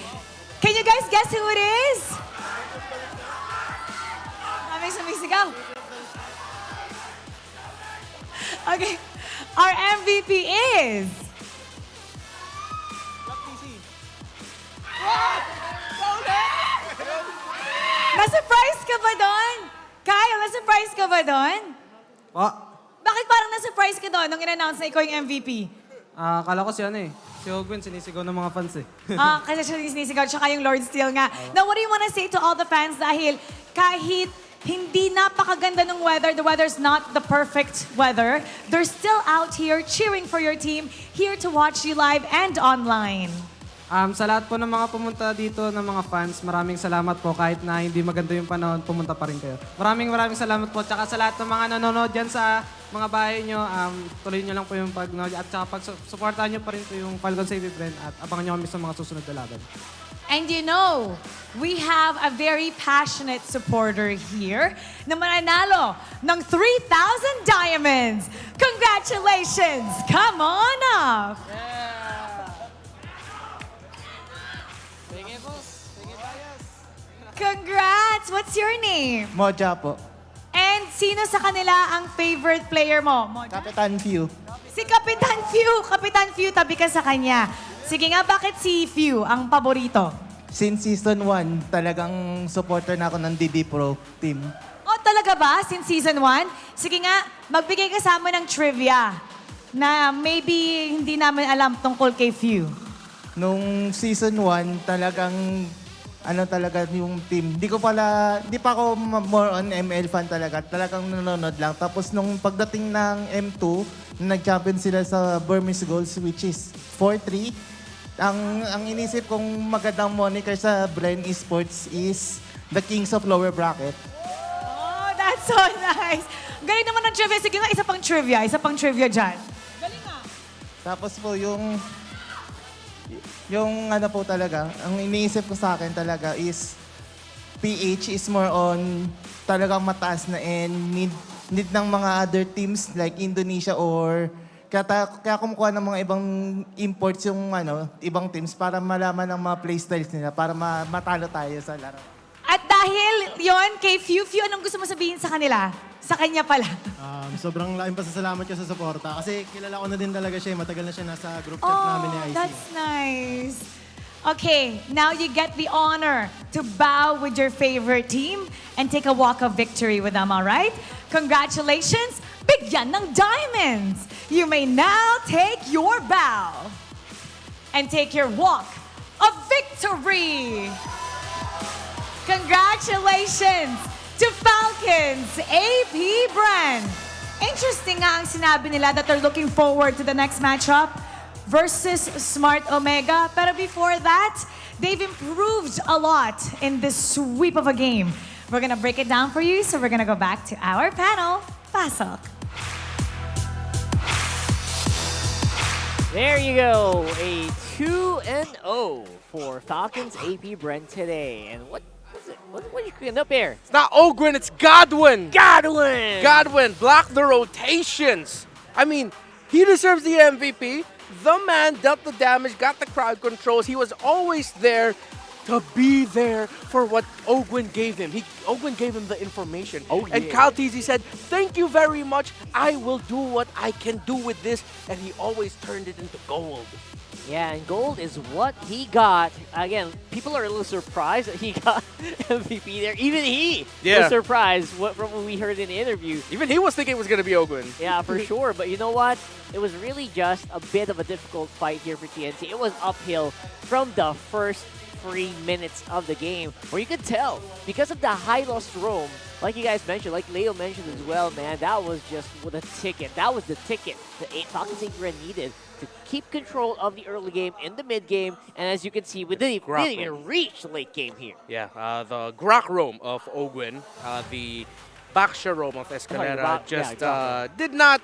Can you guys guess who it is? Daming sumisigaw. Okay. Our MVP is... Na-surprise ka ba doon? Kyle, na-surprise ka ba doon? Bakit parang na-surprise ka doon nung in-announce na ikaw yung MVP? Akala ko si Ogwen, sinisigaw ng mga fans eh. Kasi siya sinisigaw, tsaka yung Lord Steel nga. Now, what do you wanna say to all the fans dahil kahit hindi napakaganda ng weather, the weather's not the perfect weather, they're still out here cheering for your team, here to watch you live and online. Sa lahat po ng mga pumunta dito ng mga fans, maraming salamat po. Kahit na hindi maganda yung panahon, pumunta pa rin kayo. Maraming salamat po. Tsaka sa lahat ng mga nanonood dyan sa mga bahay nyo, tuloy nyo lang po yung pag-nood. At tsaka pag-supportahan nyo pa rin po yung Falcons APBren at abangan nyo kami sa mga susunod na laban. And you know, we have a very passionate supporter here na mananalo ng 3,000 diamonds. Congratulations! Come on up! Congrats! What's your name? Moja po. And sino sa kanila ang favorite player mo? Moja? Kapitan Few. Si Kapitan Few. Kapitan Few, tabi ka sa kanya. Sige nga, bakit si Few ang paborito? Since season 1, talagang supporter na ako ng DD Pro Team. Oh, talaga ba? Since season 1? Sige nga, magbigay ka sa amin ng trivia na maybe hindi namin alam tungkol kay Few. Nung season 1, talagang talaga yung team. Di pa ako more on ML fan talaga. Talagang nanonood lang. Tapos nung pagdating ng M2, nag-champion sila sa Burmese Goals, which is 4-3. Ang inisip kong magandang moniker sa Bren Esports is the Kings of Lower Bracket. Oh, that's so nice. Galing naman ng trivia. Sige nga, isa pang trivia dyan. Galing nga. Tapos po yung po talaga, ang iniisip ko sa akin talaga is PH is more on talagang mataas na and need ng mga other teams like Indonesia or kaya kumukuha ng mga ibang imports yung ibang teams para malaman ng mga playstyles nila para matalo tayo sa laro. At dahil yon kay Few, anong gusto mo sabihin sa kanila? Sa kanya pala. Sobrang laking pasasalamat ko sa suporta kasi kilala ko na din talaga siya. Matagal na siya nasa group chat namin ni IC. That's nice. Okay, now you get the honor to bow with your favorite team and take a walk of victory with them, all right? Congratulations! Bigyan ng diamonds! You may now take your bow and take your walk of victory! Congratulations to Falcons APBren! Interesting nga ang sinabi nila that they're looking forward to the next matchup versus Smart Omega. Pero before that, they've improved a lot in this sweep of a game. We're gonna break it down for you, so we're gonna go back to our panel. Pasok. There you go, a 2-0 for Falcons APBren today. And what are you cooking up here? It's not Ogwin, it's Godwin! Godwin! Godwin, block the rotations! I mean, he deserves the MVP. The man dealt the damage, got the crowd controls. He was always there to be there for what Ogwin gave him. Ogwin gave him the information. Oh, yeah. And Kyle Teasy said, thank you very much. I will do what I can do with this. And he always turned it into gold. Yeah, and gold is what he got. Again, people are a little surprised that he got MVP there. Even he was surprised from what we heard in the interview. Even he was thinking it was going to be Ogwin. Yeah, for sure. But you know what? It was really just a bit of a difficult fight here for TNC. It was uphill from the first 3 minutes of the game, where you could tell, because of the high-lost roam, like you guys mentioned, like Leo mentioned as well, man, that was just the ticket. That was the ticket that Falcons APBren needed to keep control of the early game in the mid game, and as you can see, we didn't even reach the late game here. Yeah, the Grok roam of Ogwin, the Baksha roam of Escalera did not...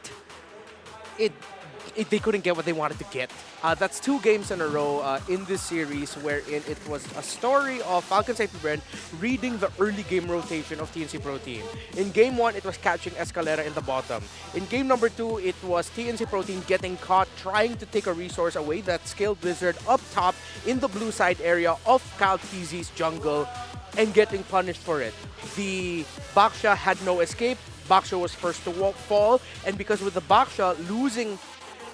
They couldn't get what they wanted to get. That's 2 games in a row in this series wherein it was a story of Falcons APBren reading the early game rotation of TNC Pro Team. In game 1, it was catching Escalera in the bottom. In game number 2, it was TNC Pro Team getting caught trying to take a resource away, that Scaled Blizzard up top in the blue side area of Kyle Teasy's jungle, and getting punished for it. The Baksha had no escape. Baksha was first to fall, and because with the Baksha losing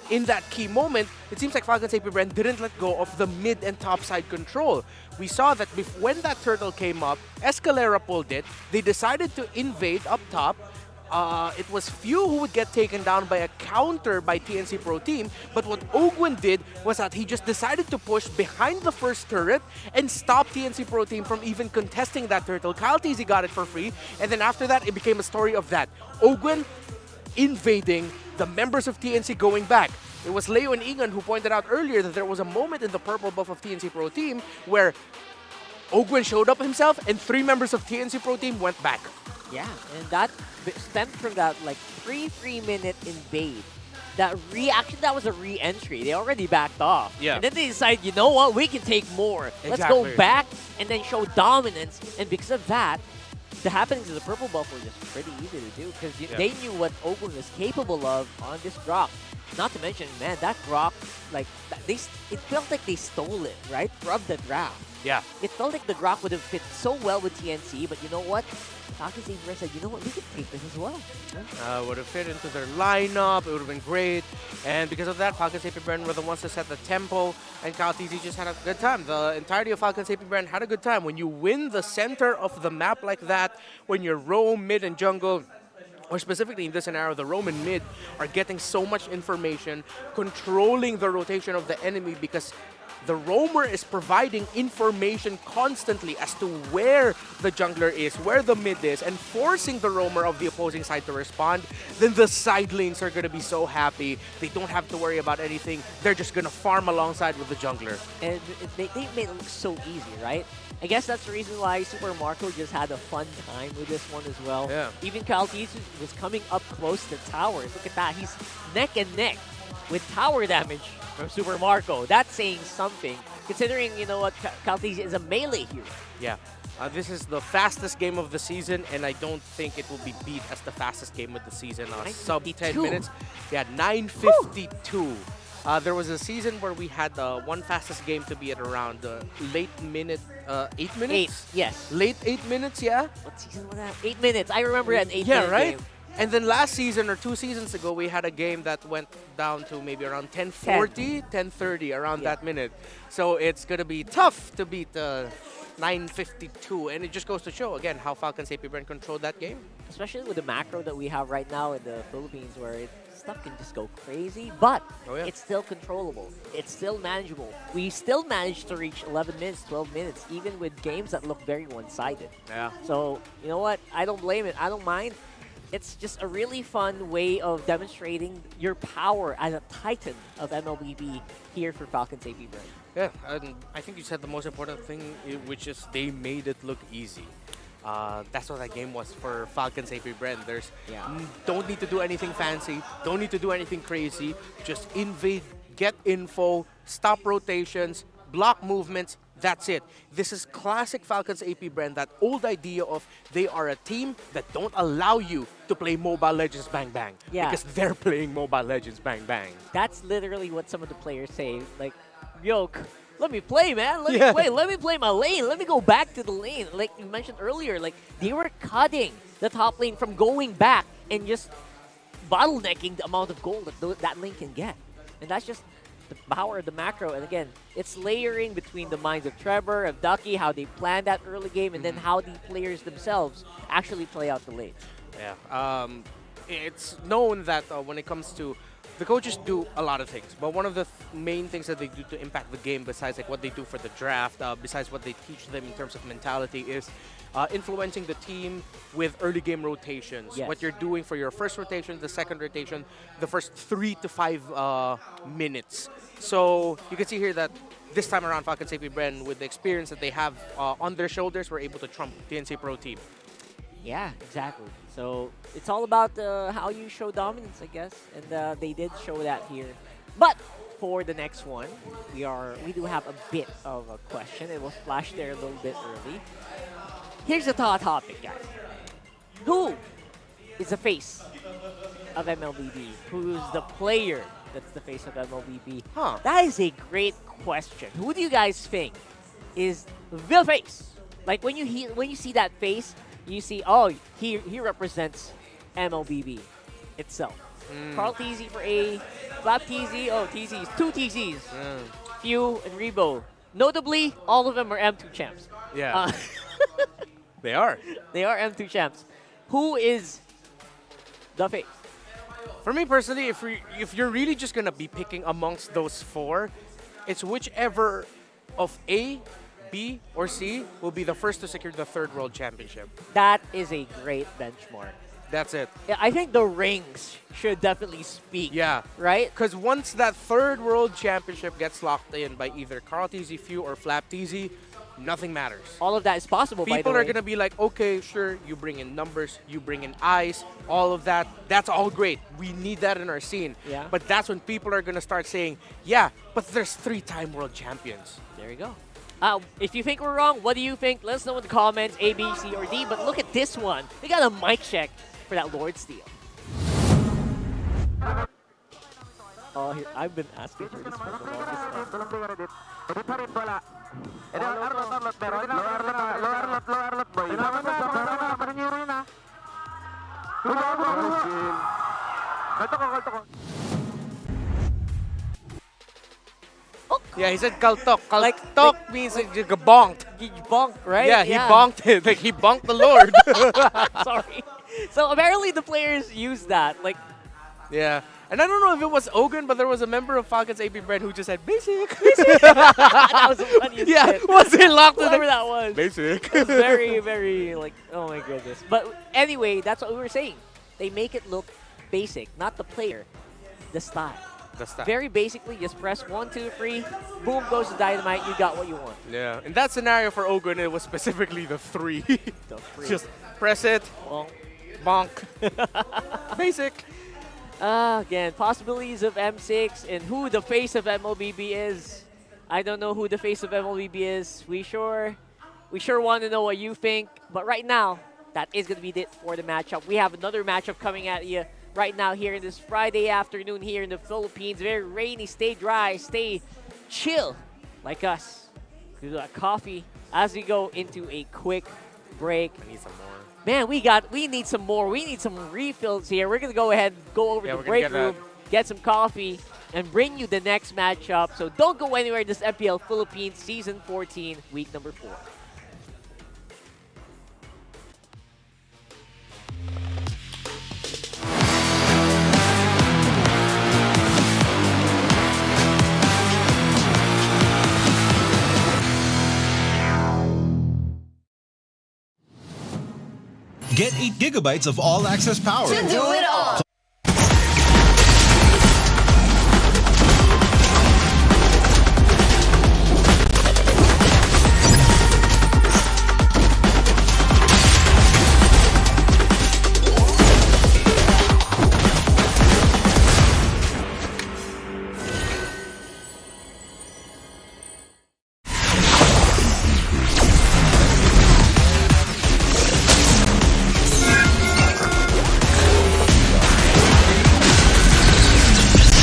in that key moment, it seems like Falcons APBren didn't let go of the mid and top side control. We saw that when that turtle came up, Escalera pulled it. They decided to invade up top. it was few who would get taken down by a counter by TNC Pro Team, but what Ogwin did was that he just decided to push behind the first turret and stop TNC Pro Team from even contesting that turtle. Kyle TZ got it for free, and then after that, it became a story of that. Ogwin invading, the members of TNC going back. It was Leo and Ingan who pointed out earlier that there was a moment in the purple buff of TNC Pro Team where Ogwin showed up himself and 3 members of TNC Pro Team went back. Yeah, and that stemmed from that like 3-minute invade. That that was a re-entry. They already backed off. Yeah. And then they decided, you know what, we can take more. Let's go Exactly. back and then show dominance. And because of that, the happenings of the purple buff were just pretty easy to do because they knew what Ogwin was capable of on this Grok. Not to mention, man, that Grok, like, it felt like they stole it, right, from the draft. Yeah. It felt like the Grok would have fit so well with TNC, but you know what? Falcons APBren said, you know what, we can take this as well. Would have fit into their lineup, it would have been great. And because of that, Falcons APBren were the ones to set the tempo, and Kyle TZ just had a good time. The entirety of Falcons APBren had a good time. When you win the center of the map like that, when you're roam, mid, and jungle, or specifically in this scenario, the roam and mid are getting so much information, controlling the rotation of the enemy because the roamer is providing information constantly as to where the jungler is, where the mid is, and forcing the roamer of the opposing side to respond. Then the side lanes are going to be so happy. They don't have to worry about anything. They're just going to farm alongside with the jungler. And they made it look so easy, right? I guess that's the reason why Super Marco just had a fun time with this one as well. Yeah. Even Kyle TZ was coming up close to towers. Look at that. He's neck and neck with tower damage from Super Marco. That's saying something, considering, you know what, Kyle TZ is a melee hero. Yeah. This is the fastest game of the season, and I don't think it will be beat as the fastest game of the season. Sub 10 minutes. Yeah, 9:52. There was a season where we had the one fastest game to be at around late minute, 8 minutes? 8, yes. Late 8 minutes, yeah? What season was that? 8 minutes. I remember an 8 Yeah, minute right? game. And then last season or 2 seasons ago, we had a game that went down to maybe around 10:40, 10:30, around that minute. So it's going to be tough to beat 9:52. And it just goes to show, again, how Falcons APBren controlled that game. Especially with the macro that we have right now in the Philippines where stuff can just go crazy, but it's still controllable. It's still manageable. We still managed to reach 11 minutes, 12 minutes, even with games that look very one-sided. Yeah. So, you know what? I don't blame it. I don't mind. It's just a really fun way of demonstrating your power as a titan of MLBB here for Falcons APBren. Yeah, and I think you said the most important thing, which is they made it look easy. That's what that game was for Falcons APBren. There's don't need to do anything fancy, don't need to do anything crazy. Just invade, get info, stop rotations, block movements. That's it. This is classic Falcons APBren, that old idea of they are a team that don't allow you to play Mobile Legends Bang Bang. Yeah. Because they're playing Mobile Legends Bang Bang. That's literally what some of the players say. Like, yo, let me play, man. Let me play. Let me play my lane. Let me go back to the lane. Like you mentioned earlier, like they were cutting the top lane from going back and just bottlenecking the amount of gold that that lane can get. And that's just the power of the macro. And again, it's layering between the minds of Trevor, of Ducky, how they planned that early game, and then how the players themselves actually play out the lane. Yeah. It's known that when it comes to the coaches do a lot of things, but one of the main things that they do to impact the game, besides like what they do for the draft, besides what they teach them in terms of mentality, is influencing the team with early game rotations. Yes. What you're doing for your first rotation, the second rotation, the first 3 to 5 minutes. So you can see here that this time around, Falcons APBren, with the experience that they have on their shoulders, were able to trump TNC Pro Team. Yeah, exactly. So it's all about how you show dominance, I guess, and they did show that here. But for the next one, we do have a bit of a question. It was flashed there a little bit early. Here's the topic, guys. Who is the face of MLBB? Who's the player that's the face of MLBB? That is a great question. Who do you guys think is the face? Like when you see that face, you see, oh, he represents MLBB itself. Carl TZ for A, Flap TZ, oh, TZs, 2 TZs, Few and Rebo. Notably, all of them are M2 champs. Yeah. They are. They are M2 champs. Who is the face. For me personally, if you're really just gonna be picking amongst those four, it's whichever of A, B, or C will be the first to secure the third world championship. That is a great benchmark. That's it. Yeah, I think the rings should definitely speak. Yeah. Right? Because once that third world championship gets locked in by either Carl TZ Few or Flap TZ, nothing matters. All of that is possible, by the People way. are going to be like, okay, sure, you bring in numbers, you bring in eyes, all of that. That's all great. We need that in our scene. Yeah. But that's when people are going to start saying, yeah, but there's 3-time world champions. There you go. If you think we're wrong, what do you think? Let us know in the comments, A, B, C, or D. But look at this one. We got a mic check for that Lord Steel. Oh, here, I've been asking for this for the longest time. Yeah, he said kaltok. Kaltok means like, bonked. He bonked, right? Yeah, he bonked it. Like he bonked the Lord. Sorry. So apparently the players use that. Like, yeah. And I don't know if it was Ogun, but there was a member of Falcons APBren who just said, basic. that was the funniest Yeah, bit. was it locked in Whoever the- that was. Basic. It was very, very, like, oh my goodness. But anyway, that's what we were saying. They make it look basic, not the player, the style. The style. Very basically, just press 1, 2, 3, boom goes the dynamite, you got what you want. Yeah. In that scenario for Ogun, it was specifically the 3. The 3. Just press it. Bonk. Basic. Again, possibilities of M6 and who the face of MLBB is. I don't know who the face of MLBB is. We sure want to know what you think. But right now, that is going to be it for the matchup. We have another matchup coming at you right now here in this Friday afternoon here in the Philippines. Very rainy. Stay dry. Stay chill like us. Do that coffee as we go into a quick break. I need some more. Man, we need some more. We need some refills here. We're going to go ahead and go over to the break room, get some coffee, and bring you the next matchup. So don't go anywhere. This MPL Philippines Season 14, Week number 4. Get 8 gigabytes of all-access power. To do it all.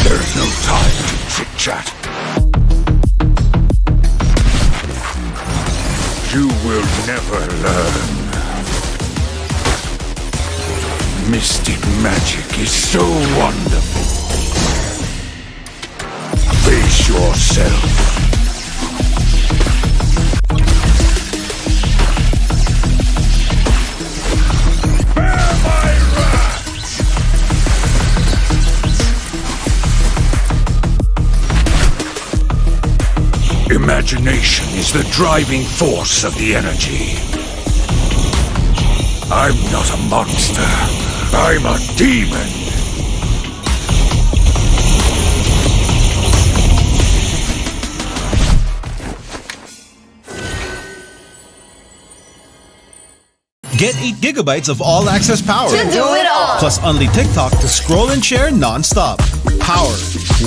There's no time to chit-chat. You will never learn. Mystic magic is so wonderful. Face yourself. Imagination is the driving force of the energy. I'm not a monster. I'm a demon. Get 8 gigabytes of all-access power. To do it all. Plus only TikTok to scroll and share non-stop. Power,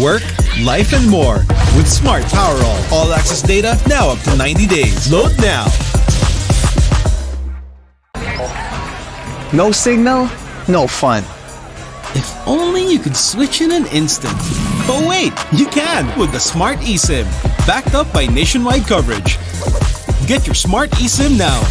work, life, and more. With Smart Power all-access data now up to 90 days. Load now. No signal, no fun. If only you could switch in an instant. But wait, you can with the Smart eSIM. Backed up by nationwide coverage. Get your Smart eSIM now.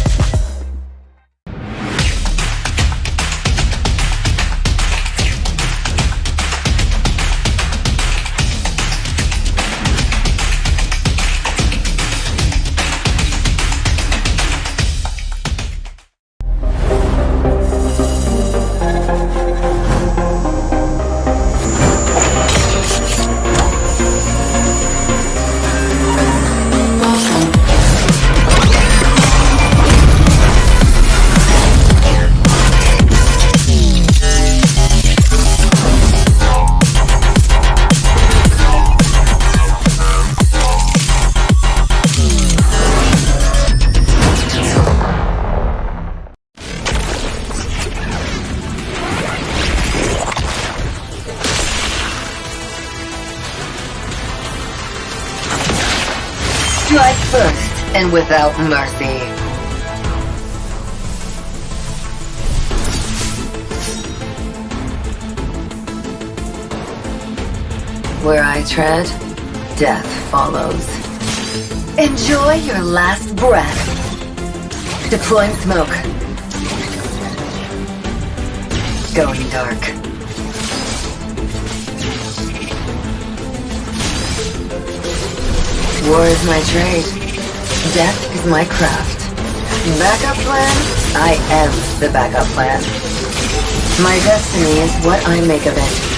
Strike first and without mercy. Where I tread, death follows. Enjoy your last breath. Deploying smoke. Going dark. War is my trade. Death is my craft. Backup plan? I am the backup plan. My destiny is what I make of it.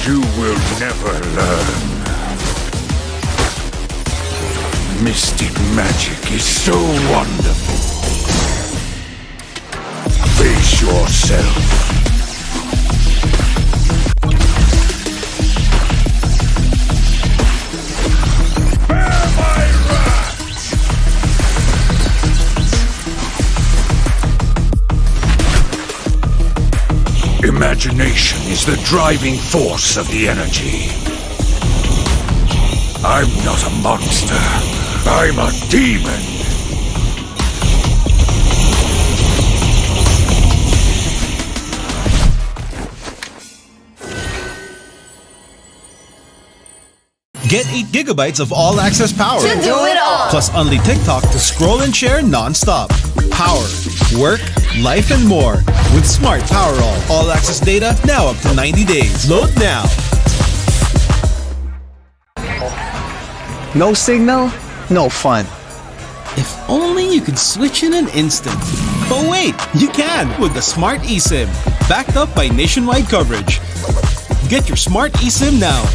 You will never learn. Mystic magic is so wonderful. Face yourself. Imagination is the driving force of the energy. I'm not a monster. I'm a demon. Get 8 gigabytes of all-access power. To do it all. Plus only TikTok to scroll and share non-stop. Power, work, life, and more. With Smart Power all-access data now up to 90 days. Load now. No signal, no fun. If only you could switch in an instant. But wait, you can with the Smart eSIM. Backed up by nationwide coverage. Get your Smart eSIM now.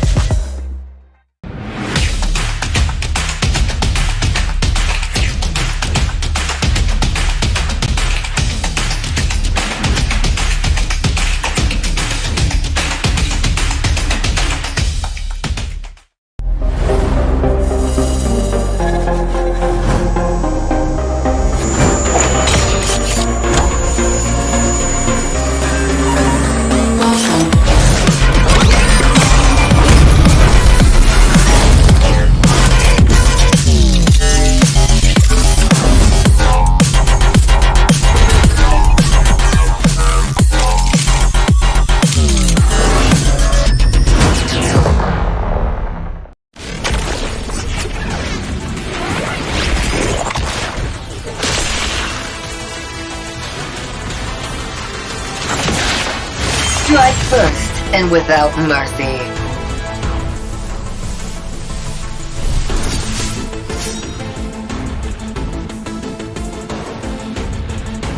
Strike first and without mercy.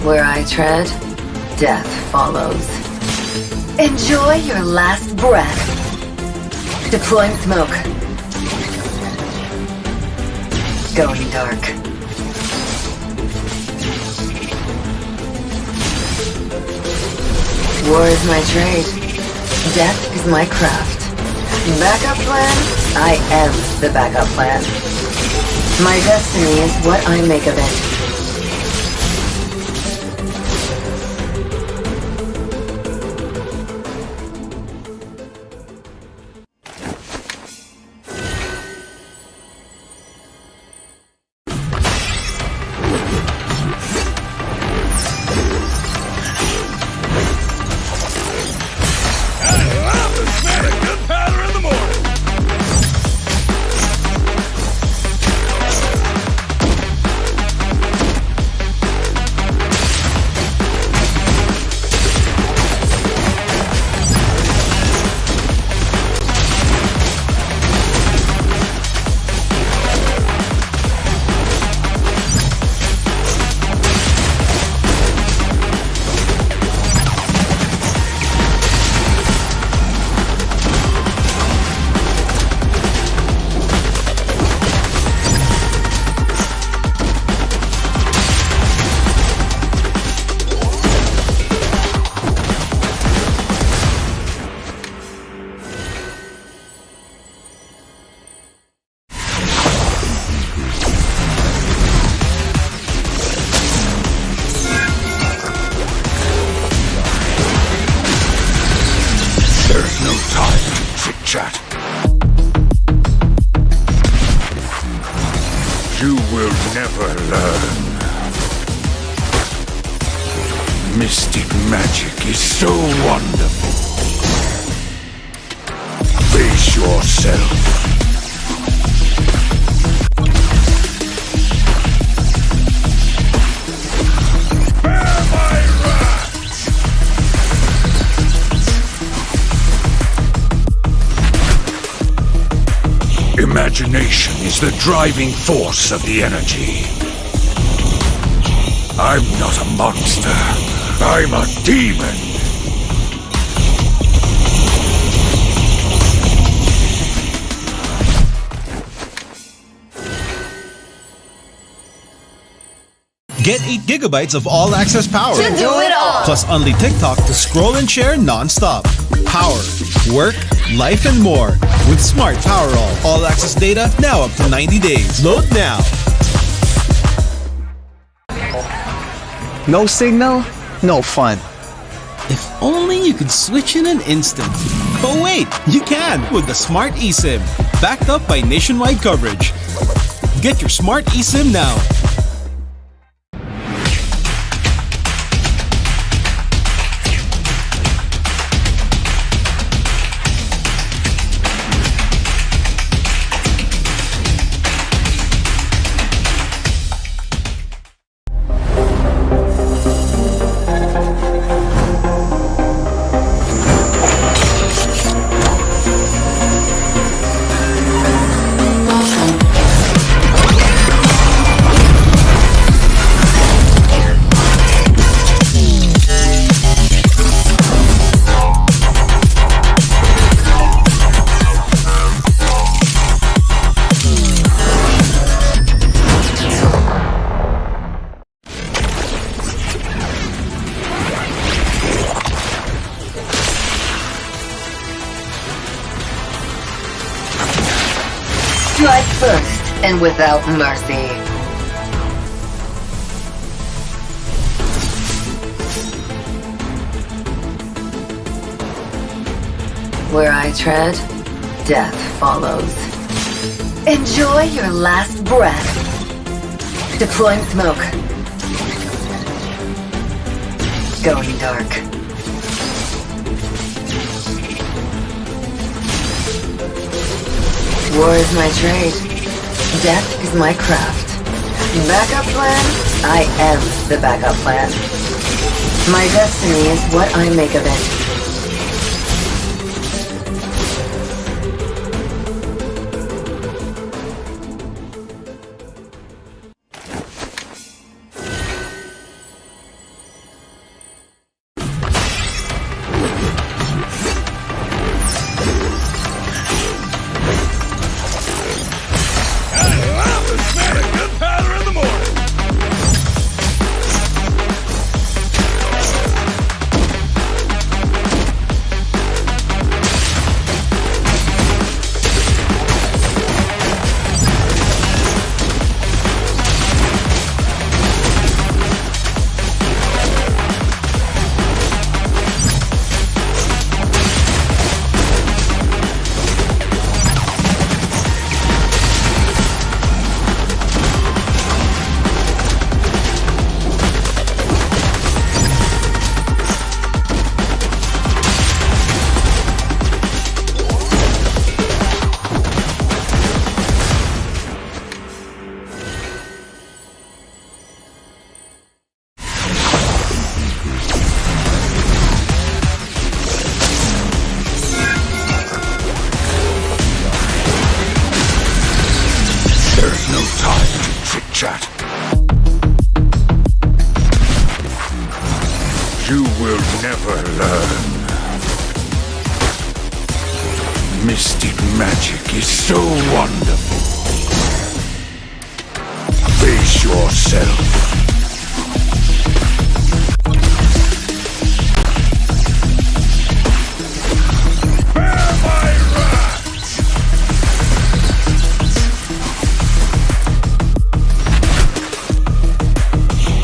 Where I tread, death follows. Enjoy your last breath. Deploying smoke. Going dark. War is my trade. Death is my craft. Backup plan? I am the backup plan. My destiny is what I make of it. You will never learn. Mystic magic is so wonderful. Face yourself. Imagination is the driving force of the energy. I'm not a monster. I'm a demon. Get 8 gigabytes of all-access power. To do it all. Plus only TikTok to scroll and share non-stop. Power, work, life, and more. With Smart Power all-access data now up to 90 days. Load now. No signal, no fun. If only you could switch in an instant. But wait, you can with the Smart eSIM. Backed up by nationwide coverage. Get your Smart eSIM now. Strike first and without mercy. Where I tread, death follows. Enjoy your last breath. Deploying smoke. Going dark. War is my trade. Death is my craft. Backup plan? I am the backup plan. My destiny is what I make of it. Chat. You will never learn. Mystic magic is so wonderful. Face yourself.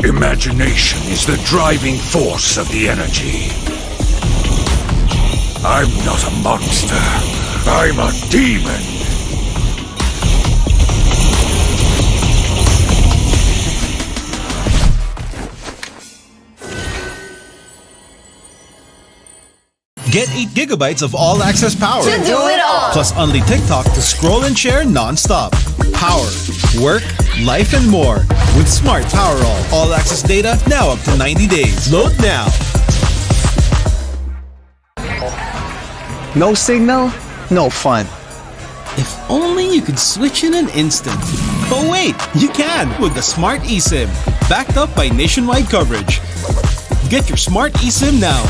Imagination is the driving force of the energy. I'm not a monster. I'm a demon. Get 8 gigabytes of all-access power. To do it all. Plus only TikTok to scroll and share non-stop. Power, work, life, and more. With Smart Power all-access data now up to 90 days. Load now. No signal, no fun. If only you could switch in an instant. But wait, you can with the Smart eSIM. Backed up by nationwide coverage. Get your Smart eSIM now.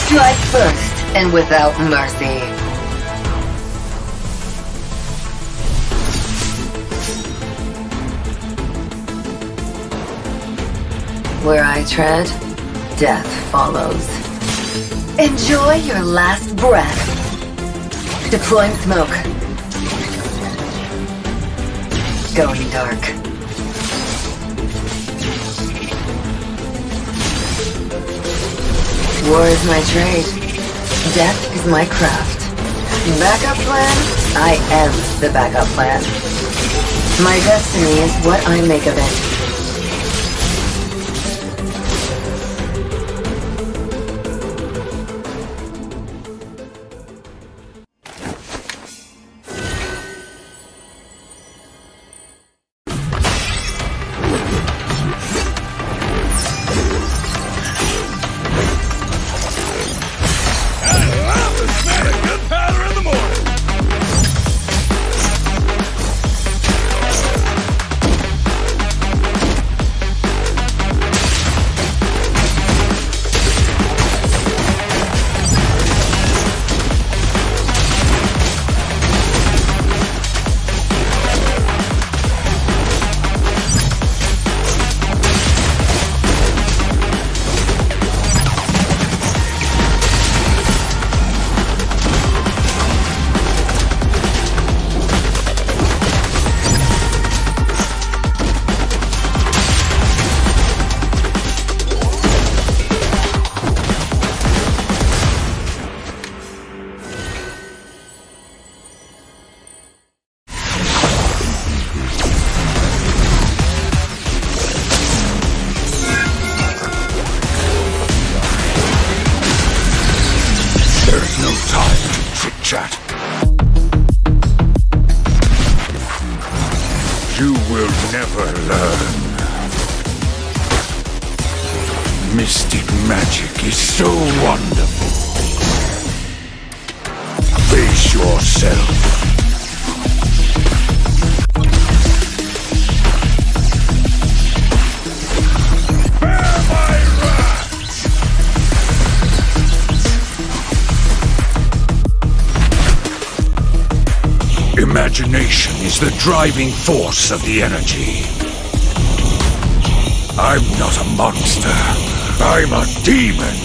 Strike first and without mercy. Where I tread, death follows. Enjoy your last breath. Deploying smoke. Going dark. War is my trade. Death is my craft. Backup plan? I am the backup plan. My destiny is what I make of it. There's no time to chit-chat. You will never learn. Mystic magic is so wonderful. Face yourself. Imagination is the driving force of the energy. I'm not a monster. I'm a demon.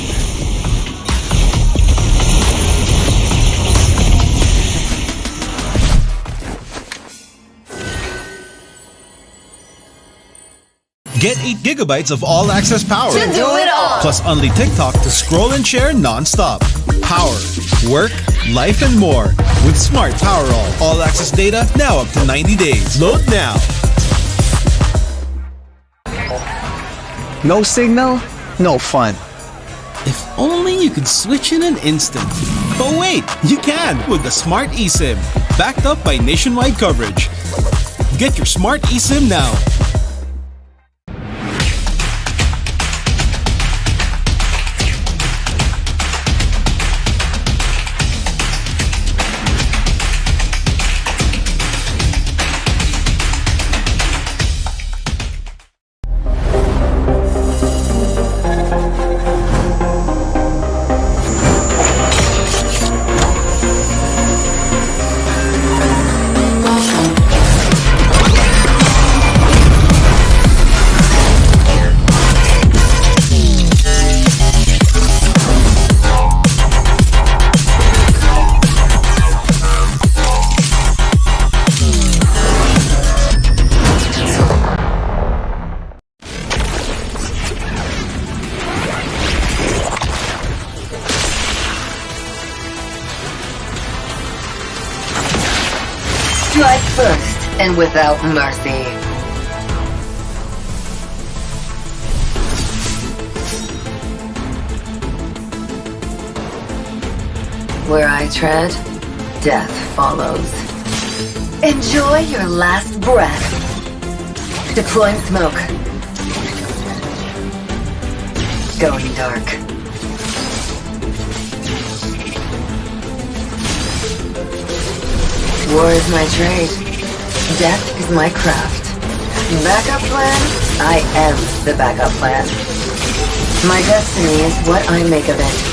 Get 8 gigabytes of all-access power. To do it all. Plus only TikTok to scroll and share non-stop. Power, work, life, and more. With Smart Power all-access data now up to 90 days. Load now. No signal, no fun. If only you could switch in an instant. But wait, you can with the Smart eSIM. Backed up by nationwide coverage. Get your Smart eSIM now. first and without mercy. Where I tread, death follows. Enjoy your last breath. Deploying smoke. Going dark. War is my trade. Death is my craft. Backup plan? I am the backup plan. My destiny is what I make of it.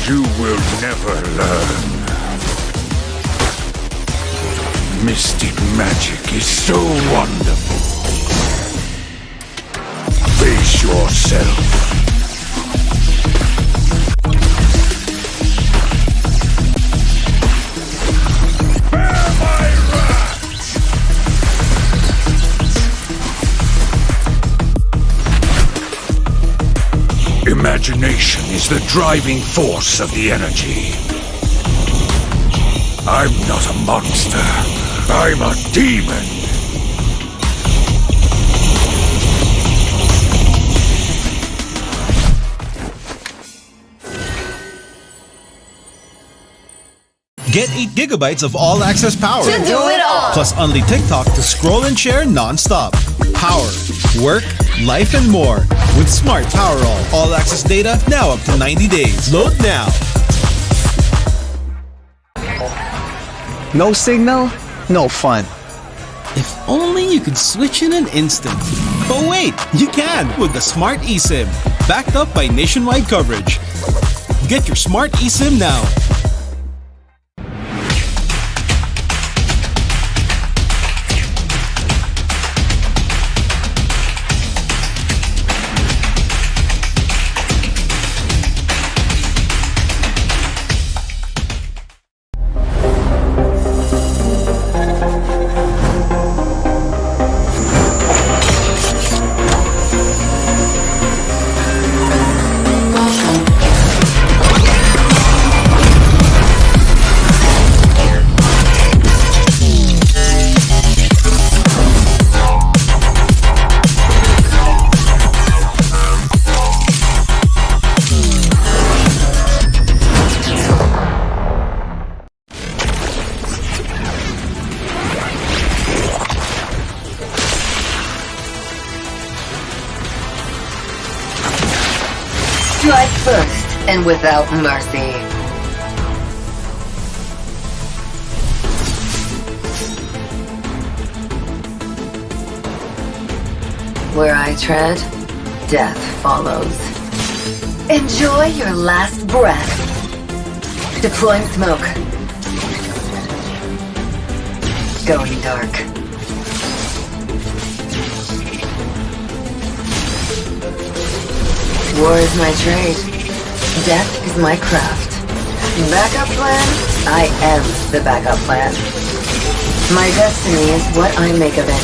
You will never learn. Mystic magic is so wonderful. Face yourself. Imagination is the driving force of the energy. I'm not a monster. I'm a demon. Get 8 gigabytes of all-access power. To do it all. Plus only TikTok to scroll and share non-stop. Power, work, life, and more. With Smart Power all-access data now up to 90 days. Load now. No signal, no fun. If only you could switch in an instant. But wait, you can with the Smart eSIM. Backed up by nationwide coverage. Get your Smart eSIM now. Strike first and without mercy. Where I tread, death follows. Enjoy your last breath. Deploying smoke. Going dark. War is my trade. Death is my craft. Backup plan? I am the backup plan. My destiny is what I make of it.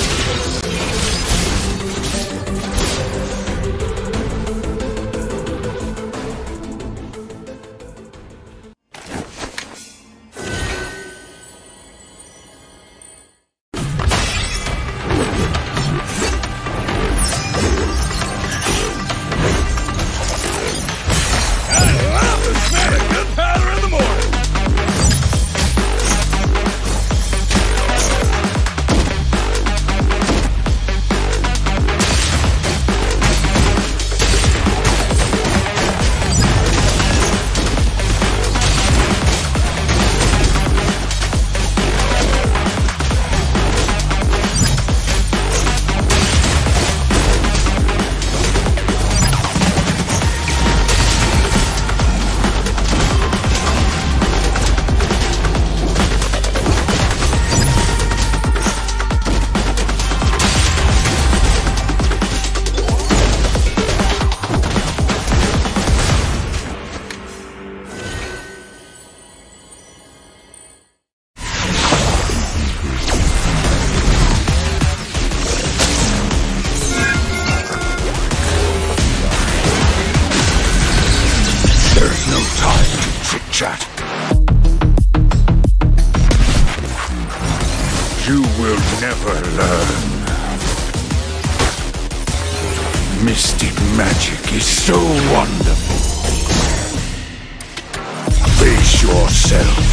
no time to chit-chat. You will never learn. Mystic magic is so wonderful. Face yourself.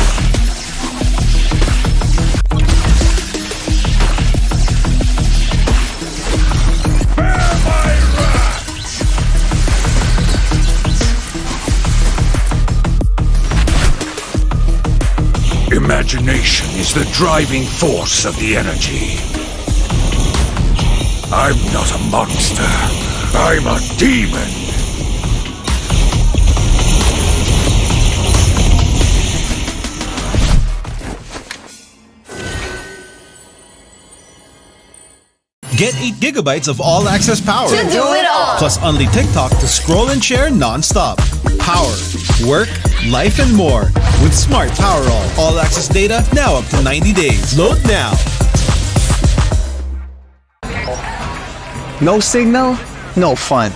Imagination is the driving force of the energy. I'm not a monster. I'm a demon. Get 8 gigabytes of all-access power. To do it all. Plus only TikTok to scroll and share non-stop. Power, work, life, and more. With Smart Power all-access data now up to 90 days. Load now. No signal, no fun.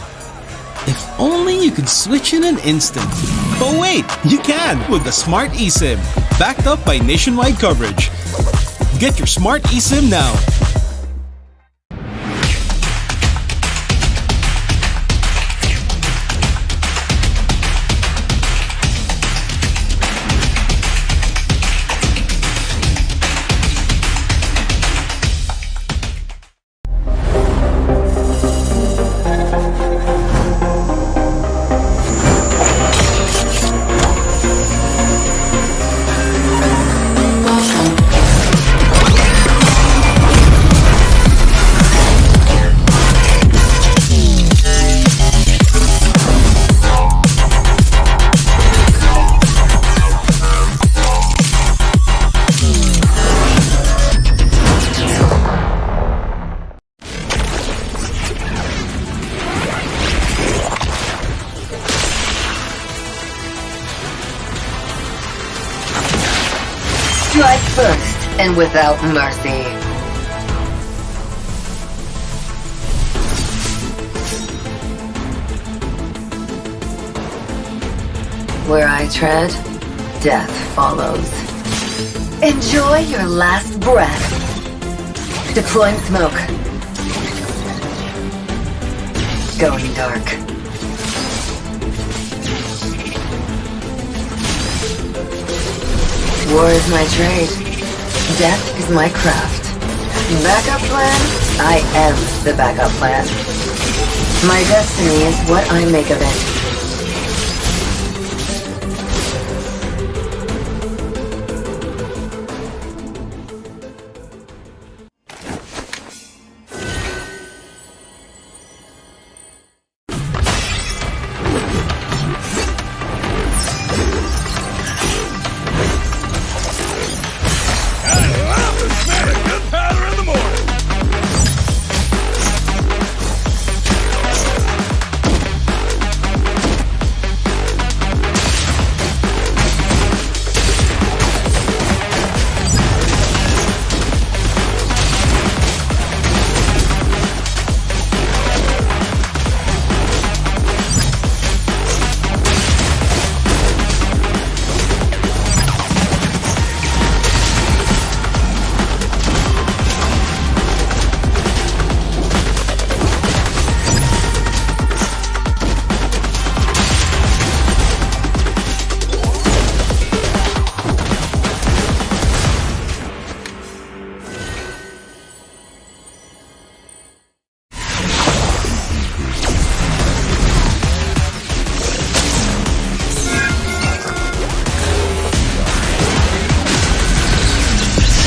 If only you could switch in an instant. But wait, you can with the Smart eSIM. Backed up by nationwide coverage. Get your Smart eSIM now. Strike first and without mercy. Where I tread, death follows. Enjoy your last breath. Deploying smoke. Going dark. War is my trade. Death is my craft. Backup plan? I am the backup plan. My destiny is what I make of it.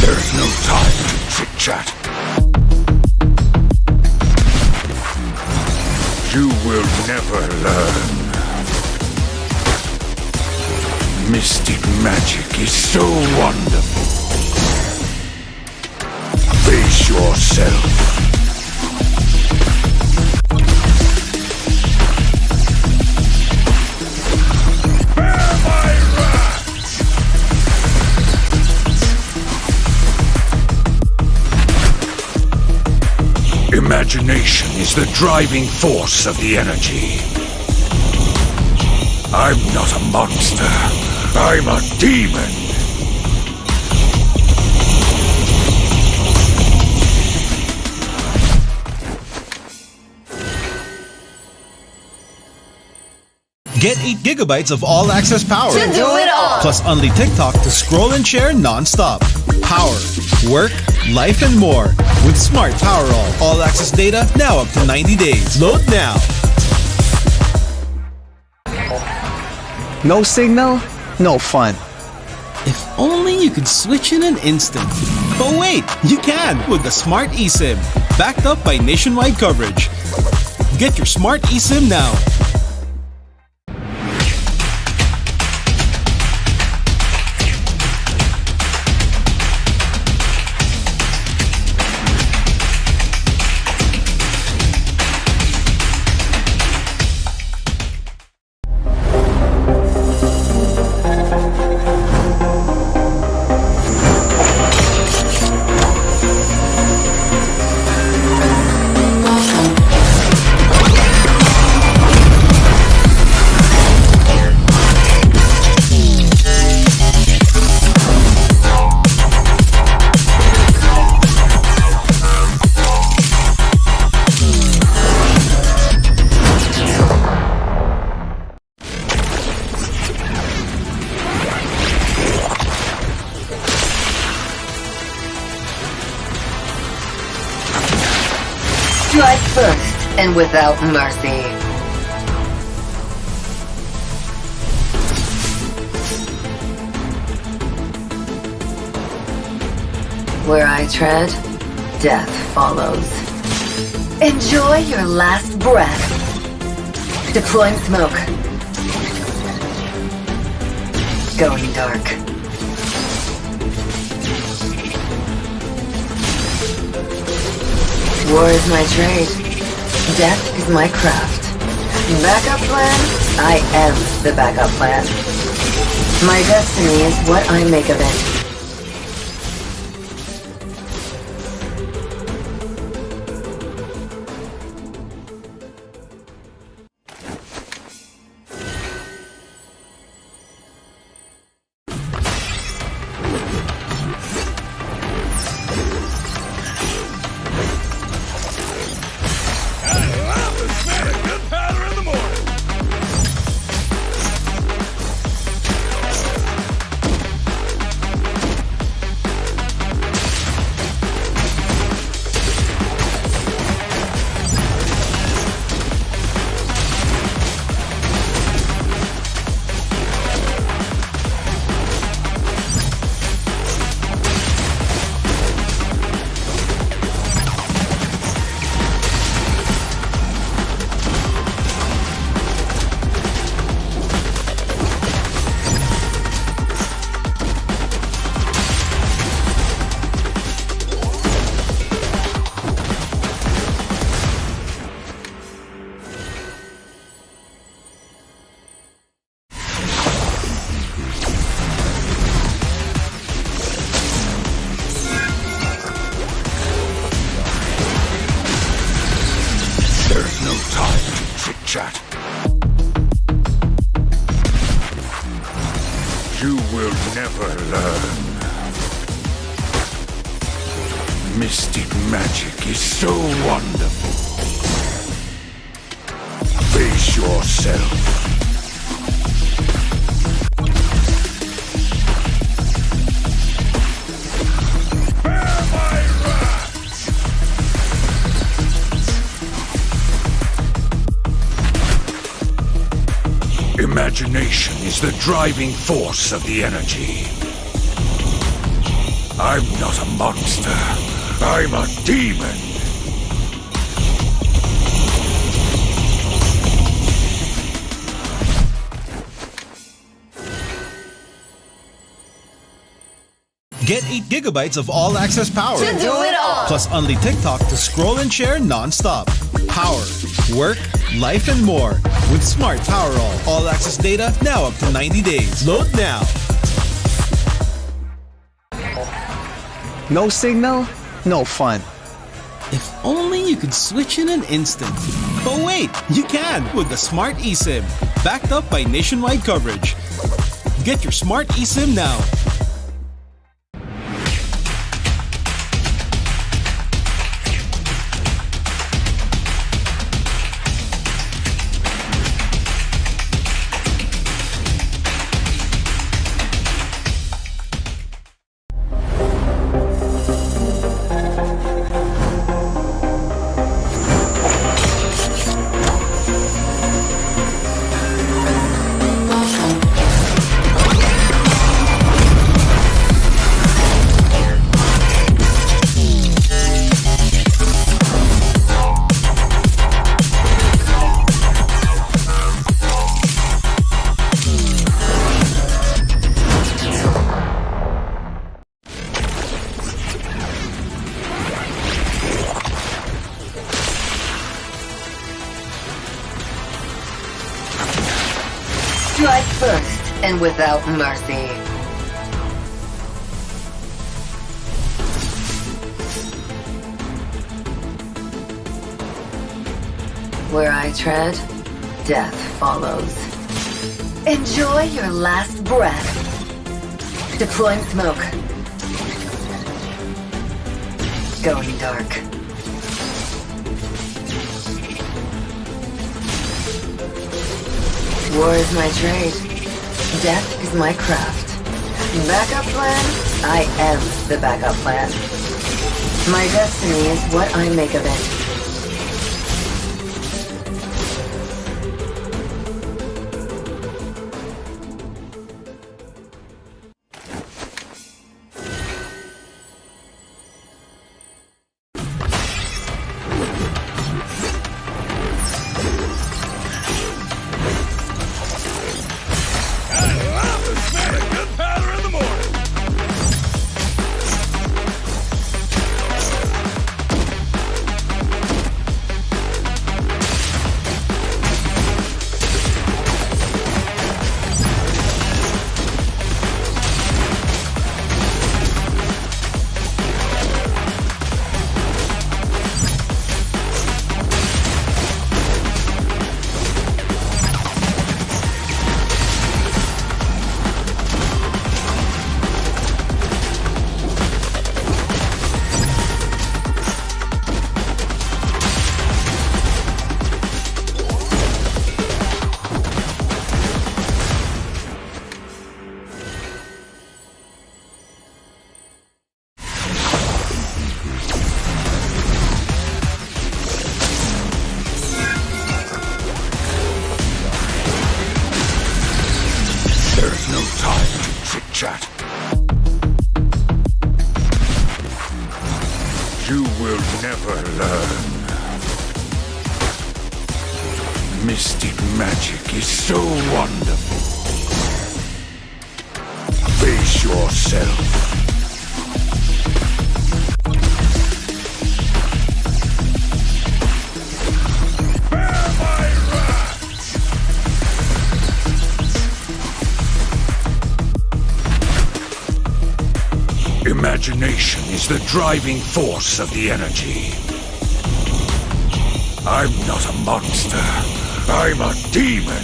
There's no time to chit-chat. You will never learn. Mystic magic is so wonderful. Face yourself. Imagination is the driving force of the energy. I'm not a monster. I'm a demon. Get 8 gigabytes of all-access power. To do it all. Plus only TikTok to scroll and share non-stop. Power, work, life, and more. With Smart Power all-access data now up to 90 days. Load now. No signal, no fun. If only you could switch in an instant. But wait, you can with the Smart eSIM. Backed up by nationwide coverage. Get your Smart eSIM now. Strike first and without mercy. Where I tread, death follows. Enjoy your last breath. Deploying smoke. Going dark. War is my trade. Death is my craft. Backup plan? I am the backup plan. My destiny is what I make of it. There's no time to chit-chat. You will never learn. Mystic magic is so wonderful. Face yourself. Imagination is the driving force of the energy. I'm not a monster. I'm a demon. Get 8 gigabytes of all-access power. To do it all. Plus only TikTok to scroll and share non-stop. Power, work, life, and more. With Smart Power all-access data now up to 90 days. Load now. No signal, no fun. If only you could switch in an instant. But wait, you can with the Smart eSIM. backed up by nationwide coverage. Get your smart eSIM now. Strike first and without mercy. Where I tread, death follows. Enjoy your last breath. Deploying smoke. Going dark. War is my trade. Death is my craft. Backup plan? I am the backup plan. My destiny is what I make of it. There's no time to chit-chat. You will never learn. Mystic magic is so wonderful. Face yourself. Imagination is the driving force of the energy. I'm not a monster. I'm a demon.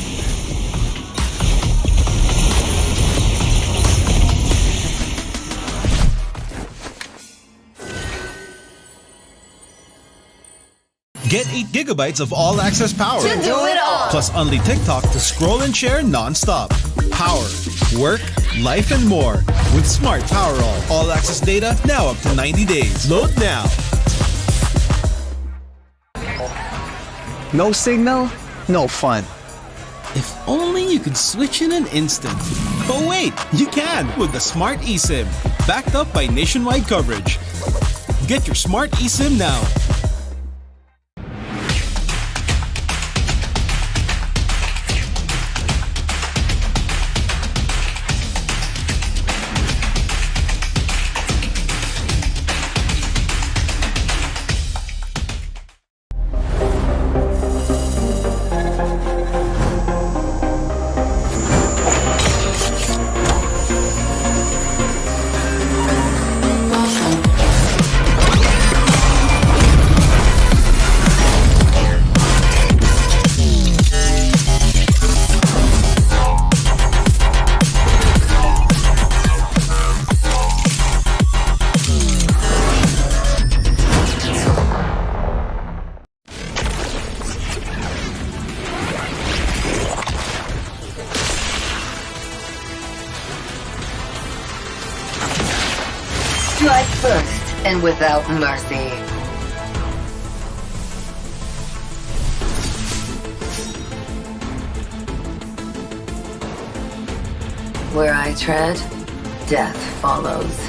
Get 8 gigabytes of all-access power. To do it all. Plus only TikTok to scroll and share non-stop. Power, work, life, and more. With Smart Power all-access data now up to 90 days. Load now. No signal, no fun. If only you could switch in an instant. But wait, you can with the Smart eSIM. Backed up by nationwide coverage. Get your Smart eSIM now. Strike first and without mercy. Where I tread, death follows.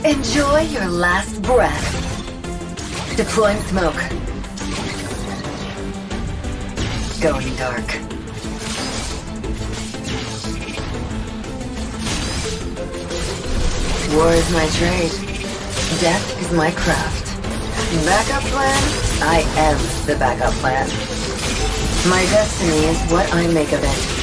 Enjoy your last breath. Deploying smoke. Going dark. War is my trade. Death is my craft. Backup plan? I am the backup plan. My destiny is what I make of it.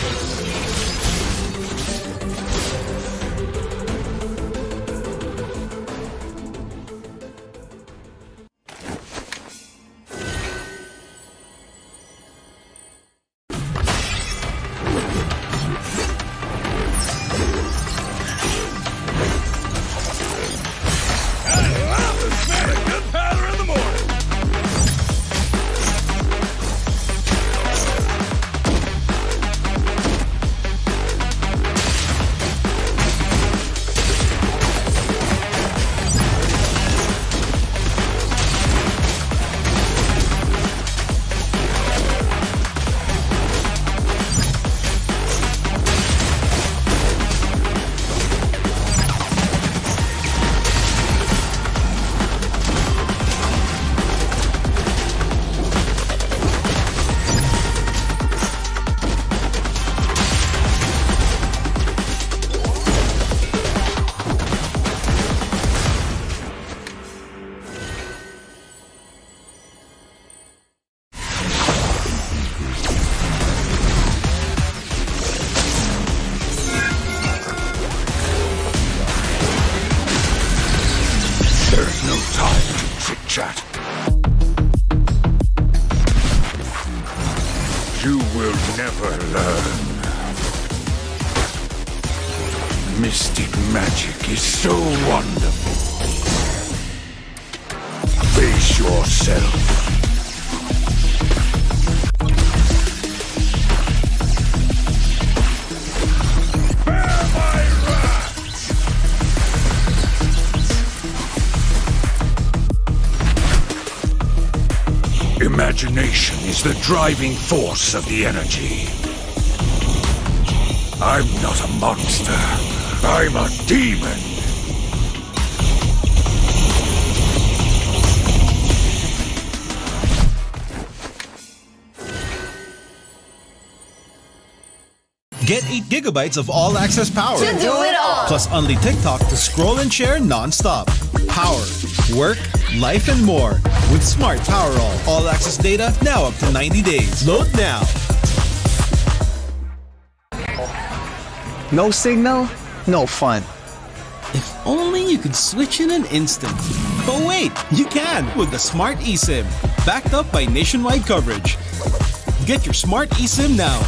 There's no time to chit-chat. You will never learn. Mystic magic is so wonderful. Face yourself. Imagination is the driving force of the energy. I'm not a monster. I'm a demon. Get 8 gigabytes of all-access power. To do it all. Plus only TikTok to scroll and share non-stop. Power, work, life, and more. With Smart Power all-access data now up to 90 days. Load now. No signal, no fun. If only you could switch in an instant. But wait, you can with the Smart eSIM. Backed up by nationwide coverage. Get your Smart eSIM now.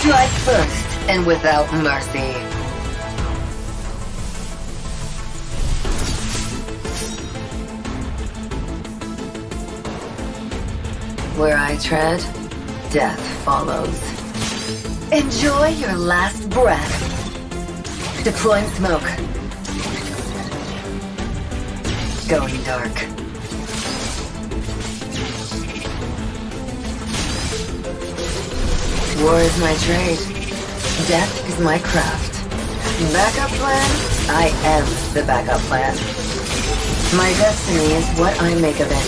Strike first and without mercy. Where I tread, death follows. Enjoy your last breath. Deploying smoke. Going dark. War is my trade. Death is my craft. Backup plan? I am the backup plan. My destiny is what I make of it.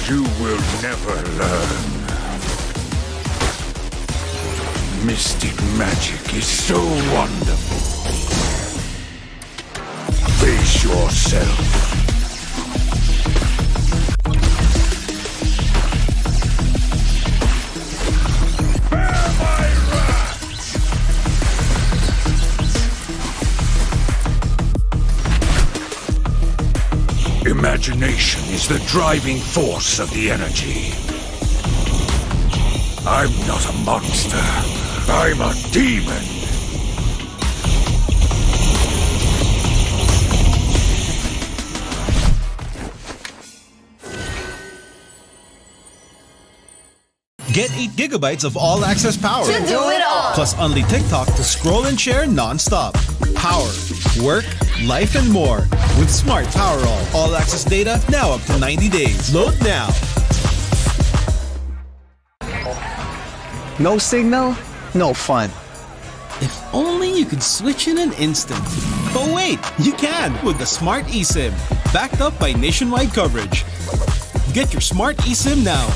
You will never learn. Mystic magic is so wonderful. Face yourself. Imagination is the driving force of the energy. I'm not a monster. I'm a demon. Get 8 gigabytes of all-access power. To do it all. Plus only TikTok to scroll and share non-stop. Power, work, life, and more. With Smart Power all-access data now up to 90 days. Load now. No signal, no fun. If only you could switch in an instant. But wait, you can with the Smart eSIM. Backed up by nationwide coverage. Get your Smart eSIM now.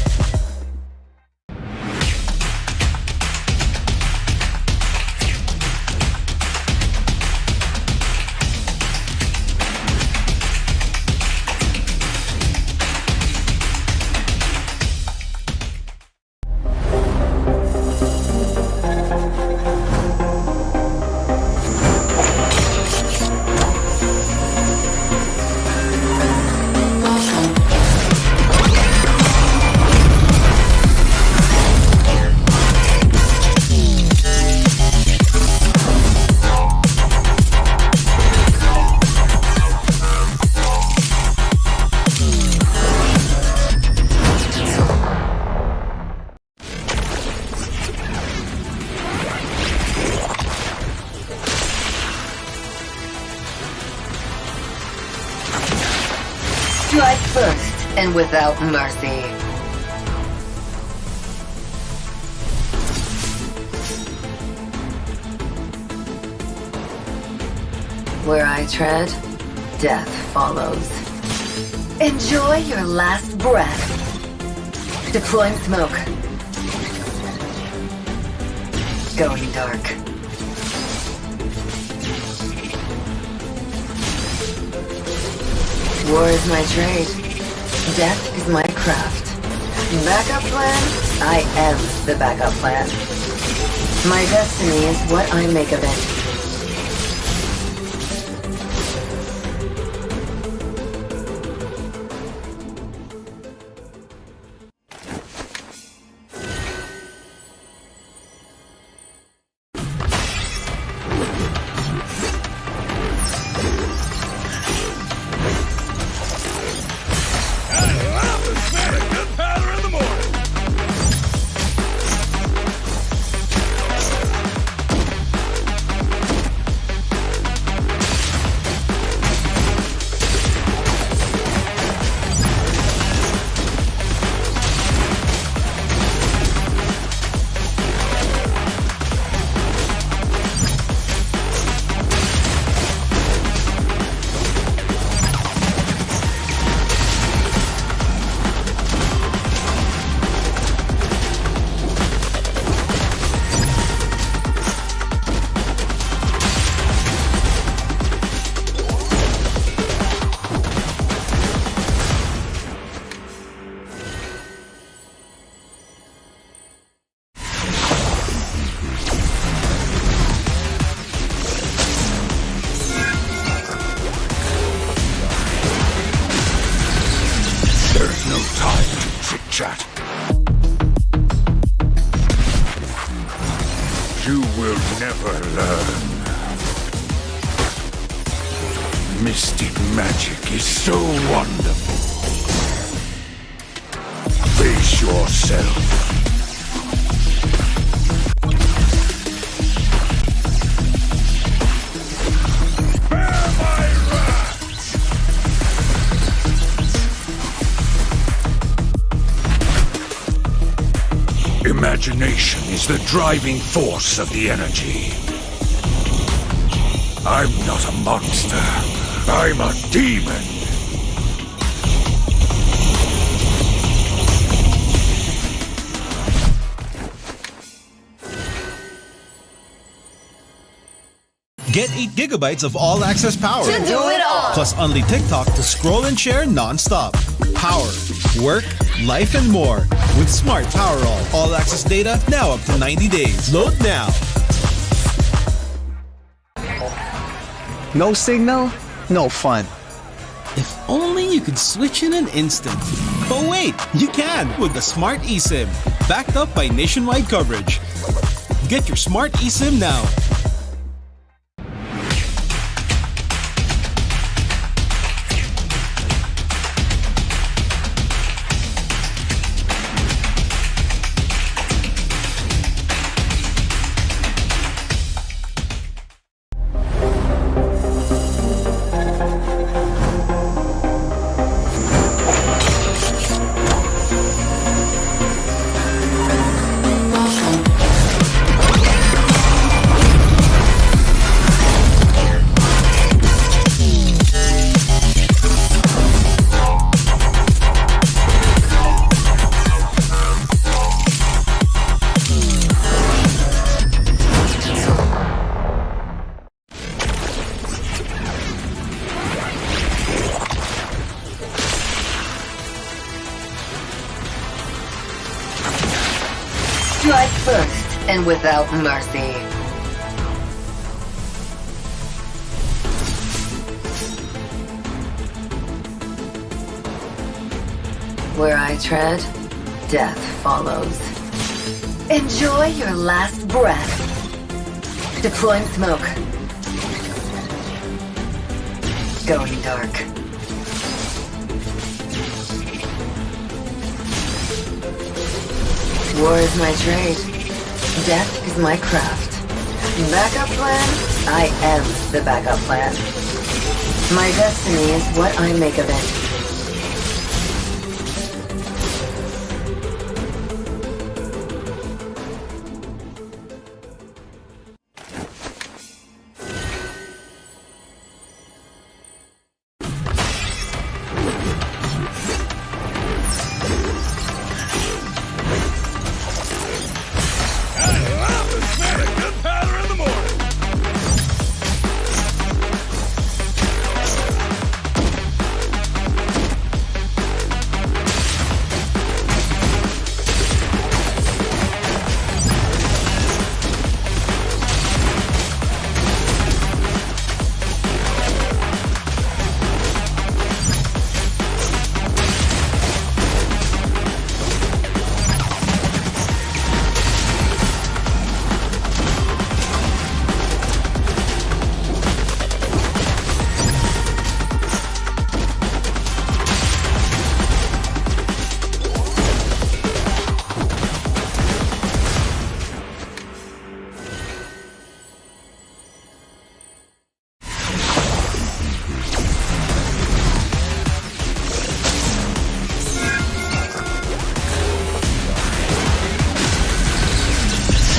Strike first and without mercy. Where I tread, death follows. Enjoy your last breath. Deploying smoke. Going dark. War is my trade. Death is my craft. Backup plan? I am the backup plan. My destiny is what I make of it. There's no time to chit-chat. You will never learn. Mystic magic is so wonderful. Face yourself. Imagination is the driving force of the energy. I'm not a monster. I'm a demon. Get 8 gigabytes of all-access power. To do it all. Plus only TikTok to scroll and share non-stop. Power, work, life, and more. With Smart Power all-access data now up to 90 days. Load now. No signal, no fun. If only you could switch in an instant. But wait, you can with the Smart eSIM. Backed up by nationwide coverage. Get your Smart eSIM now. Strike first and without mercy. Where I tread, death follows. Enjoy your last breath. Deploying smoke. Going dark. War is my trade. Death is my craft. Backup plan? I am the backup plan. My destiny is what I make of it.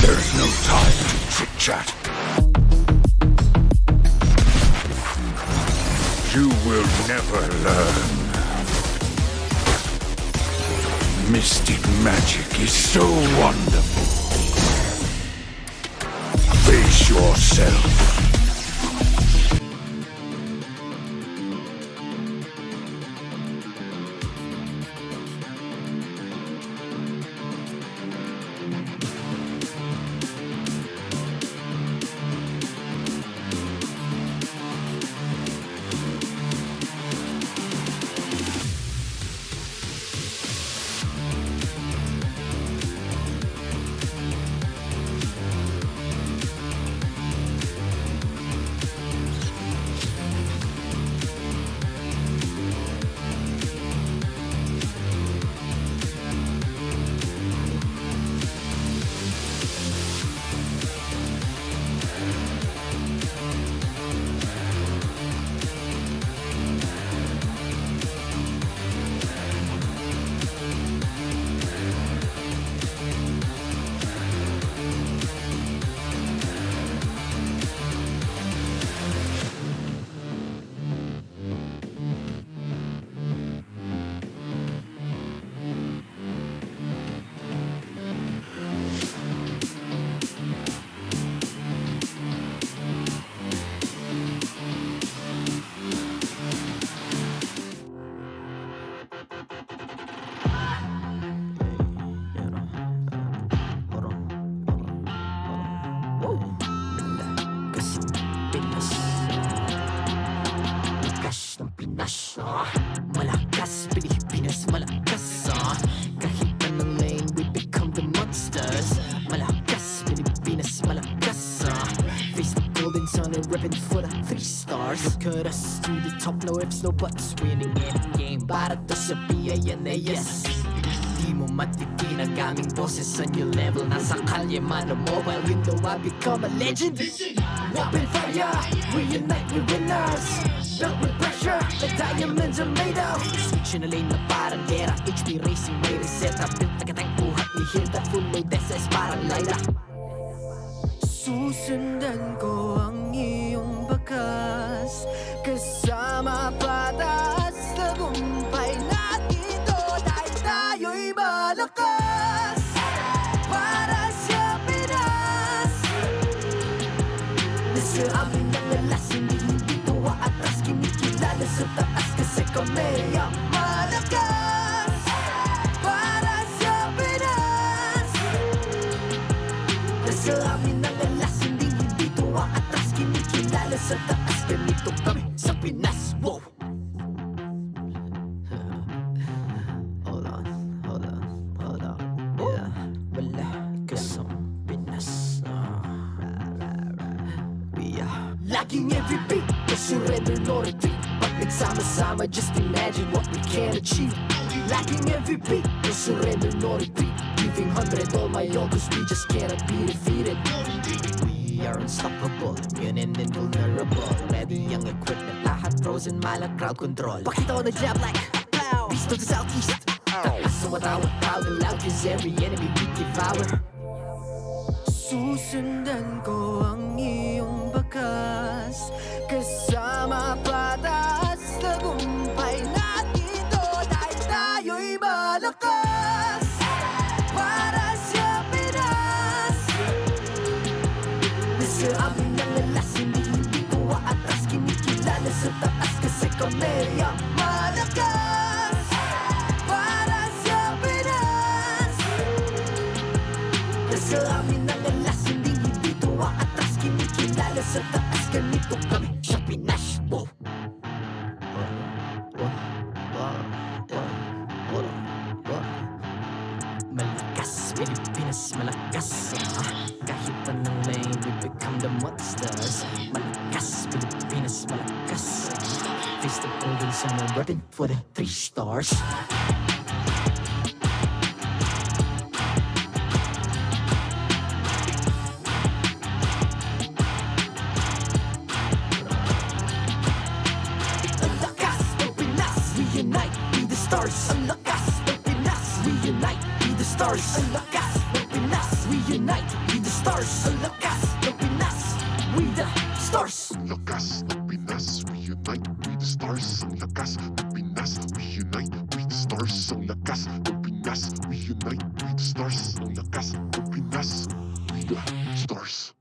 There's no time to chit-chat. You will never learn. Mystic magic is so wonderful. Face yourself. ripping for the 3 stars. Look at us to the top, no ifs, no buts. Winning any game, para to sa PANAS. Di mo matitinag aming boses sa new level. Nasa kalye man o mobile, you know I become a legend. Weapon fire, reunite with winners. Built with pressure, the diamonds are made of. Switching a lane na parang gera. HP Racing may reseta. Built na katang buhat ni Hilda. Full load SS parang Laila. Susundan ko ang iyong bakas. Kasama patas. Tagumpay natin to. Dahil tayo'y malakas. Para sa Pinas. Nasa amin ang alas. Hindi tuwa atras. Kinikilala sa taas. Kasi kami ang malakas. Para sa Pinas. Nasa amin ang alas. Hindi tuwa atras. Kinikilala sa taas. Ganito kami sa Pinas. Wow! Hold on. Yeah, wala ka sa Pinas. We are lacking every beat. No surrender, no retreat. Pag nagsama-sama, just imagine what we can achieve. Lacking every beat. No surrender, no retreat. Giving 100 all my all, cause we just cannot be defeated. We are unstoppable, immune and invulnerable. Ready ang equipment, lahat frozen, malang crowd control. Pakita ko na jab like pow. Beast of the southeast. Taas sa watawat, proud and loud, cause every enemy we devour. Susundan ko ang iyong bakas. Kasama patas. Tagumpay natin to. Dahil tayo'y malakas. Para sa Pinas. Nasa amin ang alas. Hindi tuwa atras. Kinikilala sa taas. Kasi kami ang malakas. Para sa Pinas. Nasa amin ang alas. Hindi tuwa atras. Kinikilala sa taas. Ganito kami sa Pinas. Wow! Malakas, Pilipinas, malakas. Kahit anong lane, we become the monsters. Malakas, Pilipinas, malakas. Face the golden sun, I'm repping for the 3 stars. Ang lakas ng Pinas, reunite, be the stars. Ang lakas ng Pinas, reunite, be the stars. Ang lakas ng Pinas, reunite, be the stars. Ang lakas ng Pinas, we the stars. Ang lakas ng Pinas, reunite, we the stars. Ang lakas ng Pinas, reunite, we the stars. Ang lakas ng Pinas, reunite, we the stars. Ang lakas ng Pinas, we the stars.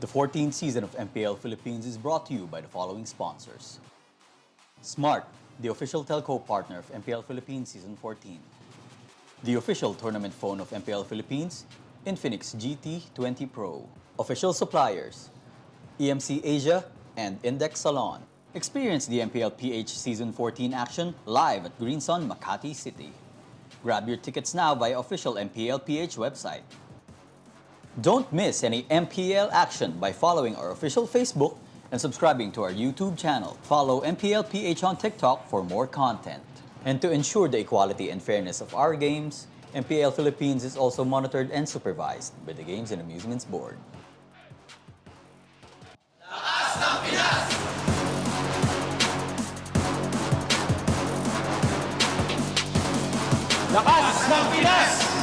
The 14th season of MPL Philippines is brought to you by the following sponsors. Smart, the official telco partner of MPL Philippines Season 14. The official tournament phone of MPL Philippines, Infinix GT20 Pro. Official suppliers, EMC Asia and Index Salon. Experience the MPL PH Season 14 action live at Green Sun, Makati City. Grab your tickets now via official MPL PH website. Don't miss any MPL action by following our official Facebook and subscribing to our YouTube channel. Follow MPL PH on TikTok for more content. And to ensure the equality and fairness of our games, MPL Philippines is also monitored and supervised by the Games and Amusements Board. Lakas ng Pinas!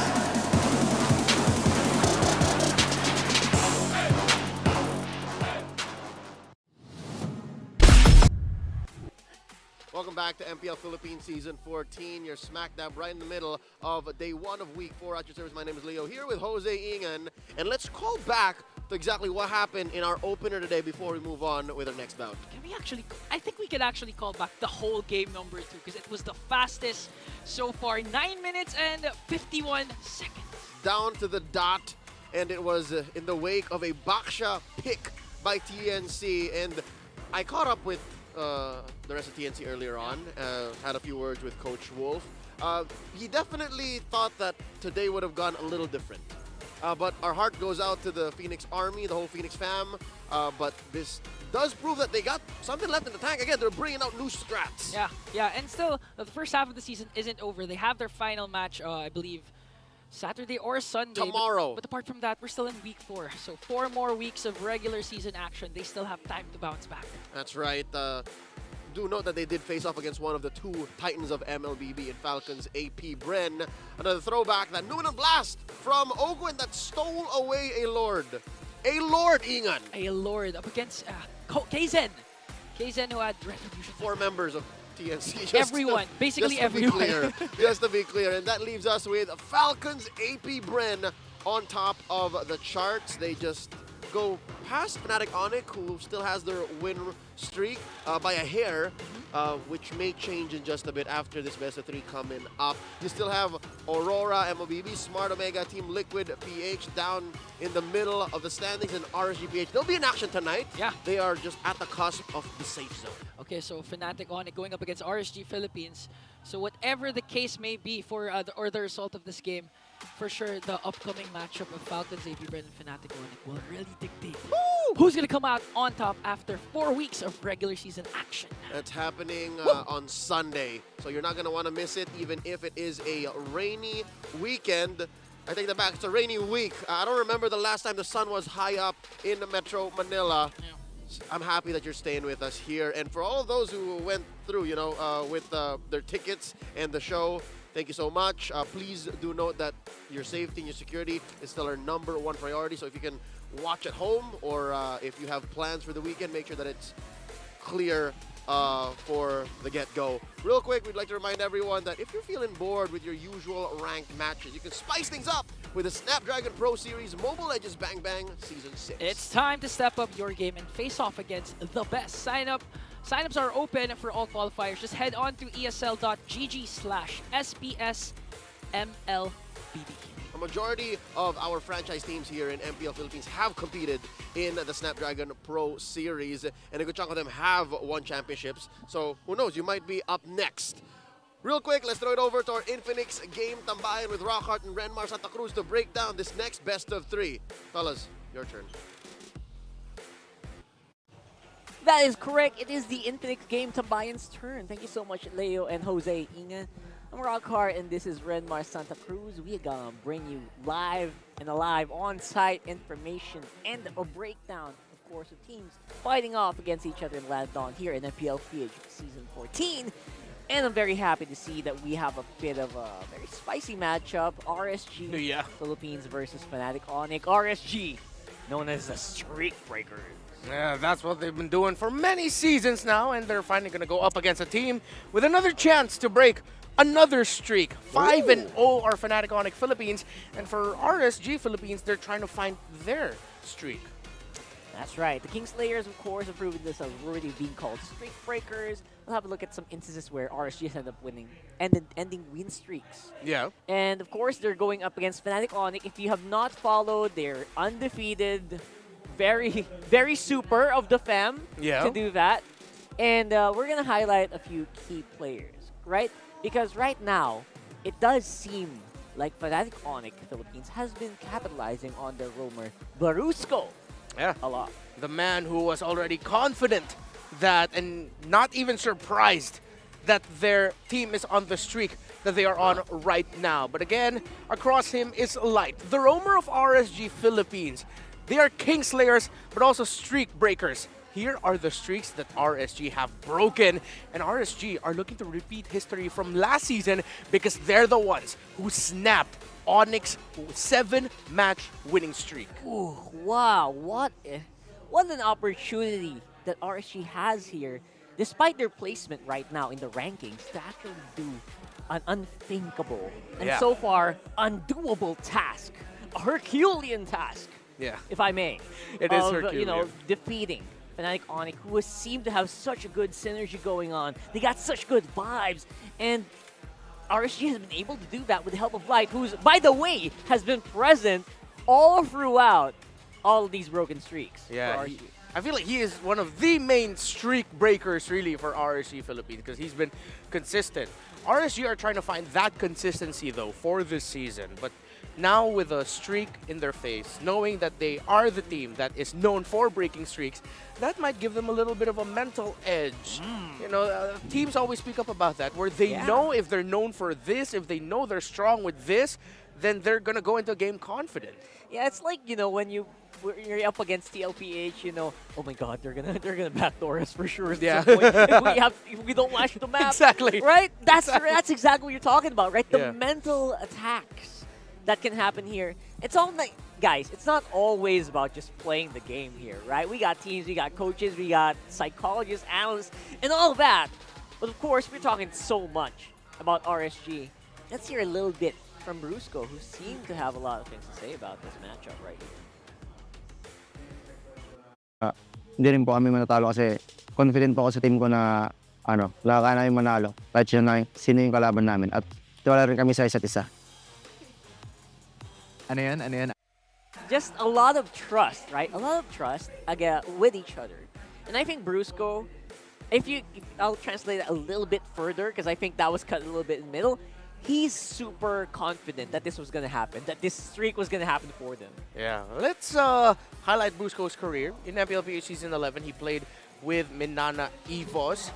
Welcome back to MPL Philippines Season 14. You're smack dab right in the middle of day 1 of week 4 at your service. My name is Leo here with Jose Ingan. And let's call back to exactly what happened in our opener today before we move on with our next bout. Can we actually, I think we could actually call back the whole game number 2 because it was the fastest so far. 9 minutes and 51 seconds. Down to the dot. And it was in the wake of a Baksha pick by TNC. And I caught up with the rest of TNC earlier on, had a few words with Coach Wolf. He definitely thought that today would have gone a little different. But our heart goes out to the Phoenix Army, the whole Phoenix fam. But this does prove that they got something left in the tank. Again, they're bringing out new strats. Yeah, and still, the first half of the season isn't over. They have their final match, I believe, Saturday or Sunday. Tomorrow. But apart from that, we're still in week 4. So 4 more weeks of regular season action. They still have time to bounce back. That's right. Do note that they did face off against one of the 2 titans of MLBB in Falcons, APBren. Another throwback, that Numinum Blast from Ogwin that stole away a Lord. A Lord, Ingan. A Lord up against Kzen. Kzen who had Retribution. 4 members of TNC. Everyone. Basically everyone. Just to be clear. And that leaves us with Falcons, APBren on top of the charts. They just go past Fnatic Onic, who still has their win streak by a hair, which may change in just a bit after this best of 3 coming up. You still have Aurora, MLBB, Smart Omega, Team Liquid, PH down in the middle of the standings, and RSG PH. They'll be in action tonight. Yeah. They are just at the cusp of the safe zone. Okay, so Fnatic Onic going up against RSG Philippines. So whatever the case may be for the result of this game, for sure the upcoming matchup of Falcons, APBren, and Fnatic Onic will really dictate who's going to come out on top after 4 weeks of regular season action. That's happening on Sunday, so you're not going to want to miss it, even if it is a rainy weekend. I take that back, it's a rainy week. I don't remember the last time the sun was high up in the Metro Manila. Yeah. I'm happy that you're staying with us here. And for all of those who went through, with their tickets and the show, thank you so much. Please do note that your safety and your security is still our #1 priority. So if you can watch at home, or if you have plans for the weekend, make sure that it's clear for the get-go. Real quick, we'd like to remind everyone that if you're feeling bored with your usual ranked matches, you can spice things up with the Snapdragon Pro Series Mobile Legends Bang Bang Season 6. It's time to step up your game and face off against the best. Signups are open for all qualifiers. Just head on to esl.gg/SPSMLBB. A majority of our franchise teams here in MPL Philippines have competed in the Snapdragon Pro Series, and a good chunk of them have won championships. So who knows, you might be up next. Real quick, let's throw it over to our Infinix game tambayan with Rockhart and Renmar Santa Cruz to break down this next best of 3. Fellas, your turn. That is correct. It is the Infinix game tambayan's turn. Thank you so much, Leo and Jose. Inga. I'm Rockhart, and this is Renmar Santa Cruz. We are gonna bring you live and alive on-site information and a breakdown, of course, of teams fighting off against each other in Landon here in MPL Season 14. And I'm very happy to see that we have a bit of a very spicy matchup. RSG Philippines versus Fnatic Onic. RSG, known as the Streak Breakers. Yeah, that's what they've been doing for many seasons now, and they're finally going to go up against a team with another chance to break another streak. 5-0 are Fnatic Onic Philippines, and for RSG Philippines, they're trying to find their streak. That's right. The Kingslayers, of course, have proven this as already being called Streak Breakers. We'll have a look at some instances where RSG has ended up winning and ending win streaks. Yeah. And, of course, they're going up against Fnatic Onic. If you have not followed, they're undefeated. Very, very super of the fam to do that. And we're going to highlight a few key players, right? Because right now, it does seem like Fnatic Onic Philippines has been capitalizing on their roamer, Barusco. Yeah. A lot. The man who was already confident that, and not even surprised that their team is on the streak that they are on right now. But again, across him is Light, the roamer of RSG Philippines. They are Kingslayers, but also streak breakers. Here are the streaks that RSG have broken, and RSG are looking to repeat history from last season because they're the ones who snapped Onyx's 7-match winning streak. Ooh, wow, what an opportunity that RSG has here, despite their placement right now in the rankings, to actually do an unthinkable and so far undoable task, a Herculean task. Yeah. If I may. It is Herculean. Defeating Fnatic Onic, who has seemed to have such a good synergy going on. They got such good vibes, and RSG has been able to do that with the help of Light, who's, by the way, has been present all throughout all of these broken streaks. Yeah, I feel like he is one of the main streak breakers, really, for RSG Philippines, because he's been consistent. RSG are trying to find that consistency, though, for this season, but now with a streak in their face, knowing that they are the team that is known for breaking streaks, that might give them a little bit of a mental edge. You know, teams always speak up about that, where they know if they're known for this, if they know they're strong with this, then they're gonna go into a game confident. Yeah, it's like, you know, when you're up against TLPH, you know, oh my God, they're gonna backdoor us for sure. Yeah. If we don't watch the map, Exactly. right? That's exactly what you're talking about, right? The mental attacks that can happen here. It's all like, guys, it's not always about just playing the game here, right? We got teams, we got coaches, we got psychologists, analysts, and all of that. But of course, we're talking so much about RSG. Let's hear a little bit from Brusco, who seemed to have a lot of things to say about this matchup right here. Hindi rin po kami manatalo kasi confident po ako sa team ko na kaya namin manalo kahit sino yung kalaban namin at tiwala rin kami sa isa't isa. Ano yan? Just a lot of trust, right? A lot of trust with each other. And I think Brusco, I'll translate it a little bit further because I think that was cut a little bit in the middle. He's super confident that this was going to happen, that this streak was going to happen for them. Yeah, let's highlight Brusco's career. In MPLPH Season 11, he played with Minana Evos.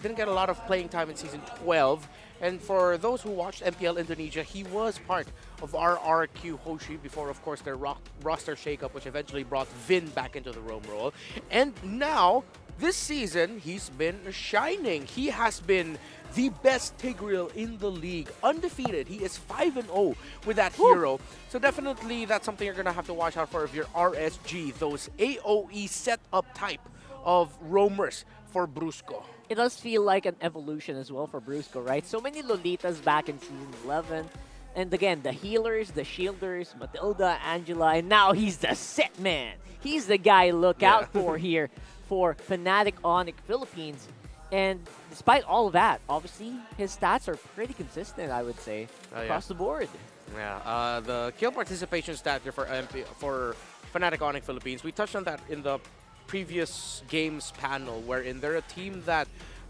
Didn't get a lot of playing time in Season 12. And for those who watched MPL Indonesia, he was part of RRQ Hoshi before, of course, their roster shakeup, which eventually brought Vin back into the roam role. And now, this season, he's been shining. He has been the best Tigreal in the league, undefeated. He is 5-0 with that hero. So definitely that's something you're going to have to watch out for if you're RSG, those AOE setup type of roamers for Brusco. It does feel like an evolution as well for Brusco, right? So many Lolitas back in Season 11. And again, the healers, the shielders, Matilda, Angela, and now he's the set man. He's the guy to look out for here for Fnatic Onic Philippines. And despite all of that, obviously, his stats are pretty consistent, I would say, across the board. Yeah, the kill participation stat here for Fnatic Onic Philippines, we touched on that in the previous games panel, wherein they're a team that,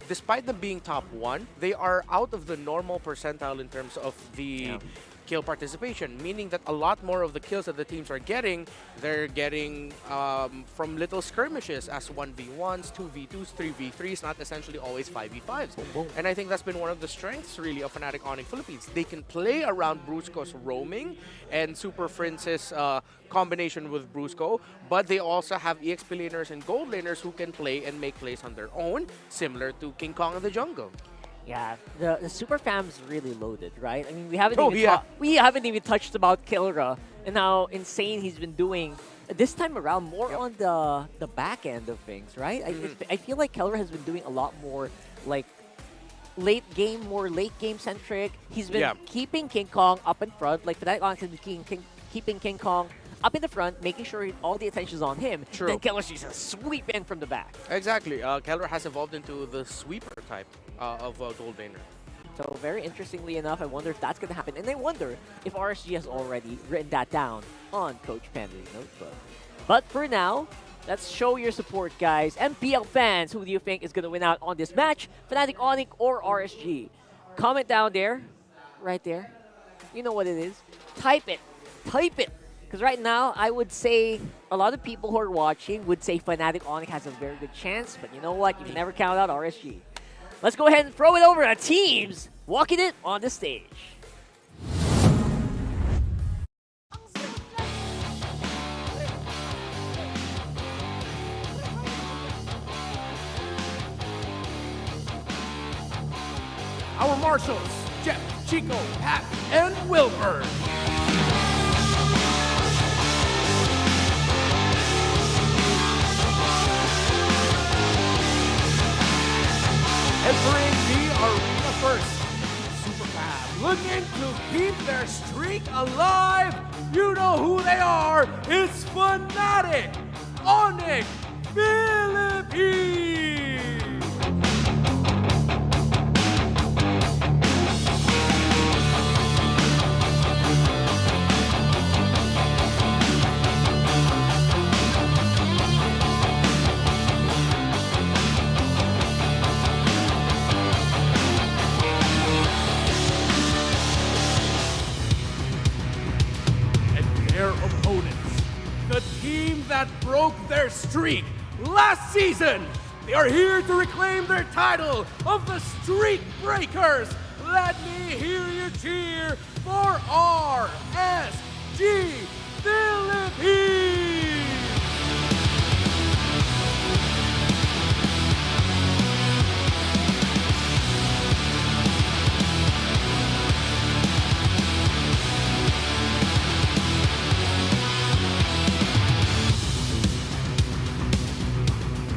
despite them being top 1, they are out of the normal percentile in terms of the kill participation, meaning that a lot more of the kills that the teams are getting, they're getting from little skirmishes as 1v1s, 2v2s, 3v3s, not essentially always 5v5s. And I think that's been one of the strengths, really, of Fnatic Onic Philippines. They can play around Brusco's roaming and Super Prince's combination with Brusco, but they also have EXP laners and gold laners who can play and make plays on their own, similar to King Kong in the jungle. Yeah, the super fam's really loaded, right? I mean, we haven't even touched about Kilra and how insane he's been doing this time around, more on the back end of things, right? I feel like Kilra has been doing a lot more like late game centric. He's been keeping King Kong up in front, like Fnatic Onic has been keeping King Kong up in the front, making sure all the attention is on him. True. Then Keller's just sweep in from the back. Exactly. Keller has evolved into the sweeper type of gold laner. So very interestingly enough, I wonder if that's going to happen. And I wonder if RSG has already written that down on Coach Penry's notebook. But for now, let's show your support, guys. MPL fans, who do you think is going to win out on this match? Fnatic Onic or RSG? Comment down there. Right there. You know what it is. Type it. Type it. Because right now, I would say a lot of people who are watching would say Fnatic Onic has a very good chance. But you know what? You can never count out RSG. Let's go ahead and throw it over to teams walking it on the stage. Our marshals, Jeff, Chico, Pat, and Wilbur. Entering the arena first, Super Fab, looking to keep their streak alive. You know who they are. It's Fnatic Onic Philippines. broke their streak last season. They are here to reclaim their title of the Streak Breakers. Let me hear you cheer for RSG Philippines!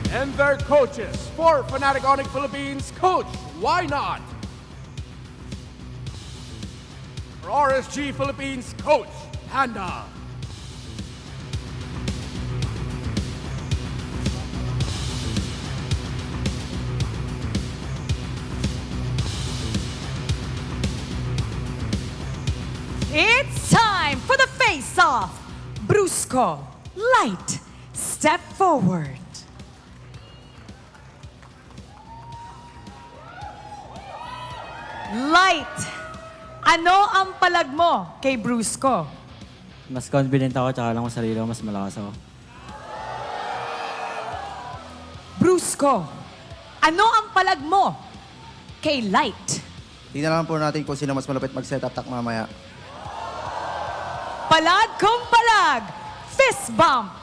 And their coaches for Fnatic Onic Philippines, Coach, why not? For RSG Philippines, Coach, Panda. It's time for the face-off. Brusco, Light, step forward. Light, ano ang palag mo kay Brusco? Mas confident ako, tsaka alam ko sarili ko, mas malakas ako. Brusco, ano ang palag mo kay Light? Tingnan lang po natin kung sino mas malapit mag-set attack mamaya. Palag kung palag, fist bump.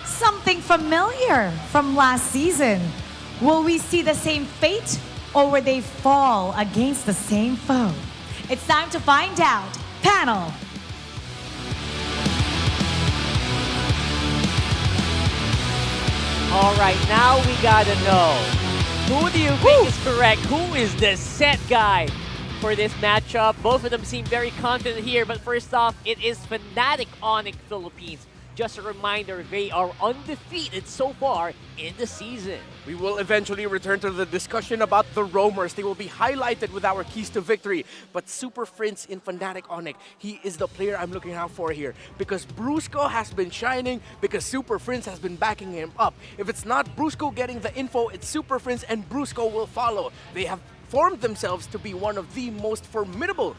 Something familiar from last season. Will we see the same fate, or will they fall against the same foe? It's time to find out. Panel. All right, now we gotta know. Who do you think is correct? Who is the set guy for this matchup? Both of them seem very confident here, but first off, it is Fnatic Onic Philippines. Just a reminder, they are undefeated so far in the season. We will eventually return to the discussion about the roamers. They will be highlighted with our keys to victory. But Super Prince in Fnatic Onic, he is the player I'm looking out for here. Because Brusco has been shining, because Super Prince has been backing him up. If it's not Brusco getting the info, it's Super Prince and Brusco will follow. They have formed themselves to be one of the most formidable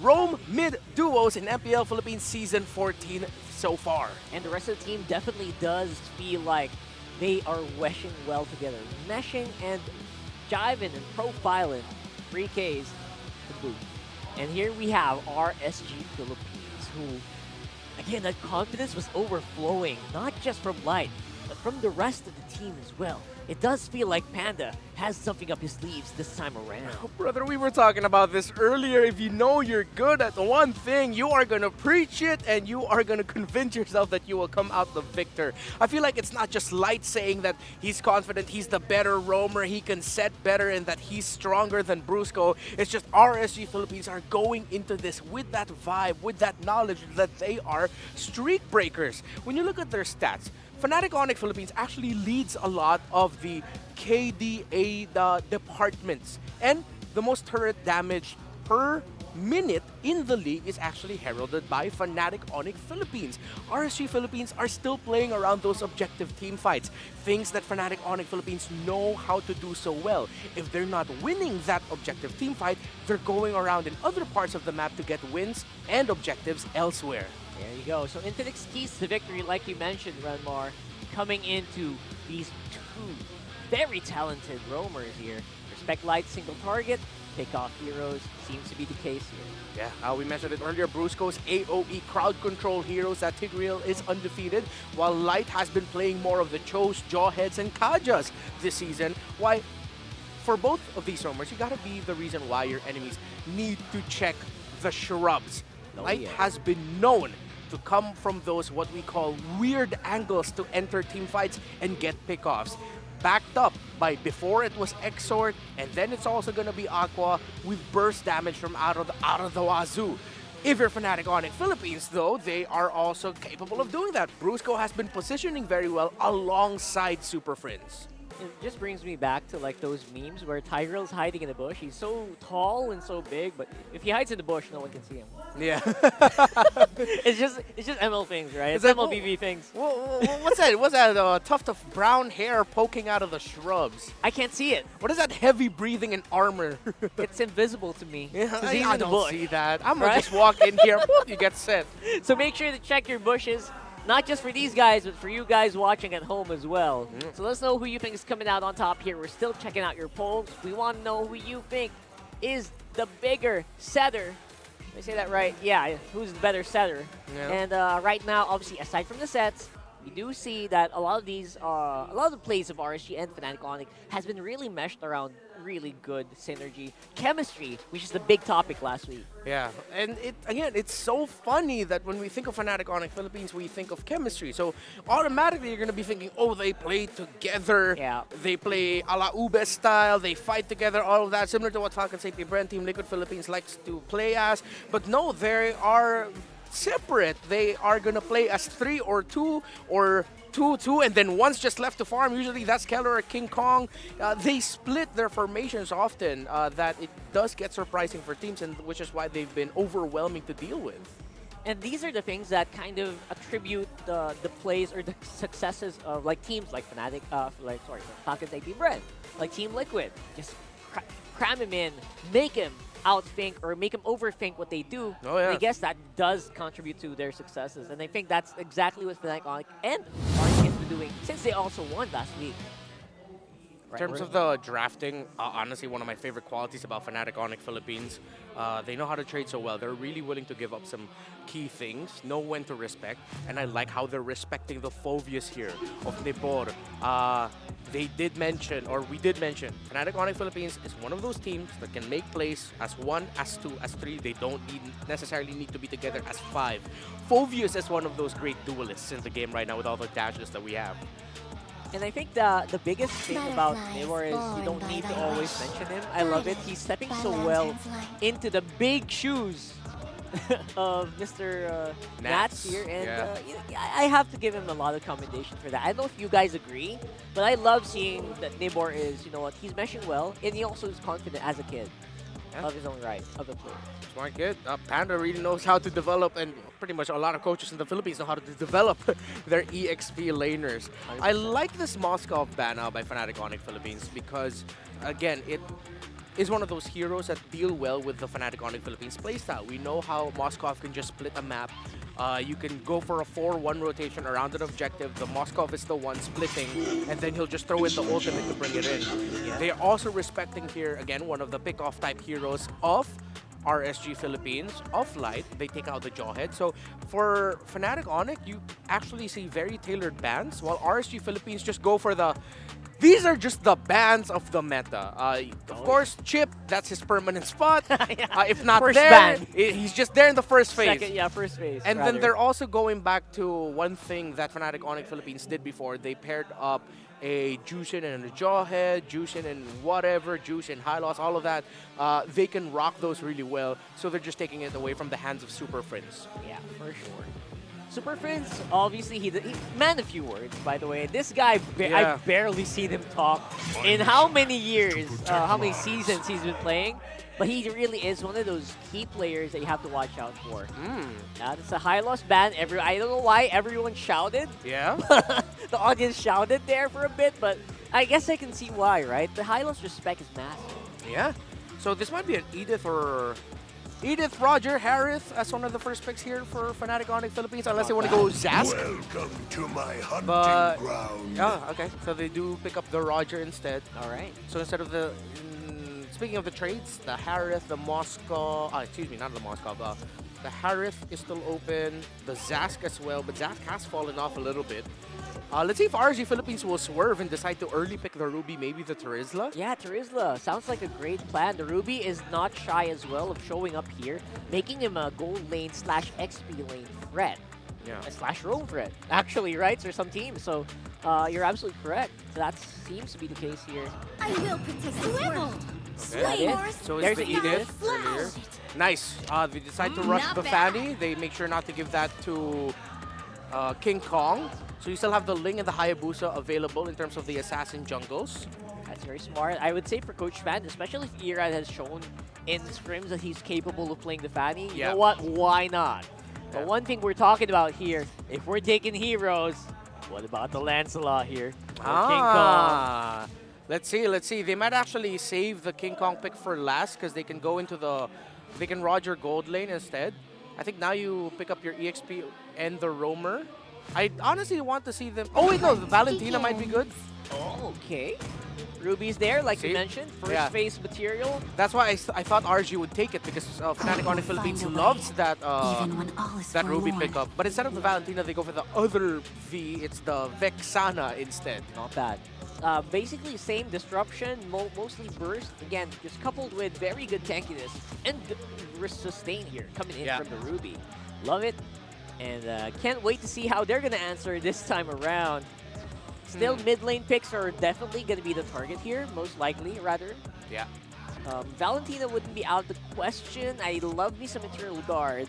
roam mid duos in MPL Philippines Season 14 so far. And the rest of the team definitely does feel like they are meshing well together. Meshing and jiving and profiling 3Ks to boot. And here we have RSG Philippines, who, again, that confidence was overflowing, not just from Light, but from the rest of the team as well. It does feel like Panda has something up his sleeves this time around. Oh, brother, we were talking about this earlier. If you know you're good at one thing, you are going to preach it and you are going to convince yourself that you will come out the victor. I feel like it's not just Light saying that he's confident, he's the better roamer, he can set better, and that he's stronger than Brusco. It's just RSG Philippines are going into this with that vibe, with that knowledge that they are streak breakers. When you look at their stats, Fnatic Onic Philippines actually leads a lot of the KDA departments. And the most turret damage per minute in the league is actually heralded by Fnatic Onic Philippines. RSG Philippines are still playing around those objective team fights, things that Fnatic Onic Philippines know how to do so well. If they're not winning that objective team fight, they're going around in other parts of the map to get wins and objectives elsewhere. There you go. So Infinix keys to victory, like you mentioned, Renmar, coming into these two very talented roamers here. Respect Light single target, pick off heroes, seems to be the case here. Yeah, we mentioned it earlier, Brusco's AoE crowd control heroes at Tigreal is undefeated, while Light has been playing more of the Chos, Jawheads, and Kajas this season. Why, for both of these roamers, you gotta be the reason why your enemies need to check the shrubs. Light has been known to come from those what we call weird angles to enter team fights and get pickoffs. Backed up by before it was Exort, and then it's also gonna be Aqua with burst damage from out of the wazoo. If you're Fnatic Onic Philippines, though, they are also capable of doing that. Brusco has been positioning very well alongside Super Friends. It just brings me back to like those memes where Tyrell's hiding in the bush. He's so tall and so big, but if he hides in the bush, no one can see him. Yeah. it's just ML things, right? It's like, MLBB things. What's that? What's that tuft of brown hair poking out of the shrubs? I can't see it. What is that heavy breathing and armor? It's invisible to me. Yeah, 'cause he's I in the don't bush. see that. I'm gonna Right? just walk in here. Whoop, you get set. So make sure to check your bushes, not just for these guys, but for you guys watching at home as well. So let's know who you think is coming out on top here. We're still checking out your polls. We want to know who you think is the bigger setter. Did I say that right? Yeah, who's the better setter? Yeah. And right now, obviously, aside from the sets, we do see that a lot of these, a lot of the plays of RSG and Fnatic Onic has been really meshed around really good synergy, chemistry, which is the big topic last week. Yeah, and it's so funny that when we think of Fnatic Onic Philippines, we think of chemistry. So automatically you're going to be thinking, oh, they play together. Yeah. They play a la Ube style. They fight together, all of that, similar to what Falcons APBren Team Liquid Philippines likes to play as. But no, they are separate. They are going to play as 3 or 2 or 2-2, and then one's just left to farm. Usually that's Keller or King Kong. They split their formations often, that it does get surprising for teams, and which is why they've been overwhelming to deal with. And these are the things that kind of attribute the plays or the successes of like teams like Fnatic, Falcons APBren, like Team Liquid. Just cram him in, make him outthink or make him overthink what they do. Oh, yeah. And I guess that does contribute to their successes. And I think that's exactly what Fnatic Onic and RSG has been doing since they also won last week. In terms of the drafting, honestly, one of my favorite qualities about Fnatic Onic Philippines, they know how to trade so well. They're really willing to give up some key things, know when to respect, and I like how they're respecting the Phobius here of Nibor. We did mention, Fnatic Onic Philippines is one of those teams that can make plays as 1, as 2, as 3. They don't necessarily need to be together as 5. Phobius is one of those great duelists in the game right now with all the dashes that we have. And I think the biggest thing about Nibor is you don't need to always mention him. I love it. He's stepping so well into the big shoes of Mr. Nats here. And I have to give him a lot of commendation for that. I don't know if you guys agree, but I love seeing that Nibor is, you know what, he's meshing well, and he also is confident as a kid of his own right, of the play. Smart kid. Panda really knows how to develop, and pretty much a lot of coaches in the Philippines know how to develop their EXP laners. 100%. I like this Moskov ban out by Fnatic Onic Philippines because, again, it is one of those heroes that deal well with the Fnatic Onic Philippines playstyle. We know how Moskov can just split a map. You can go for a 4-1 rotation around an objective. The Moskov is the one splitting, and then he'll just throw in the ultimate to bring it in. Yeah. They are also respecting here, again, one of the pick-off type heroes of RSG Philippines, of Light. They take out the Jawhead. So for Fnatic Onic, you actually see very tailored bans, while RSG Philippines just go for the... These are just the bans of the meta. Of course, Chip, that's his permanent spot. If not first there, ban. He's just there in the first phase. First phase. And rather. then they're also going back to one thing that Fnatic Onic Philippines did before. They paired up a Jushin and a Jawhead, Jushin and whatever, Juice and High Loss, all of that. They can rock those really well, so they're just taking it away from the hands of Super Friends. Yeah, for sure. Super Friends, obviously, he man a few words, by the way. This guy, I barely seen him talk in how many years, how many seasons he's been playing. But he really is one of those key players that you have to watch out for. It's a high loss ban. I don't know why everyone shouted. Yeah. The audience shouted there for a bit, but I guess I can see why, right? The high loss respect is massive. Yeah. So this might be an Edith, Roger, Harith as one of the first picks here for Fnatic Onic Philippines, unless they want to go Zask. Welcome to my hunting ground. Oh, okay. So they do pick up the Roger instead. All right. So instead of the... speaking of the trades, the Harith, the Moskov... excuse me, not the Moskov. The Harith is still open. The Zask as well, but Zask has fallen off a little bit. Let's see if RSG Philippines will swerve and decide to early pick the Ruby, maybe the Terizla. Yeah, Terizla. Sounds like a great plan. The Ruby is not shy as well of showing up here, making him a gold lane / XP lane threat. Yeah. A / roam threat, actually, right? For some teams. So you're absolutely correct. So that seems to be the case here. I will protect the world. Okay. So it's the Edith earlier. Nice. They decide to rush the Fanny. They make sure not to give that to King Kong. So you still have the Ling and the Hayabusa available in terms of the assassin jungles. That's very smart. I would say for Coach Fan, especially if Irad has shown in scrims that he's capable of playing the Fanny, you know what? Why not? The one thing we're talking about here, if we're taking heroes, what about the Lancelot here? Or King Kong? Let's see. They might actually save the King Kong pick for last because they can go into they can Roger gold lane instead. I think now you pick up your EXP and the Roamer. I honestly want to see them. Oh wait, no, the Valentina might be good. Oh, okay. Ruby's there, like you mentioned. First phase material. That's why I thought RSG would take it because Fnatic Onic Philippines loves that that Ruby pickup. But instead of the Valentina, they go for the other V. It's the Vexana instead. Not bad. Basically, same disruption, mostly burst. Again, just coupled with very good tankiness and sustain here coming in from the Ruby. Love it. And can't wait to see how they're going to answer this time around. Still, mid lane picks are definitely going to be the target here, most likely, rather. Yeah. Valentina wouldn't be out of the question. I love me some Eternal Guard,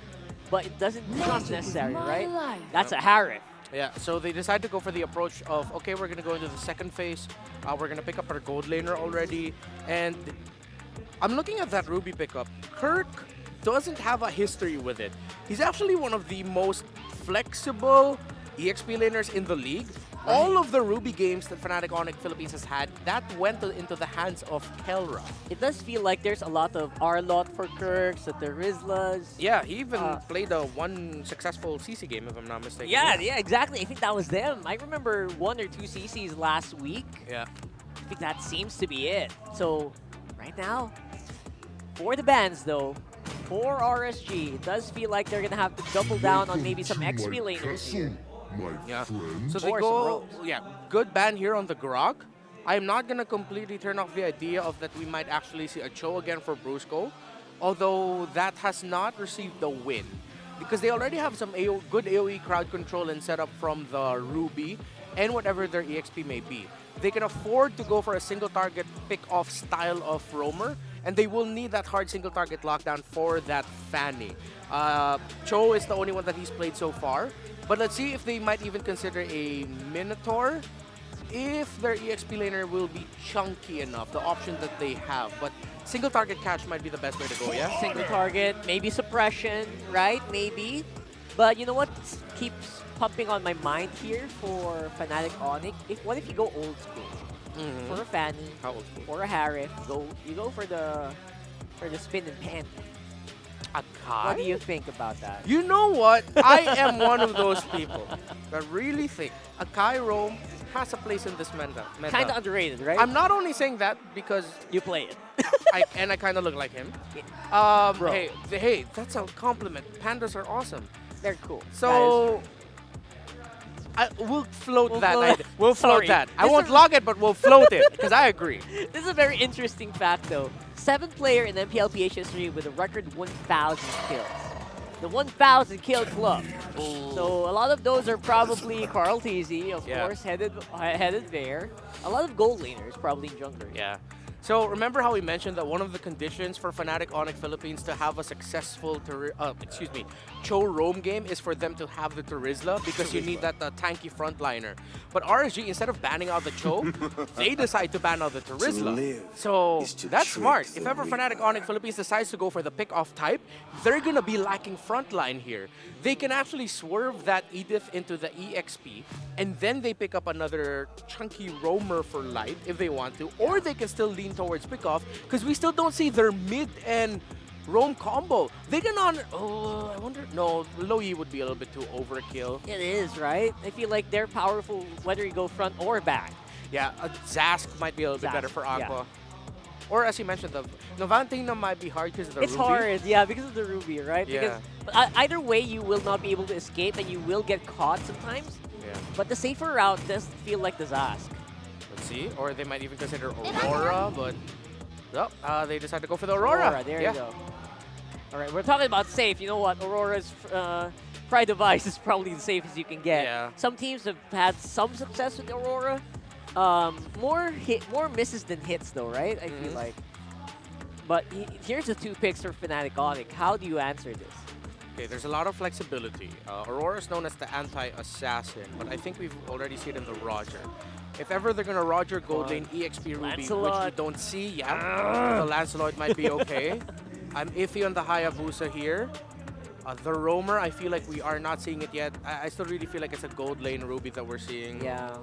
but it's not necessary, right? That's a Harif. Yeah, so they decide to go for the approach of, okay, we're going to go into the second phase. We're going to pick up our gold laner already. And I'm looking at that Ruby pickup. Kirk doesn't have a history with it. He's actually one of the most flexible EXP laners in the league. All of the Ruby games that Fnatic Onic Philippines has had, that went into the hands of Kelra. It does feel like there's a lot of Arlot for Kirks, the Rizlas. Yeah, he even played one successful CC game, if I'm not mistaken. Yeah, exactly. I think that was them. I remember 1 or 2 CCs last week. Yeah. I think that seems to be it. So, right now, for the bans though, for RSG, it does feel like they're going to have to double down on maybe some XP laners here. Yeah, so they go, good ban here on the Grog. I'm not going to completely turn off the idea of that we might actually see a Cho again for Brusco, although that has not received the win. Because they already have some good AoE crowd control and setup from the Ruby and whatever their EXP may be. They can afford to go for a single target pick-off style of Roamer, and they will need that hard single target lockdown for that Fanny. Cho is the only one that he's played so far. But let's see if they might even consider a Minotaur if their EXP laner will be chunky enough, the option that they have. But single target catch might be the best way to go, yeah? Single target, maybe suppression, right? Maybe. But you know what keeps pumping on my mind here for Fnatic Onic? What if you go old school? For a Fanny, or a Harif, you go for the spin and pan. Akai? What do you think about that? You know what? I am one of those people that really think Akai Roam has a place in this meta. Kind of underrated, right? I'm not only saying that because you play it. I kind of look like him. Hey, that's a compliment. Pandas are awesome. They're cool. So we'll float that. We'll float that. I won't log it, but we'll float it because I agree. This is a very interesting fact, though. 7th player in MPLPH history with a record 1,000 kills. The 1,000 kill club. So a lot of those are probably Carl TZ, of course, headed there. A lot of gold laners, probably jungler. Yeah. So remember how we mentioned that one of the conditions for Fnatic Onic Philippines to have a successful Cho roam game is for them to have the Terizla because you need that tanky frontliner. But RSG, instead of banning out the Cho, they decide to ban out the Terizla. So that's smart. If ever Fnatic Onic Philippines decides to go for the pick-off type, they're going to be lacking frontline here. They can actually swerve that Edith into the EXP, and then they pick up another chunky roamer for light if they want to, or they can still lean towards pick-off because we still don't see their mid and roam combo. They can I wonder. No, Loyi would be a little bit too overkill. It is, right? I feel like they're powerful whether you go front or back. Yeah, Zask might be a little bit better for Aqua. Or as you mentioned, the Valentina might be hard because of the Ruby. It's hard, yeah, because of the Ruby, right? Yeah. Because either way, you will not be able to escape and you will get caught sometimes. Yeah. But the safer route does feel like the Zask. Let's see. Or they might even consider Aurora, but they decide to go for the Aurora. There you go. All right, we're talking about safe. You know what? Aurora's Pride device is probably the safest you can get. Yeah. Some teams have had some success with Aurora. More misses than hits, though, right? I feel like. But here's the 2 picks for Fnatic Onic. How do you answer this? Okay, there's a lot of flexibility. Aurora is known as the anti-assassin, but I think we've already seen it in the Roger. If ever they're gonna Roger gold lane EXP Ruby, which we don't see, yeah, the Lancelot might be okay. I'm iffy on the Hayabusa here. The Roamer, I feel like we are not seeing it yet. I still really feel like it's a gold lane Ruby that we're seeing. Yeah.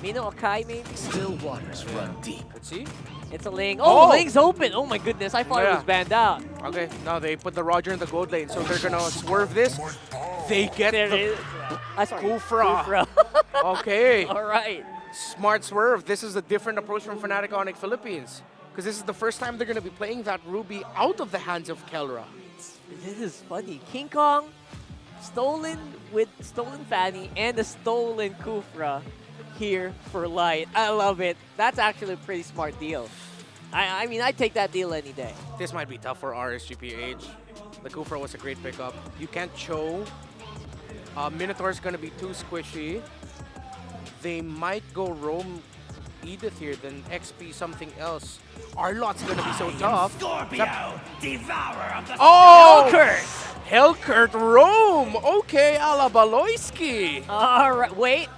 Mino Akai maybe? Still waters run deep. Let's see. It's a Ling. Oh, Ling's open. Oh my goodness, I thought it Yeah. was banned out. Okay, now they put the Roger in the gold lane, so they're gonna swerve this. They get the Kufra. Okay. All right. Smart swerve. This is a different approach from Fnatic Onic Philippines. Because this is the first time they're gonna be playing that Ruby out of the hands of Kelra. This is funny. King Kong stolen with stolen Fanny and a stolen Kufra here for Light. I love it. That's actually a pretty smart deal. I mean, I'd take that deal any day. This might be tough for RSGPH. The Kufra was a great pickup. You can't Cho. Minotaur's gonna be too squishy. They might go roam Edith here, then XP something else. Arlot's gonna be so tough. Scorpio, devourer of the Oh! Hellcurt roam! Okay, Alabaloyski. All right, wait.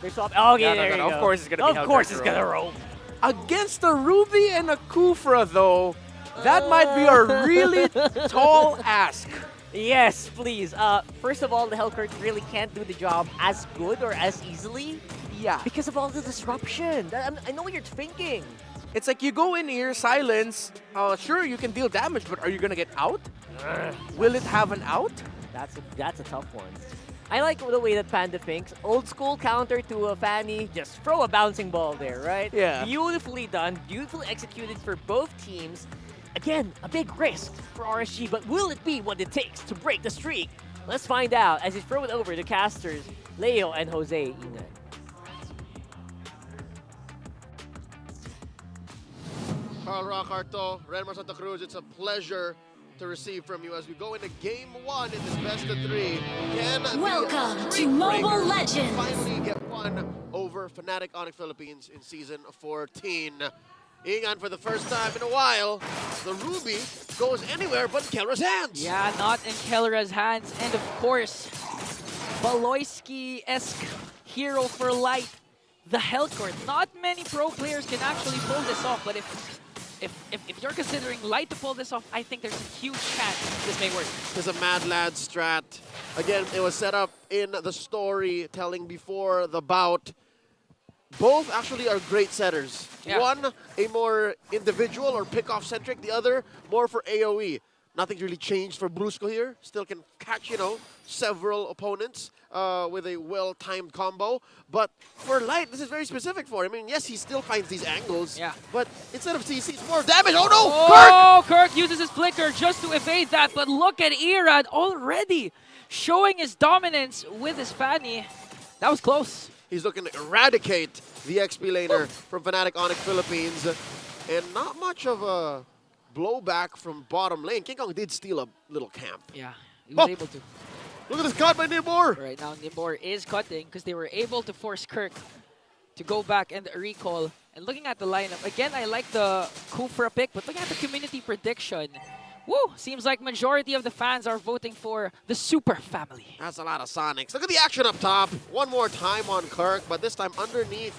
There's swap. Oh, yeah, No, there you go. Of course it's gonna be Of course it's gonna roam. Against a Ruby and a Kufra, though, that might be a really tall ask. Yes, please. First of all, the Hellcurt really can't do the job as good or as easily. Yeah. Because of all the disruption. I know what you're thinking. It's like you go in here, silence. Sure, you can deal damage, but are you gonna get out? Will it have an out? That's a tough one. I like the way that Panda thinks. Old school counter to a Fanny. Just throw a bouncing ball there, right? Yeah. Beautifully done. Beautifully executed for both teams. Again, a big risk for RSG, but will it be what it takes to break the streak? Let's find out as you throw it over to casters Leo and Jose Inay. Carl Rockarto, Renmar Santa Cruz, it's a pleasure to receive from you as we go into Game 1 in this best-of-3. Can Welcome the to Mobile Streakbreakers Legends. finally get one over Fnatic Onic Philippines in Season 14. Ingan, for the first time in a while, the Ruby goes anywhere but in Kelra's hands. Yeah, not in Kelra's hands. And of course, Baloyski-esque hero for Light, the Hellcourt. Not many pro players can actually pull this off, but if you're considering Light to pull this off, I think there's a huge chance this may work. There's a Mad Lad strat. Again, it was set up in the storytelling before the bout. Both actually are great setters. Yeah. One, a more individual or pick-off-centric. The other, more for AoE. Nothing's really changed for Brusco here. Still can catch, several opponents with a well-timed combo. But for Light, this is very specific for him. I mean, yes, he still finds these angles. Yeah. But instead of CC, it's more damage. Oh, no! Oh, Kirk uses his flicker just to evade that. But look at Irad already showing his dominance with his Fanny. That was close. He's looking to eradicate the XP laner from Fnatic Onic Philippines. And not much of a blowback from bottom lane. King Kong did steal a little camp. Yeah, he was able to. Look at this cut by Nibor. Right now, Nibor is cutting because they were able to force Kirk to go back and recall. And looking at the lineup, again, I like the Kufra pick, but looking at the community prediction, woo, seems like majority of the fans are voting for the Super Family. That's a lot of Sonics. Look at the action up top. One more time on Kirk, but this time underneath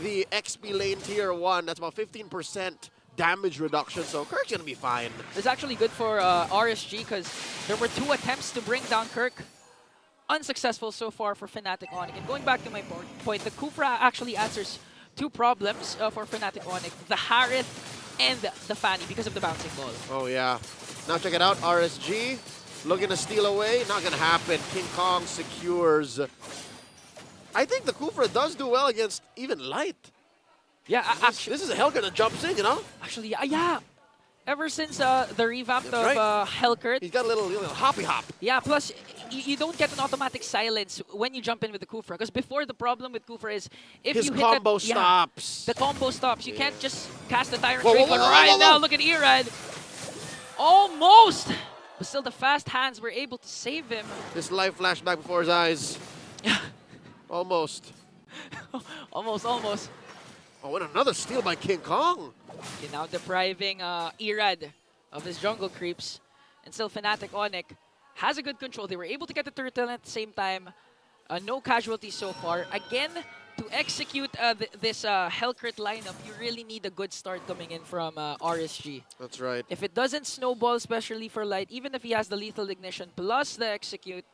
the XP lane tier 1. That's about 15% damage reduction, so Kirk's gonna be fine. It's actually good for RSG because there were 2 attempts to bring down Kirk. Unsuccessful so far for Fnatic Onic. And going back to my point, the Kufra actually answers 2 problems for Fnatic Onic. The Harith and the Fanny because of the bouncing ball. Oh, yeah. Now check it out. RSG looking to steal away. Not going to happen. King Kong secures. I think the Kufra does do well against even Light. Yeah, actually. This is a Hellcat that jumps in, Actually, yeah. Ever since the revamp of Hellcurt. He's got a little hoppy hop. Yeah, plus you don't get an automatic silence when you jump in with the Kufra. Because before, the problem with Kufra is if His you hit combo that, stops. The combo stops. You can't just cast the Tyrant Whoa, Drake. whoa, But whoa, right whoa, whoa. now, look at Irad. Almost. But still, the fast hands were able to save him. This life flashed back before his eyes. Almost. Almost. Oh, and another steal by King Kong. Okay, now depriving Irad of his jungle creeps. And still Fnatic Onic has a good control. They were able to get the turtle at the same time. No casualties so far. Again, to execute this Hellcrit lineup, you really need a good start coming in from RSG. That's right. If it doesn't snowball, especially for Light, even if he has the lethal ignition plus the execute,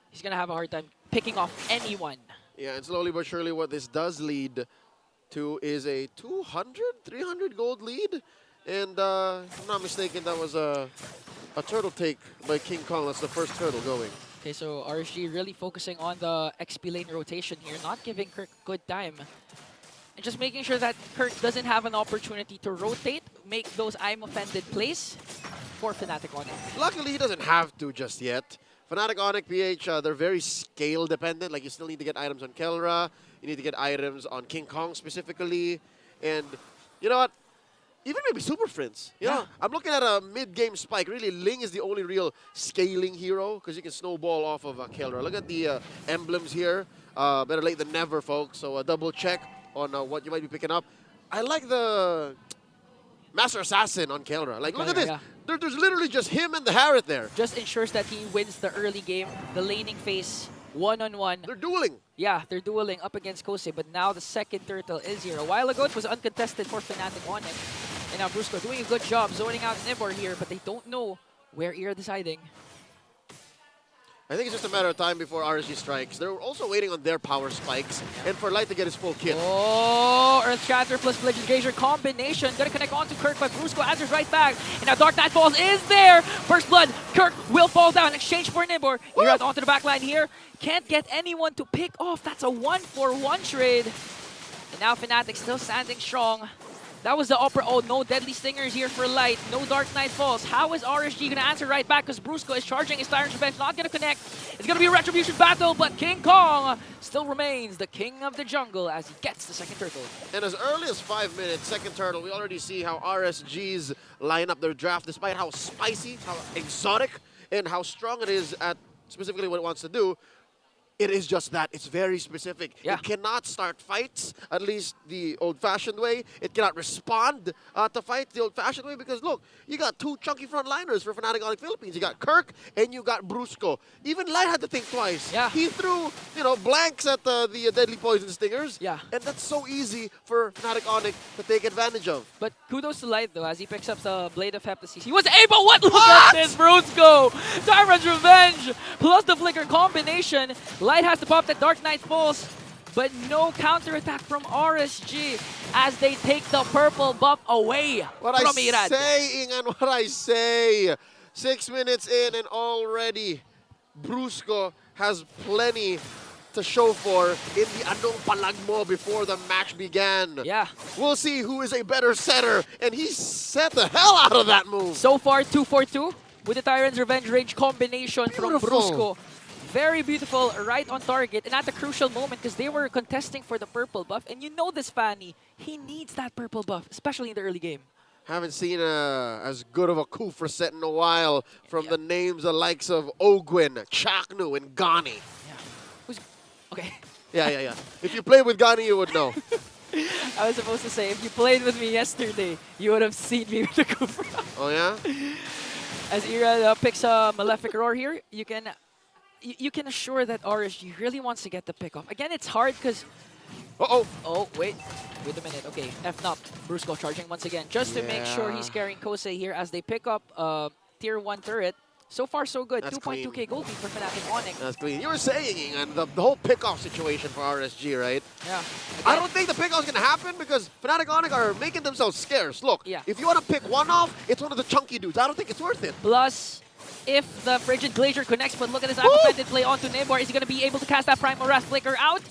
he's going to have a hard time picking off anyone. Yeah, and slowly but surely what this does lead to is a 200, 300 gold lead. And if I'm not mistaken, that was a turtle take by King Kong. That's the first turtle going. Okay, so RSG really focusing on the XP lane rotation here, not giving Kirk good time. And just making sure that Kirk doesn't have an opportunity to rotate, make those I'm offended plays for Fnatic Onic. Luckily, he doesn't have to just yet. Fnatic Onic PH, they're very scale dependent. Like, you still need to get items on Kelra. You need to get items on King Kong specifically. And you know what? Even maybe Super Friends. You know, I'm looking at a mid-game spike. Really, Ling is the only real scaling hero because you can snowball off of Kelra. Look at the emblems here. Better late than never, folks. So double check on what you might be picking up. I like the Master Assassin on Kelra. Like, look at this. Yeah. There's literally just him and the Harriet there. Just ensures that he wins the early game, the laning phase, one-on-one. They're dueling. Yeah, they're dueling up against Kosei, but now the second turtle is here. A while ago, it was uncontested for Fnatic Onic. And now Brusco doing a good job zoning out Nibor here, but they don't know where ERA deciding. I think it's just a matter of time before RSG strikes. They're also waiting on their power spikes and for Light to get his full kit. Oh, Earth Shatter plus Blade Gazer combination. Gonna connect onto Kirk, but Brusco answers right back. And now Dark Knight Falls is there. First Blood, Kirk will fall down in exchange for Nibor. Irad onto the back line here. Can't get anyone to pick off. That's a 1-for-1 trade. And now Fnatic still standing strong. That was the upper. Oh, no Deadly Stingers here for Light. No Dark Knight Falls. How is RSG going to answer right back? Because Brusco is charging his Tyrant's Revenge. Not going to connect. It's going to be a Retribution battle, but King Kong still remains the king of the jungle as he gets the second turtle. And as early as 5 minutes, second turtle, we already see how RSG's line up their draft, despite how spicy, how exotic, and how strong it is at specifically what it wants to do. It is just that. It's very specific. Yeah. It cannot start fights, at least the old-fashioned way. It cannot respond to fights the old-fashioned way because, look, you got two chunky frontliners for Fnatic Onic Philippines. You got Kirk and you got Brusco. Even Light had to think twice. Yeah. He threw, blanks at the Deadly Poison Stingers. Yeah. And that's so easy for Fnatic Onic to take advantage of. But kudos to Light, though, as he picks up the Blade of Heptasis. He was able. Look at this, Brusco! Tyrant's Revenge plus the Flicker combination. Light has to pop that Dark Knight Falls, but no counterattack from RSG as they take the purple buff away from Irad. What I say. 6 minutes in and already Brusco has plenty to show for in the Anong Palagmo before the match began. Yeah. We'll see who is a better setter, and he set the hell out of that move. So far, 2-for-2 with the Tyrant's Revenge range combination from Brusco. Very beautiful, right on target, and at a crucial moment because they were contesting for the purple buff. And you know this Fanny, he needs that purple buff, especially in the early game. Haven't seen as good of a Kufra set in a while from the names the likes of Ogwin, Chaknu, and Gani. Okay. Yeah. If you play with Gani, you would know. I was supposed to say, if you played with me yesterday, you would have seen me with the Kufra. Oh, yeah? As Ira picks a Malefic Roar here, you can assure that RSG really wants to get the pick off. Again, it's hard because... Oh, wait a minute. Okay, FNOP. Brusco charging once again, just to make sure he's carrying Kosei here as they pick up Tier 1 turret. So far, so good. 2.2k gold lead for Fnatic Onic. That's clean. You were saying, and the whole pick-off situation for RSG, right? Yeah. I don't think the pick-off's going to happen because Fnatic Onic are making themselves scarce. Look, if you want to pick one off, it's one of the chunky dudes. I don't think it's worth it. Plus, if the Frigid Glacier connects, but look at this offended play onto Nibor. Is he going to be able to cast that Primal Wrath Flicker out?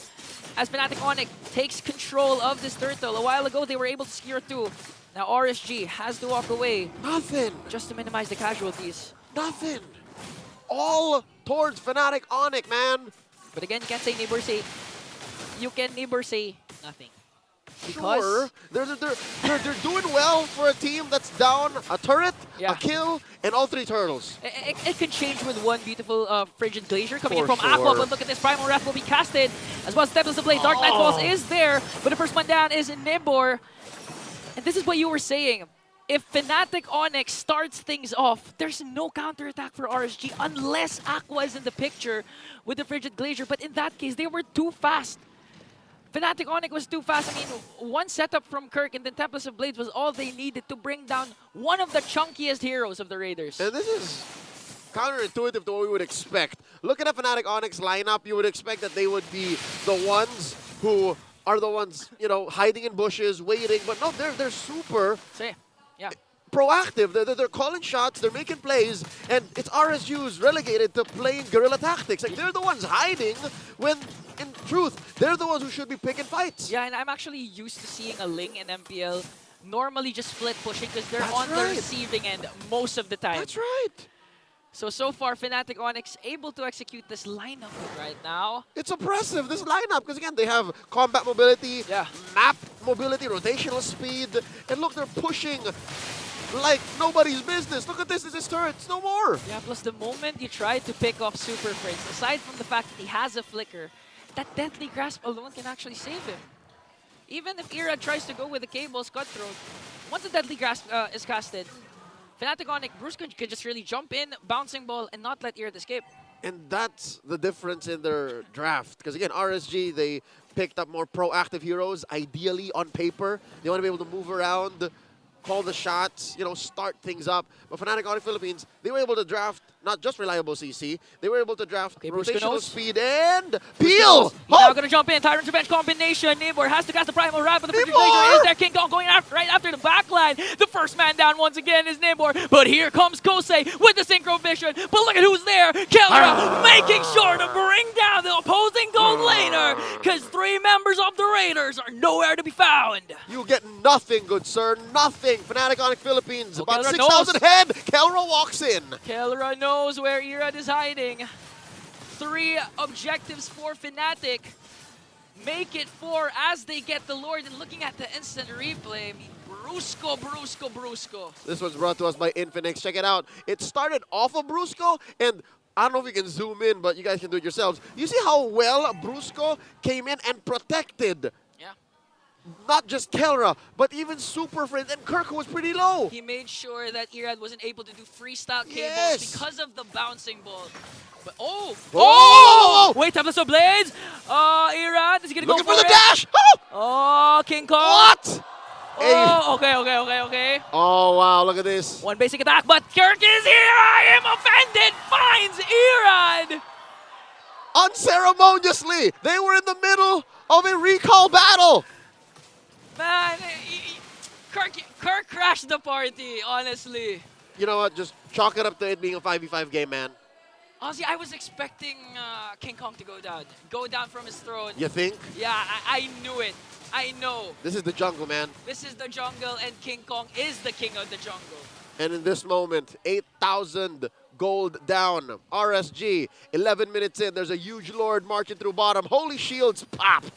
As Fnatic Onic takes control of this turtle. A while ago, they were able to secure 2. Now RSG has to walk away. Nothing. Just to minimize the casualties. Nothing. All towards Fnatic Onic, man. But again, you can't say Nibor say... You can Nibor say nothing. Sure, they're doing well for a team that's down a turret, a kill, and all 3 turtles. It can change with one beautiful Frigid Glacier coming in from Aqua, but look at this, Primal Wrath will be casted, as well as Stepless of Blade. Dark Knight Falls is there, but the first one down is Nibor. And this is what you were saying. if Fnatic Onyx starts things off, there's no counterattack for RSG unless Aqua is in the picture with the Frigid Glacier. But in that case, they were too fast. Fnatic Onyx was too fast. I mean, one setup from Kirk and then Tempest of Blades was all they needed to bring down one of the chunkiest heroes of the Raiders. And this is counterintuitive to what we would expect. Look at a Fnatic Onyx lineup, you would expect that they would be the ones who are the ones, you know, hiding in bushes, waiting. But no, they're super proactive. They're calling shots, they're making plays, and it's RSG who's relegated to playing guerrilla tactics. Like, they're the ones hiding when, in truth, they're the ones who should be picking fights. Yeah, and I'm actually used to seeing a Ling in MPL normally just split pushing because they're on the right. receiving end most of the time. That's right. So far, Fnatic Onyx able to execute this lineup right now. It's impressive, this lineup, because again, they have combat mobility, map mobility, rotational speed, and look, they're pushing like nobody's business. Look at this is turrets, no more. Yeah, plus the moment you try to pick off Super Prince, aside from the fact that he has a flicker, that Deathly Grasp alone can actually save him. Even if Irad tries to go with the Cable's Cutthroat, once the Deadly Grasp is casted, Fnatic Onyx, Bruce can just really jump in, bouncing ball, and not let Irad escape. And that's the difference in their draft. Because again, RSG, they picked up more proactive heroes, ideally on paper. They want to be able to move around, call the shots, you know, start things up. But Fnatic Onic Philippines, they were able to draft not just reliable CC, they were able to draft rotational speed and peel. Now gonna jump in, Tyrant's Revenge combination. Nibor has to cast the primal wrap, but the Frigid Glacier is there. King Kong going after, right after the backline. The first man down once again is Nibor, but here comes Kosei with the Synchro Vision. But look at who's there. Kelra making sure to bring down the opposing gold laner, because 3 members of the Raiders are nowhere to be found. You get nothing, good sir, nothing. Fnatic Onic Philippines, about Kelra 6,000 head. Kelra walks in. Kelra knows where Irad is hiding. 3 objectives for Fnatic. Make it 4 as they get the Lord. And looking at the instant replay, I mean, Brusco. This one's brought to us by Infinix. Check it out. It started off of Brusco, and I don't know if you can zoom in, but you guys can do it yourselves. You see how well Brusco came in and protected not just Kelra, but even Super Friends, and Kirk was pretty low. He made sure that Irad wasn't able to do freestyle cables because of the bouncing ball. But wait, Tempest of Blades. Irad is gonna go for the dash. Oh, King Kong. What? Oh, okay. Oh, wow, look at this. One basic attack, but Kirk is here. I am offended. Finds Irad. Unceremoniously, they were in the middle of a recall battle. Man, Kirk crashed the party, honestly. You know what? Just chalk it up to it being a 5v5 game, man. Honestly, I was expecting King Kong to go down from his throne. You think? Yeah, I knew it. I know. This is the jungle, man. This is the jungle, and King Kong is the king of the jungle. And in this moment, 8,000 gold down. RSG, 11 minutes in. There's a huge lord marching through bottom. Holy shields popped.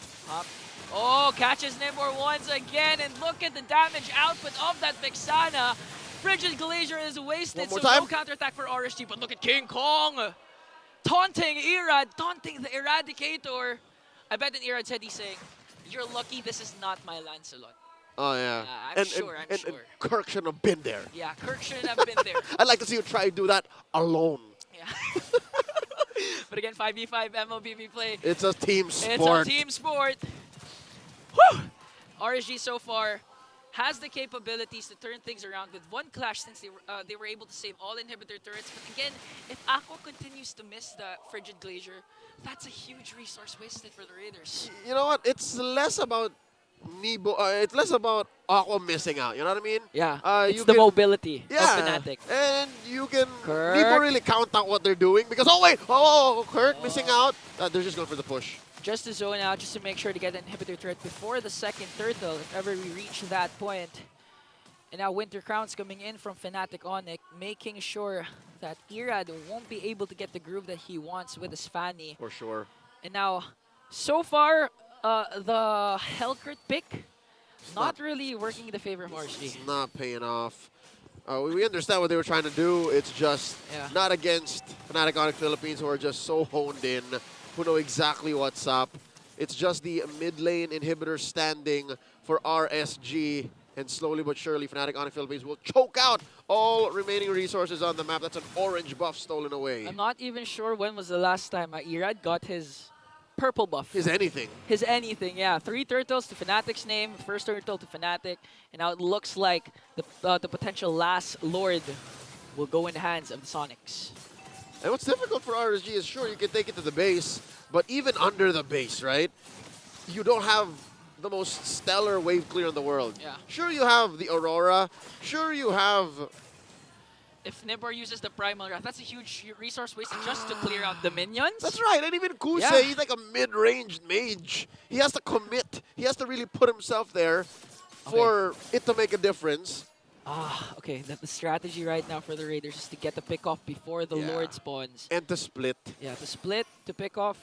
Oh, catches Nibor once again, and look at the damage output of that Vexana. Frigid Glacier is wasted, so no counterattack for RSG, but look at King Kong. Taunting Irad, taunting the Eradicator. I bet in Irad's head he's saying, you're lucky this is not my Lancelot. Oh, yeah. I'm sure. And Kirk shouldn't have been there. Yeah, Kirk shouldn't have been there. I'd like to see you try to do that alone. Yeah. But again, 5v5 MLBB play. It's a team sport. It's a team sport. Whew! RSG so far has the capabilities to turn things around with one clash since they were able to save all inhibitor turrets. But again, if Aqua continues to miss the Frigid Glacier, that's a huge resource wasted for the Raiders. You know what? It's less about it's less about Aqua missing out. You know what I mean? Yeah. It's the mobility of Fnatic. And you can Kirk. Nebo really count out what they're doing because Kirk missing out. They're just going for the push. Just to zone out, just to make sure to get an inhibitor turret before the second turtle, if ever we reach that point. And now Winter Crown's coming in from Fnatic Onic, making sure that Irad won't be able to get the groove that he wants with his Fanny. For sure. And now, so far, the Hellcrit pick, not really working in the favor of RSG. It's not paying off. We understand what they were trying to do. It's just not against Fnatic Onic Philippines, who are just so honed in, who know exactly what's up. It's just the mid lane inhibitor standing for RSG. And slowly but surely, Fnatic Onic Philippines will choke out all remaining resources on the map. That's an orange buff stolen away. I'm not even sure when was the last time Irad got his purple buff. His anything. His anything, yeah. 3 turtles to Fnatic's name, first turtle to Fnatic, and now it looks like the potential last Lord will go in the hands of the Sonics. And what's difficult for RSG is, sure, you can take it to the base, but even under the base, right? You don't have the most stellar wave clear in the world. Yeah. Sure, you have the Aurora. Sure, you have... If Nibor uses the Primal Wrath, that's a huge resource waste just to clear out the minions. That's right, and even Kuse, Yeah. he's like a mid-range mage. He has to commit. He has to really put himself there for it to make a difference. Okay, the strategy right now for the Raiders is to get the pick off before the Lord spawns. And to split. Yeah, to split, to pick off.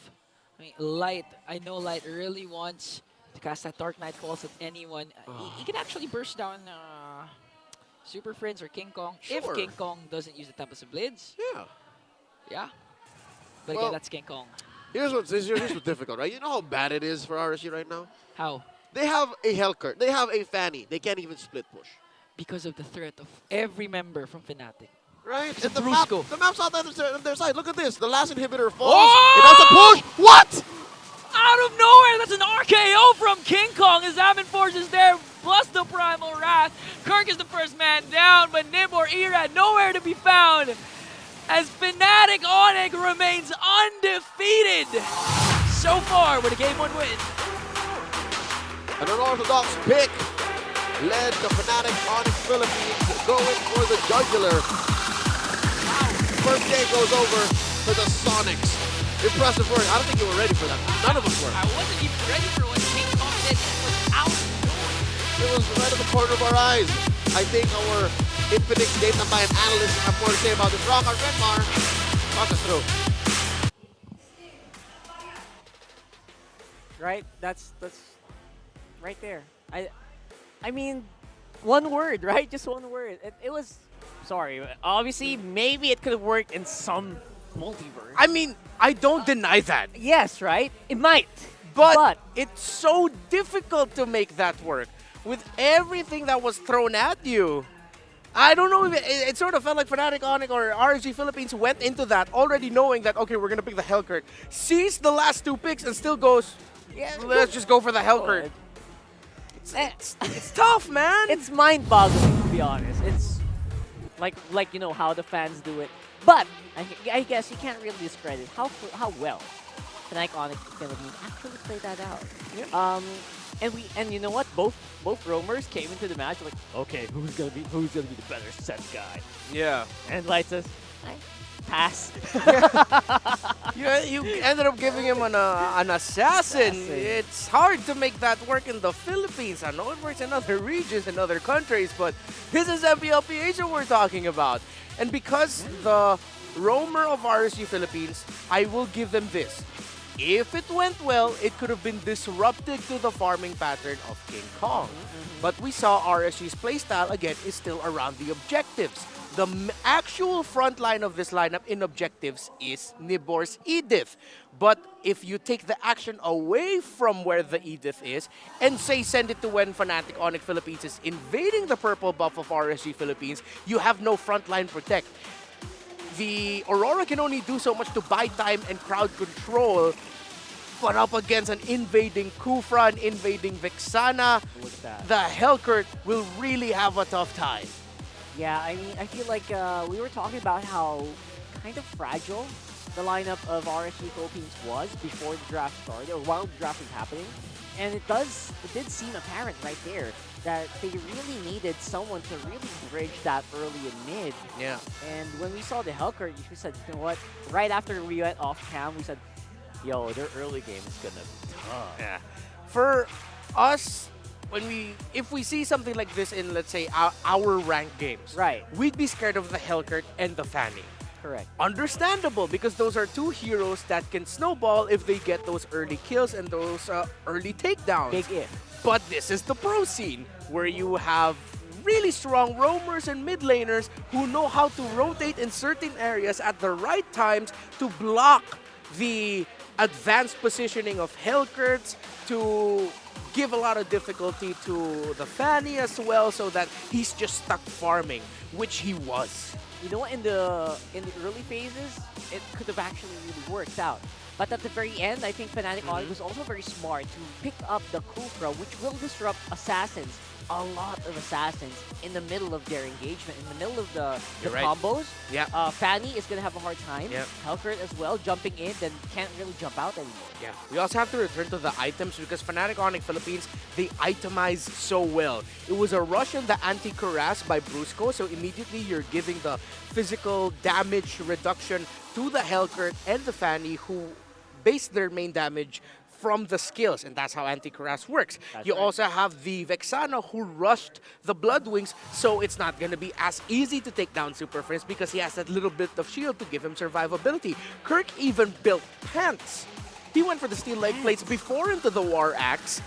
I mean, Light, I know Light really wants to cast that Dark Knight Falls at anyone. He can actually burst down Super Friends or King Kong if Sure. King Kong doesn't use the Tempest of Blades. Yeah. Yeah. But Well, again, that's King Kong. Here's what's difficult, right? You know how bad it is for RSG right now? How? They have a Hellcurt. They have a Fanny. They can't even split push. Because of the threat of every member from Fnatic. Right? It's a And the Brusco. map's not on their side. Look at this. The last inhibitor falls. It has a push. What? Out of nowhere, that's an RKO from King Kong as Amin Forge is there, plus the Primal Wrath. Kirk is the first man down, but Nibor Irad nowhere to be found as Fnatic Onic remains undefeated so far with a Game 1 win. An unorthodox pick led the Fnatic Onic Philippines going for the jugular. First game goes over for the Sonics. Impressive work. I don't think you were ready for that. None of us were. I wasn't even ready for what King Kong did. It was out. It was right at the corner of our eyes. I think our Infinix Data Science analysts have more to say about this. Rock our Renmar. Talk us through. Right? That's right there. I mean, one word, right? Just one word. It was, sorry, obviously, maybe it could have worked in some multiverse. I mean, I don't deny that. Yes, right? It might. But it's so difficult to make that work with everything that was thrown at you. I don't know if it sort of felt like Fnatic Onic or RSG Philippines went into that already knowing that, okay, we're going to pick the Hellcurt. Sees the last 2 picks and still goes, yeah, let's just go for the Hellcurt. It's tough, man. It's mind-boggling, to be honest. It's like you know how the fans do it. But I guess you can't really discredit how well Fnatic Onic Philippines actually played that out. Yeah. And you know what? Both roamers came into the match like, okay, who's gonna be the better set guy? Yeah. And Light says, pass. You ended up giving him an assassin. It's hard to make that work in the Philippines. I know it works in other regions and other countries, but this is MPLPH that we're talking about. And because the roamer of RSG Philippines, I will give them this. If it went well, it could have been disrupted to the farming pattern of King Kong. But we saw RSG's playstyle, again, is still around the objectives. The actual front line of this lineup in objectives is Nibor's Edith. But if you take the action away from where the Edith is and say send it to when Fnatic Onic Philippines is invading the purple buff of RSG Philippines, you have no front line protect. The Aurora can only do so much to buy time and crowd control, but up against an invading Kufra, an invading Vexana, the Hellcurt will really have a tough time. Yeah, I mean, I feel like we were talking about how kind of fragile the lineup of RSG Philippines was before the draft started, or while the draft was happening. And it did seem apparent right there that they really needed someone to really bridge that early and mid. Yeah. And when we saw the Hellcurt, we said, you know what? Right after we went off cam, we said, yo, their early game is gonna be tough. Yeah. For us, if we see something like this in, let's say, our ranked games, right, we'd be scared of the Hellcurt and the Fanny. Correct. Understandable, because those are two heroes that can snowball if they get those early kills and those early takedowns. Big if. But this is the pro scene, where you have really strong roamers and mid laners who know how to rotate in certain areas at the right times to block the advanced positioning of Hellcurts, to give a lot of difficulty to the Fanny as well, so that he's just stuck farming, which he was. You know what? In the early phases, it could have actually really worked out. But at the very end, I think Fnatic Onic was also very smart to pick up the Kufra, which will disrupt assassins, a lot of assassins, in the middle of their engagement, in the middle of the Right. combos. Yeah. Fanny is going to have a hard time. Yep. Hellcurt as well, jumping in, then can't really jump out anymore. Yeah, we also have to return to the items because Fnatic Onic Philippines, they itemize so well. It was a rush in the anti-Cuirass by Brusco, so immediately you're giving the physical damage reduction to the Hellcurt and the Fanny, who base their main damage from the skills, and that's how anti-Cuirass works. That's you right. also have the Vexana who rushed the Bloodwings, so it's not going to be as easy to take down Super Friends because he has that little bit of shield to give him survivability. Kirk even built pants. He went for the steel leg plates before into the War Axe.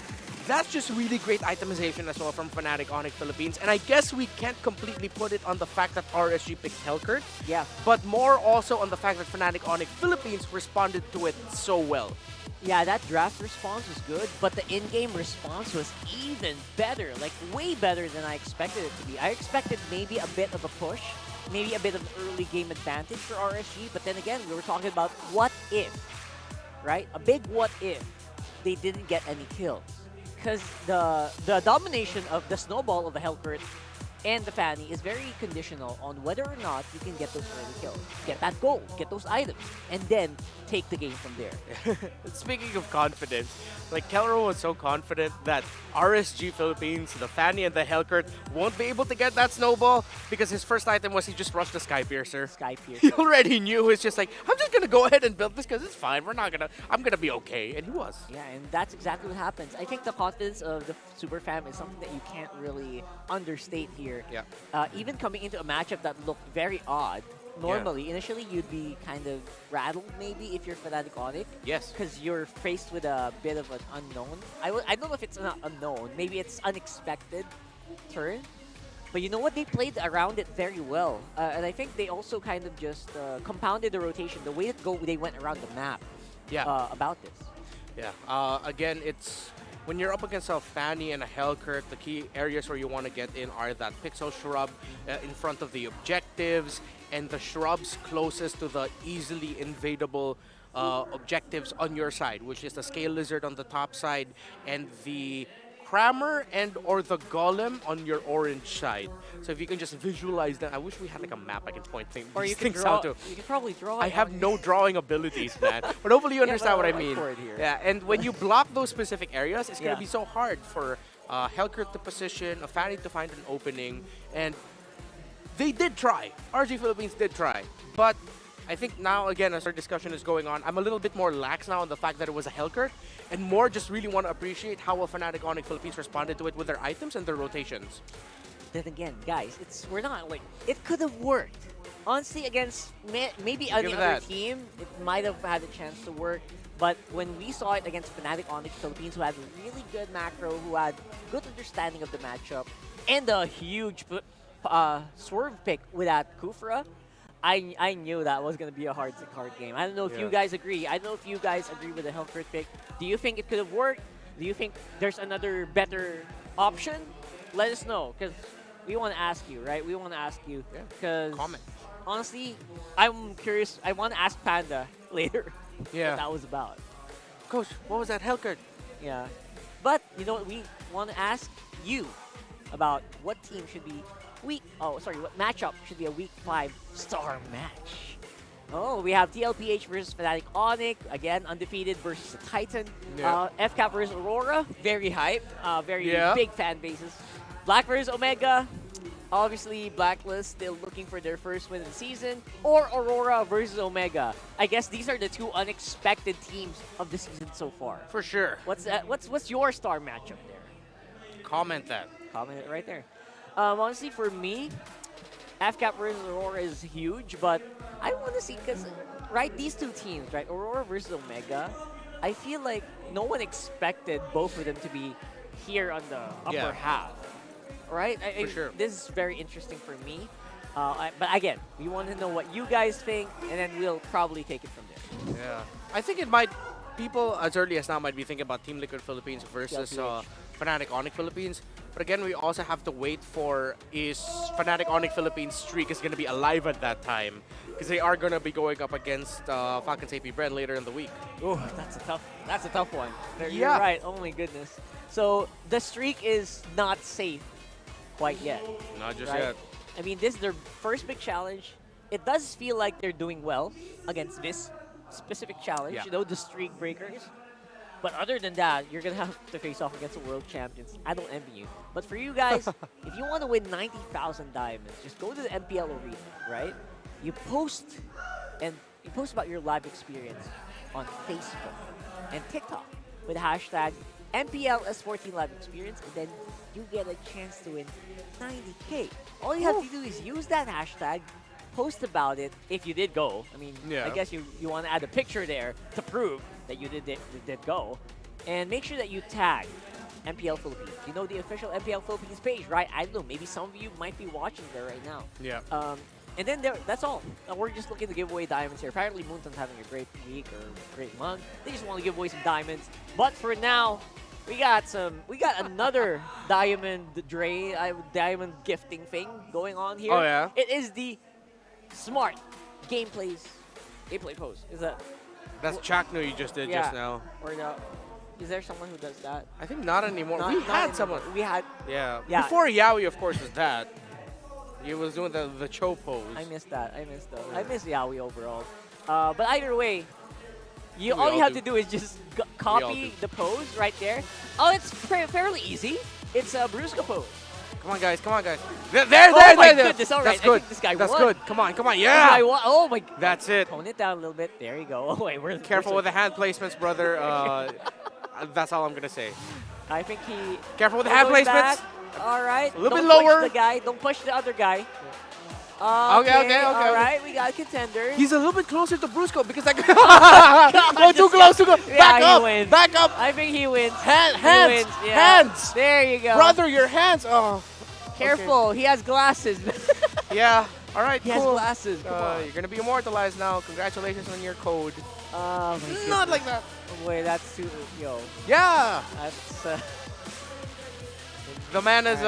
That's just really great itemization as well from Fnatic Onic Philippines. And I guess we can't completely put it on the fact that RSG picked Hellcurt. Yeah. But more also on the fact that Fnatic Onic Philippines responded to it so well. Yeah, that draft response was good, but the in-game response was even better, like way better than I expected it to be. I expected maybe a bit of a push, maybe a bit of early game advantage for RSG, but then again, we were talking about what if, right? A big what if they didn't get any kills. Because the domination of the snowball of the Hellcurt and the Fanny is very conditional on whether or not you can get those early kills. Get that gold, get those items, and then take the game from there. Speaking of confidence, like Kelro was so confident that RSG Philippines, the Fanny and the Hellcurt won't be able to get that snowball because his first item was he just rushed the Skypiercer. Skypiercer. He already knew. It's just like, I'm just gonna go ahead and build this because it's fine. I'm gonna be okay, and he was. Yeah, and that's exactly what happens. I think the confidence of the Super Fam is something that you can't really understate here. Yeah. Even coming into a matchup that looked very odd. Normally, initially, you'd be kind of rattled maybe if you're Fnatic Onic. Yes. Because you're faced with a bit of an unknown. I don't know if it's not unknown. Maybe it's unexpected turn. But you know what? They played around it very well. And I think they also kind of just compounded the rotation. The way that they went around the map about this. Yeah. Again, it's when you're up against a Fanny and a Hellcurt, the key areas where you want to get in are that pixel shrub in front of the objectives and the shrubs closest to the easily invadable objectives on your side, which is the Scale Lizard on the top side and the Crammer and or the Golem on your orange side. So if you can just visualize that, I wish we had like a map I can point Or these you can things draw. out to. You can probably draw. I it have on- no drawing abilities, man. But hopefully you Yeah, understand but what I I'll mean. look for it here. Yeah, and when you block those specific areas, it's going Yeah. to be so hard for Hellcurt to position, a Fanny to find an opening, and they did try. RSG Philippines did try, but I think now, again, as our discussion is going on, I'm a little bit more lax now on the fact that it was a Hellcurt, and more just really want to appreciate how well Fnatic Onic Philippines responded to it with their items and their rotations. Then again, guys, we're not like it could have worked. Honestly, against maybe Give any it other that. team, it might have had a chance to work. But when we saw it against Fnatic Onic Philippines, who had really good macro, who had good understanding of the matchup, and a huge swerve pick with that Kufra, I knew that was going to be a hard game. I don't know if you guys agree. I don't know if you guys agree with the Hellcurt pick. Do you think it could have worked? Do you think there's another better option? Let us know, because we want to ask you, right? We want to ask you. Because honestly, I'm curious. I want to ask Panda later what that was about. Coach, what was that Hellcurt? Yeah. But, you know what? We want to ask you about what team should be what matchup should be a Week 5 star match. Oh, we have TLPH versus Fnatic Onic, again, undefeated versus the Titan. Yeah. FCAP versus Aurora, very hype, very Yeah. big fan bases. Black versus Omega, obviously Blacklist still looking for their first win of the season. Or Aurora versus Omega. I guess these are the two unexpected teams of the season so far. For sure. What's your star matchup there? Comment that. Comment it right there. Honestly, for me, FCAP versus Aurora is huge, but I want to see, because, right, these two teams, right, Aurora versus Omega, I feel like no one expected both of them to be here on the upper half, right? For sure. This is very interesting for me. But again, we want to know what you guys think, and then we'll probably take it from there. Yeah. I think it might, people as early as now might be thinking about Team Liquid Philippines versus Fnatic Onic Philippines. But again, we also have to wait for is Fnatic Onic Philippines streak is going to be alive at that time, because they are going to be going up against Falcons APBren later in the week. Oh, that's a tough one. You're Yeah. right. Oh my goodness. So the streak is not safe quite yet. Not just right? yet. I mean, this is their first big challenge. It does feel like they're doing well against this specific challenge, Yeah. you know, the streak breakers. But other than that, you're going to have to face off against the world champions. I don't envy you. But for you guys, if you want to win 90,000 diamonds, just go to the MPL arena, right? You post about your live experience on Facebook and TikTok with hashtag MPL S14 live experience, and then you get a chance to win 90K. All you have to do is use that hashtag, post about it if you did go. I mean, Yeah. I guess you want to add a picture there to prove that you did go. And make sure that you tag MPL Philippines. You know the official MPL Philippines page, right? I don't know, maybe some of you might be watching there right now. Yeah. And then that's all. We're just looking to give away diamonds here. Apparently Moonton's having a great week or great month. They just want to give away some diamonds. But for now, we got another diamond gifting thing going on here. Oh, yeah? It is the smart gameplay pose. Is that? That's Chakno you just did just now. Or no? Is there someone who does that? I think not anymore. Not We had someone. anymore. We had. Yeah. Yeah. Before Yaoi, of course, was that. He was doing the Cho pose. I missed that. I miss Yaoi overall. But either way, We all you all have do. to do is just all copy do. the pose right there. Oh, it's fairly easy. It's a Brusca pose. Come on, guys. Come on, guys. There. Oh my goodness, all right. That's good. I think this guy That's won. good. Come on. This Yeah. guy won. Oh my. That's it. Tone it down a little bit. There you go. Oh wait, we're Careful with the hand placements, brother. That's all I'm going to say. I think he. Careful with the All hand the way placements. back. All right. A little Don't bit lower. Push the guy. Don't push the other guy. Okay. All right, we got contenders. He's a little bit closer to Brusco because I go too close. Yeah, Back he up. wins. Back up. I think he wins. Hands. He wins, yeah. Hands. There you go. Brother, your hands. Oh. Careful. He has glasses. Yeah. All right. He cool. has glasses. Come on. You're gonna be immortalized now. Congratulations on your code. Oh my Not goodness. like that. Wait, that's too. Yo. Yeah. That's. The man is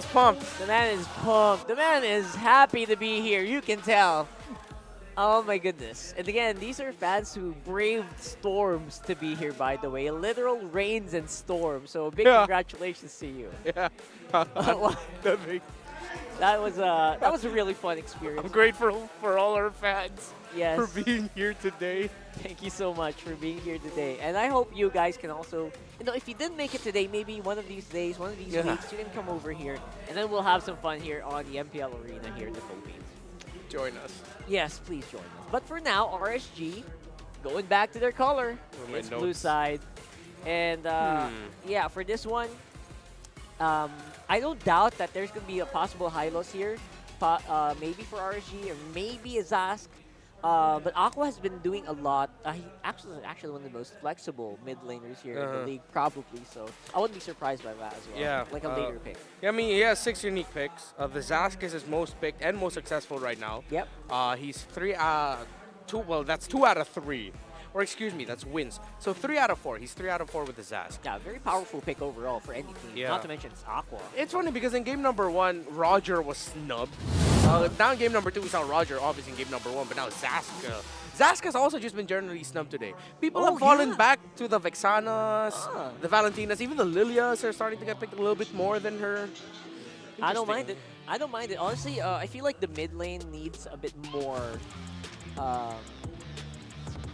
pumped. The man is pumped. The man is happy to be here. You can tell. Oh my goodness. And again, these are fans who braved storms to be here, by the way. Literal rains and storms. So big congratulations to you. Yeah. That was a really fun experience. I'm grateful for all our fans Yes. for being here today. Thank you so much for being here today. And I hope you guys can also, if you didn't make it today, maybe one of these days, one of these weeks, you can come over here and then we'll have some fun here on the MPL Arena here in the Philippines. Join us. Yes, please join us. But for now, RSG, going back to their color, my it's blue notes? side. And yeah, for this one, I don't doubt that there's going to be a possible high loss here, maybe for RSG or maybe a Zask. But Aqua has been doing a lot. He actually one of the most flexible mid laners here in the league, probably. So I wouldn't be surprised by that as well. Yeah. Like a later pick. Yeah, I mean, he has 6 unique picks. The Zask is his most picked and most successful right now. Yep. He's 2 out of 3. Or excuse me, that's wins. So 3 out of 4. He's 3 out of 4 with the Zask. Yeah, very powerful pick overall for any team. Yeah. Not to mention it's Aqua. It's funny because in game number 1, Roger was snubbed. Now in game number 2, we saw Roger, obviously in game number 1, but now Zask. Zask has also just been generally snubbed today. People have fallen back to the Vexanas, the Valentinas, even the Lilias are starting to get picked a little bit more than her. I don't mind it. I don't mind it. Honestly, I feel like the mid lane needs a bit more,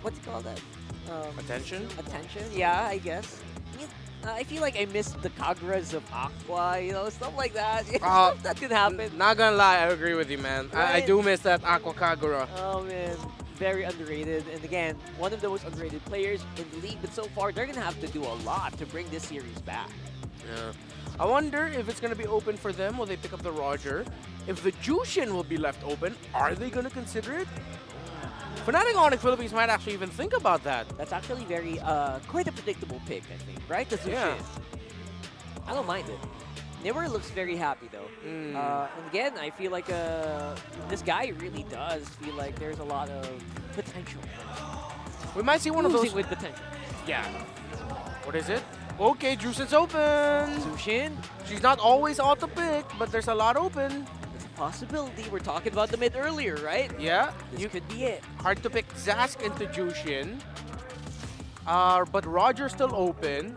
what do you call that? Attention? Attention, yeah, I guess. I feel like I missed the Kagras of Aqua, stuff like that. That could happen. Not gonna lie, I agree with you, man. I Right? do miss that Aqua Kagura. Oh, man. Very underrated. And again, one of the most underrated players in the league. But so far, they're going to have to do a lot to bring this series back. Yeah. I wonder if it's going to be open for them. Will they pick up the Roger? If the Jushin will be left open, are they going to consider it? Fnatic Onic Philippines might actually even think about that. That's actually very, quite a predictable pick, I think, right? The Zushin. Yeah. I don't mind it. Never looks very happy, though. And again, I feel like this guy really does feel like there's a lot of potential. We might see one of those with potential. Yeah. What is it? Okay, Jushin's open. Jushin. She's not always auto pick, but there's a lot open. It's a possibility. We're talking about the mid earlier, right? Yeah. This could be it. Hard to pick Zask into Jushin. But Roger's still open.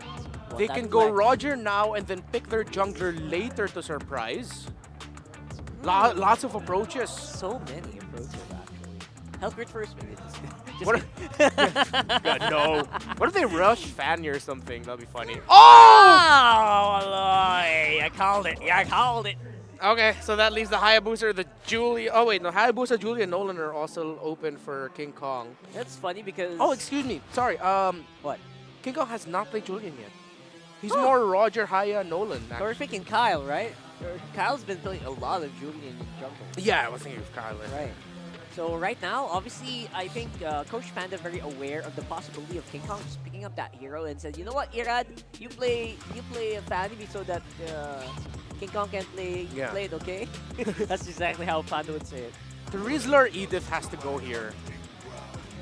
They can go Roger now and then pick their jungler later to surprise. Lots of approaches. So many approaches, actually. Health grid first, maybe. Just What God, no. What if they rush Fanny or something? That'll be funny. Oh! I called it. Yeah, I called it. Okay, so that leaves the Hayabusa, the Julia. Oh, wait, no. Hayabusa, Julia, and Nolan are also open for King Kong. That's funny because... Oh, excuse me. Sorry. What? King Kong has not played Julian yet. He's more Roger, Haya, Nolan. So we're thinking Kyle, right? Kyle's been playing a lot of Julian in jungle. Yeah, I was thinking of Kyle. Right. So right now, obviously, I think Coach Panda very aware of the possibility of King Kong just picking up that hero and said, you know what, Irad, you play a Fanny so that King Kong can play it, okay? That's exactly how Panda would say it. Terizla or Edith has to go here.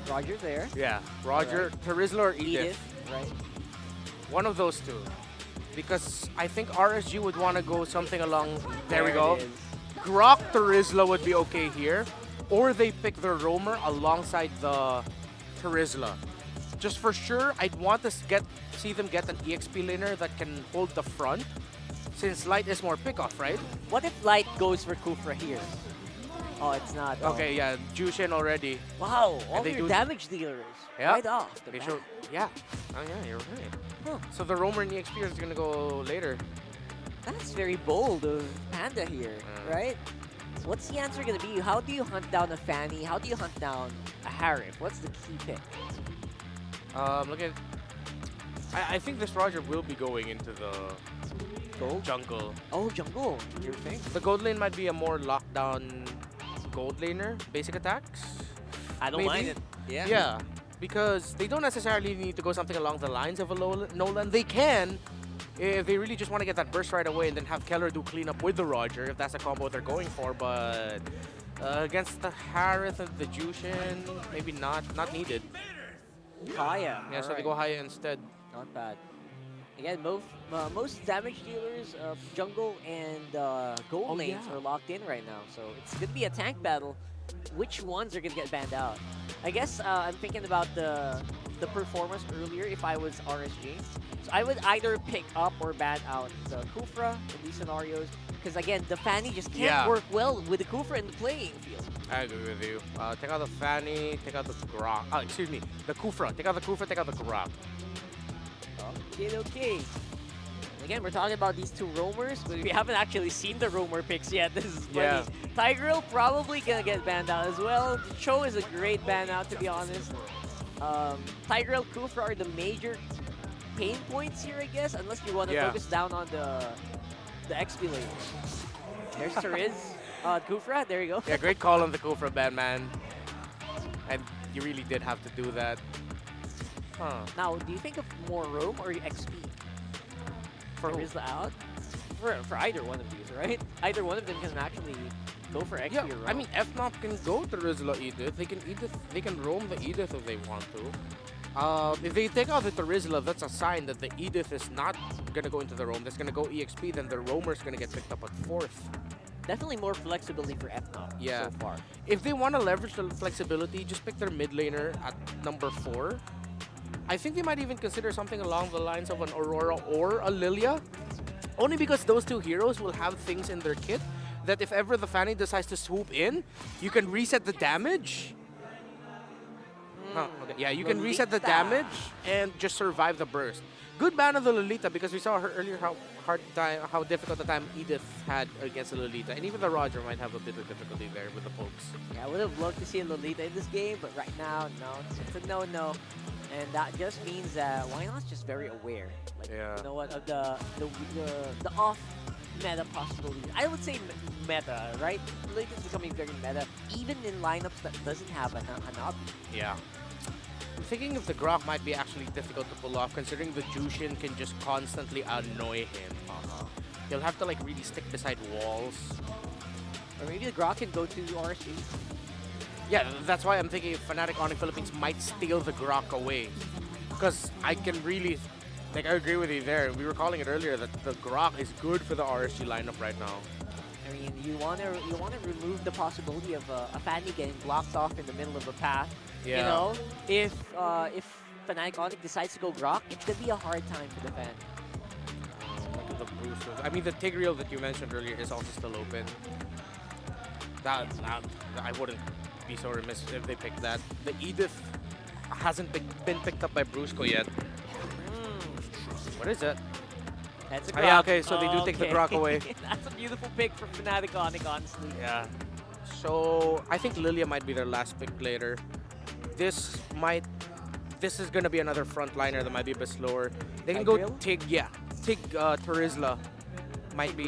Roger there. Yeah, Roger, right. Terizla or Edith. Right. One of those two. Because I think RSG would want to go something along. There we go. Grok Terizla would be okay here. Or they pick their roamer alongside the Terizla. Just for sure, I'd want to see them get an EXP laner that can hold the front. Since Light is more pick-off, right? What if Light goes for Kufra here? Oh, it's not. Oh. Okay, yeah, Jushin already. Wow, all your damage dealers. Right off the bat. Yeah. Oh, yeah, you're right. Huh. So the roamer and EXP is going to go later. That's very bold of Panda here, right? What's the answer going to be? How do you hunt down a Fanny? How do you hunt down a Harif? What's the key pick? Look at... I think this Roger will be going into the jungle. Oh, jungle. You think? The gold lane might be a more lockdown gold laner. Basic attacks. I don't mind it. Yeah. Yeah. Because they don't necessarily need to go something along the lines of a Nolan. They can, if they really just want to get that burst right away and then have Keller do cleanup with the Roger, if that's a combo they're going for. But against the Harith and the Jushin, maybe not needed. Haya. Yeah, so they go Haya instead. Not bad. Again, most damage dealers of jungle and gold lanes are locked in right now. So it's going to be a tank battle. Which ones are going to get banned out? I guess I'm thinking about the performance earlier if I was RSG. So I would either pick up or ban out the Kufra in these scenarios. Because again, the Fanny just can't work well with the Kufra in the playing field. I agree with you. Take out the Fanny, take out the Grok. Oh, excuse me, the Kufra. Take out the Kufra, take out the Grok. Okay. Again, we're talking about these two roamers, but we haven't actually seen the roamer picks yet. This is funny. Yeah. Tigreal probably gonna get banned out as well. Cho is a great ban out, to be honest. Tigreal, Kufra are the major pain points here, I guess, unless you want to focus down on the XP lane. There's Teriz. Kufra, there you go. Yeah, great call on the Kufra ban, man. And you really did have to do that. Huh. Now, do you think of more roam or XP? For Rizla out? For either one of these, right? Either one of them can actually go for XP or roam. I mean, FNOP can go to Rizla Edith. They can roam the Edith if they want to. If they take out the Rizla, that's a sign that the Edith is not gonna go into the roam. That's gonna go EXP, then the roamer's gonna get picked up at 4th. Definitely more flexibility for FNOP so far. If they want to leverage the flexibility, just pick their mid laner at number 4. I think they might even consider something along the lines of an Aurora or a Lilia. Only because those two heroes will have things in their kit that if ever the Fanny decides to swoop in, you can reset the damage. Okay. Yeah, you can reset the damage and just survive the burst. Good ban of the Lolita because we saw her earlier how difficult the time Edith had against the Lolita. And even the Roger might have a bit of difficulty there with the pokes. Yeah, I would have loved to see a Lolita in this game, but right now, no. It's a no-no. And that just means that Wynot's just very aware. Like, you know what, of the off meta possibilities. I would say meta, right? Lolita's becoming very meta, even in lineups that doesn't have an up. Yeah. I'm thinking if the Grok might be actually difficult to pull off, considering the Jushin can just constantly annoy him. He'll have to like really stick beside walls. Or maybe the Grok can go to RSG. Yeah, that's why I'm thinking Fnatic Onic Philippines might steal the Grok away. Because I can really Like, I agree with you there. We were calling it earlier that the Grok is good for the RSG lineup right now. I mean, you want to remove the possibility of a Fanny getting blocked off in the middle of a path. Yeah. You know, if Fnatic Onic decides to go Grok, it's gonna be a hard time for the fan. Look at the Bruce. I mean, the Tigreal that you mentioned earlier is also still open. That I wouldn't be so remiss if they picked that. The Edith hasn't been picked up by Brusco yet. What is it? That's a Oh, Grok. yeah, okay, so they do take the Okay. Grok away. That's a beautiful pick for Fnatic Onic, honestly. Yeah. So I think Lilia might be their last pick later. This is gonna be another frontliner that might be a bit slower. They can go Tigreal? Tig, yeah. Tig Terizla might be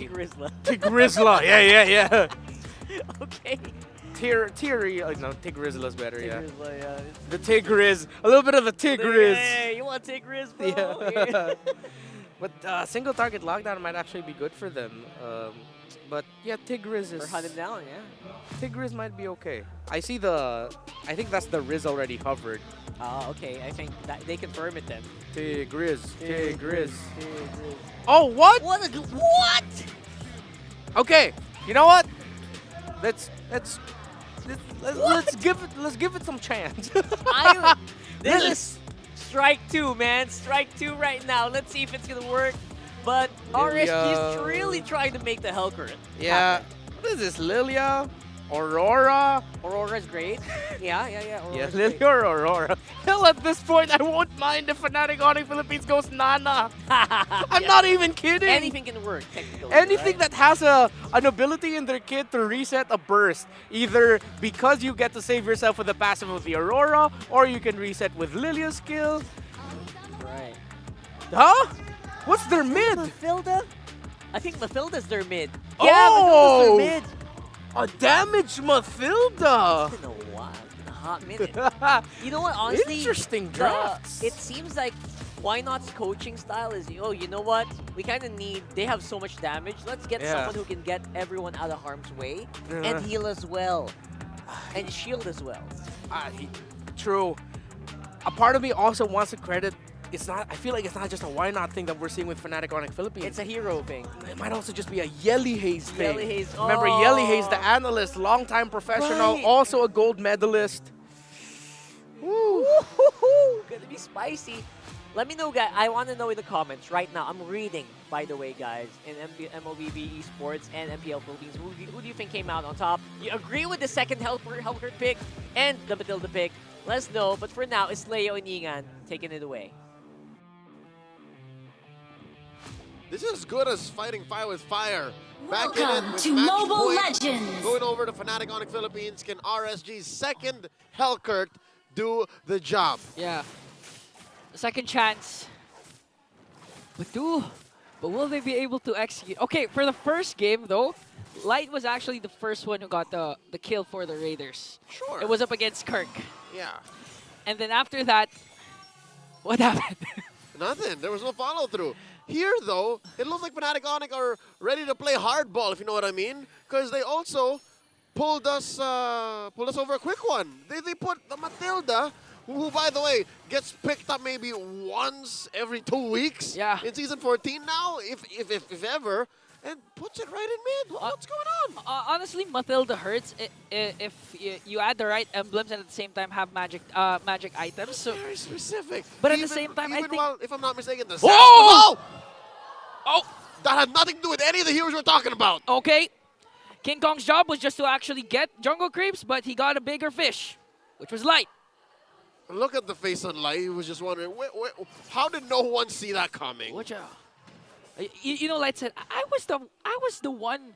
Tigrizla. Tigrizla, yeah. Okay. No, Tigrizla's better, yeah. Tigrizla, yeah. The Tigriz, a little bit of the Tigriz. Hey, you want Tigriz, bro? Yeah. But single target lockdown might actually be good for them. But yeah, Tigriz is... Or hunt him down, yeah. Tigriz might be okay. I think that's the Riz already hovered. Okay. I think that they confirm it then. Tigriz. Tigriz. Oh, what? What? Okay, you know what? Let's give it some chance. This is strike two, man. Strike two right now. Let's see if it's gonna work. But RSG is really trying to make the Hellcurt. Yeah. What is this? Lilia? Aurora? Aurora's great. Yeah. Yeah, Aurora's Lilia great. or Aurora. Hell, at this point, I won't mind if Fnatic Onic Philippines goes Nana. I'm not even kidding. Anything can work, technically. Anything right? that has an ability in their kit to reset a burst, either because you get to save yourself with the passive of the Aurora, or you can reset with Lilia's skill. Right. Huh? What's their mid? Mathilda? I think Mathilda's their mid. Oh! Yeah, Mathilda's their mid. A damaged Mathilda. It's been a while. It's been a hot minute. You know what, honestly? Interesting drafts. It seems like Why Not's coaching style is, oh, you know what? We kind of need, they have so much damage. Let's get someone who can get everyone out of harm's way and heal as well. And shield as well. True. A part of me also wants to credit, I feel like it's not just a Why Not thing that we're seeing with Fnatic Onic Philippines. It's a hero thing. It might also just be a Yelly Haze thing. Yelly Haze. Remember Yelly Haze, the analyst, longtime professional, Right. also a gold medalist. Woo! Gonna be spicy. Let me know, guys. I want to know in the comments right now. I'm reading, by the way, guys, in MLBB Esports and MPL Philippines. Who do you think came out on top? You agree with the second Hellcurt pick and the Matilda pick? Let us know. But for now, it's Leo and Ingan taking it away. This is as good as fighting fire with fire. Back in Welcome it with to match Mobile point. Legends. Going over to Fnatic Onic Philippines. Can RSG's second Hellcurt do the job? Yeah. Second chance. But will they be able to execute? Okay, for the first game though, Light was actually the first one who got the kill for the Raiders. Sure. It was up against Kirk. Yeah. And then after that, what happened? Nothing. There was no follow-through. Here, though, it looks like Fnatic Onic are ready to play hardball, if you know what I mean, because they also pulled us over a quick one. They put the Matilda, who, by the way, gets picked up maybe once every 2 weeks in Season 14 now, if ever, and puts it right in mid. What's going on? Honestly, Matilda hurts if you add the right emblems and at the same time have magic items. So very specific. But at the same time, I think while, if I'm not mistaken, the Whoa! That had nothing to do with any of the heroes we're talking about. Okay. King Kong's job was just to actually get jungle creeps, but he got a bigger fish, which was Light. Look at the face on Light. He was just wondering, how did no one see that coming? Watch out. You know, Light said, I was the one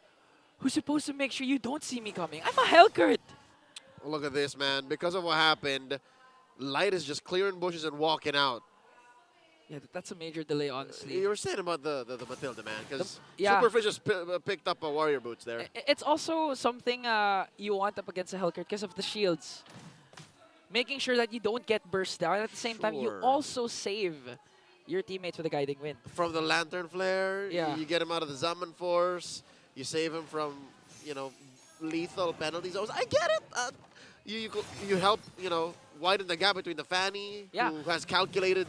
who's supposed to make sure you don't see me coming. I'm a Hellcurt. Look at this, man. Because of what happened, Light is just clearing bushes and walking out. Yeah, that's a major delay, honestly. You were saying about the Matilda, man, because yeah. Superfish just picked up a warrior boots there. It's also something you want up against a Hellcurt because of the shields. Making sure that you don't get burst down. And at the same time, you also save your teammates with a guiding wind. From the Lantern Flare, you get him out of the Zaman Force, you save him from lethal penalty zones. I get it. You help, widen the gap between the Fanny, who has calculated,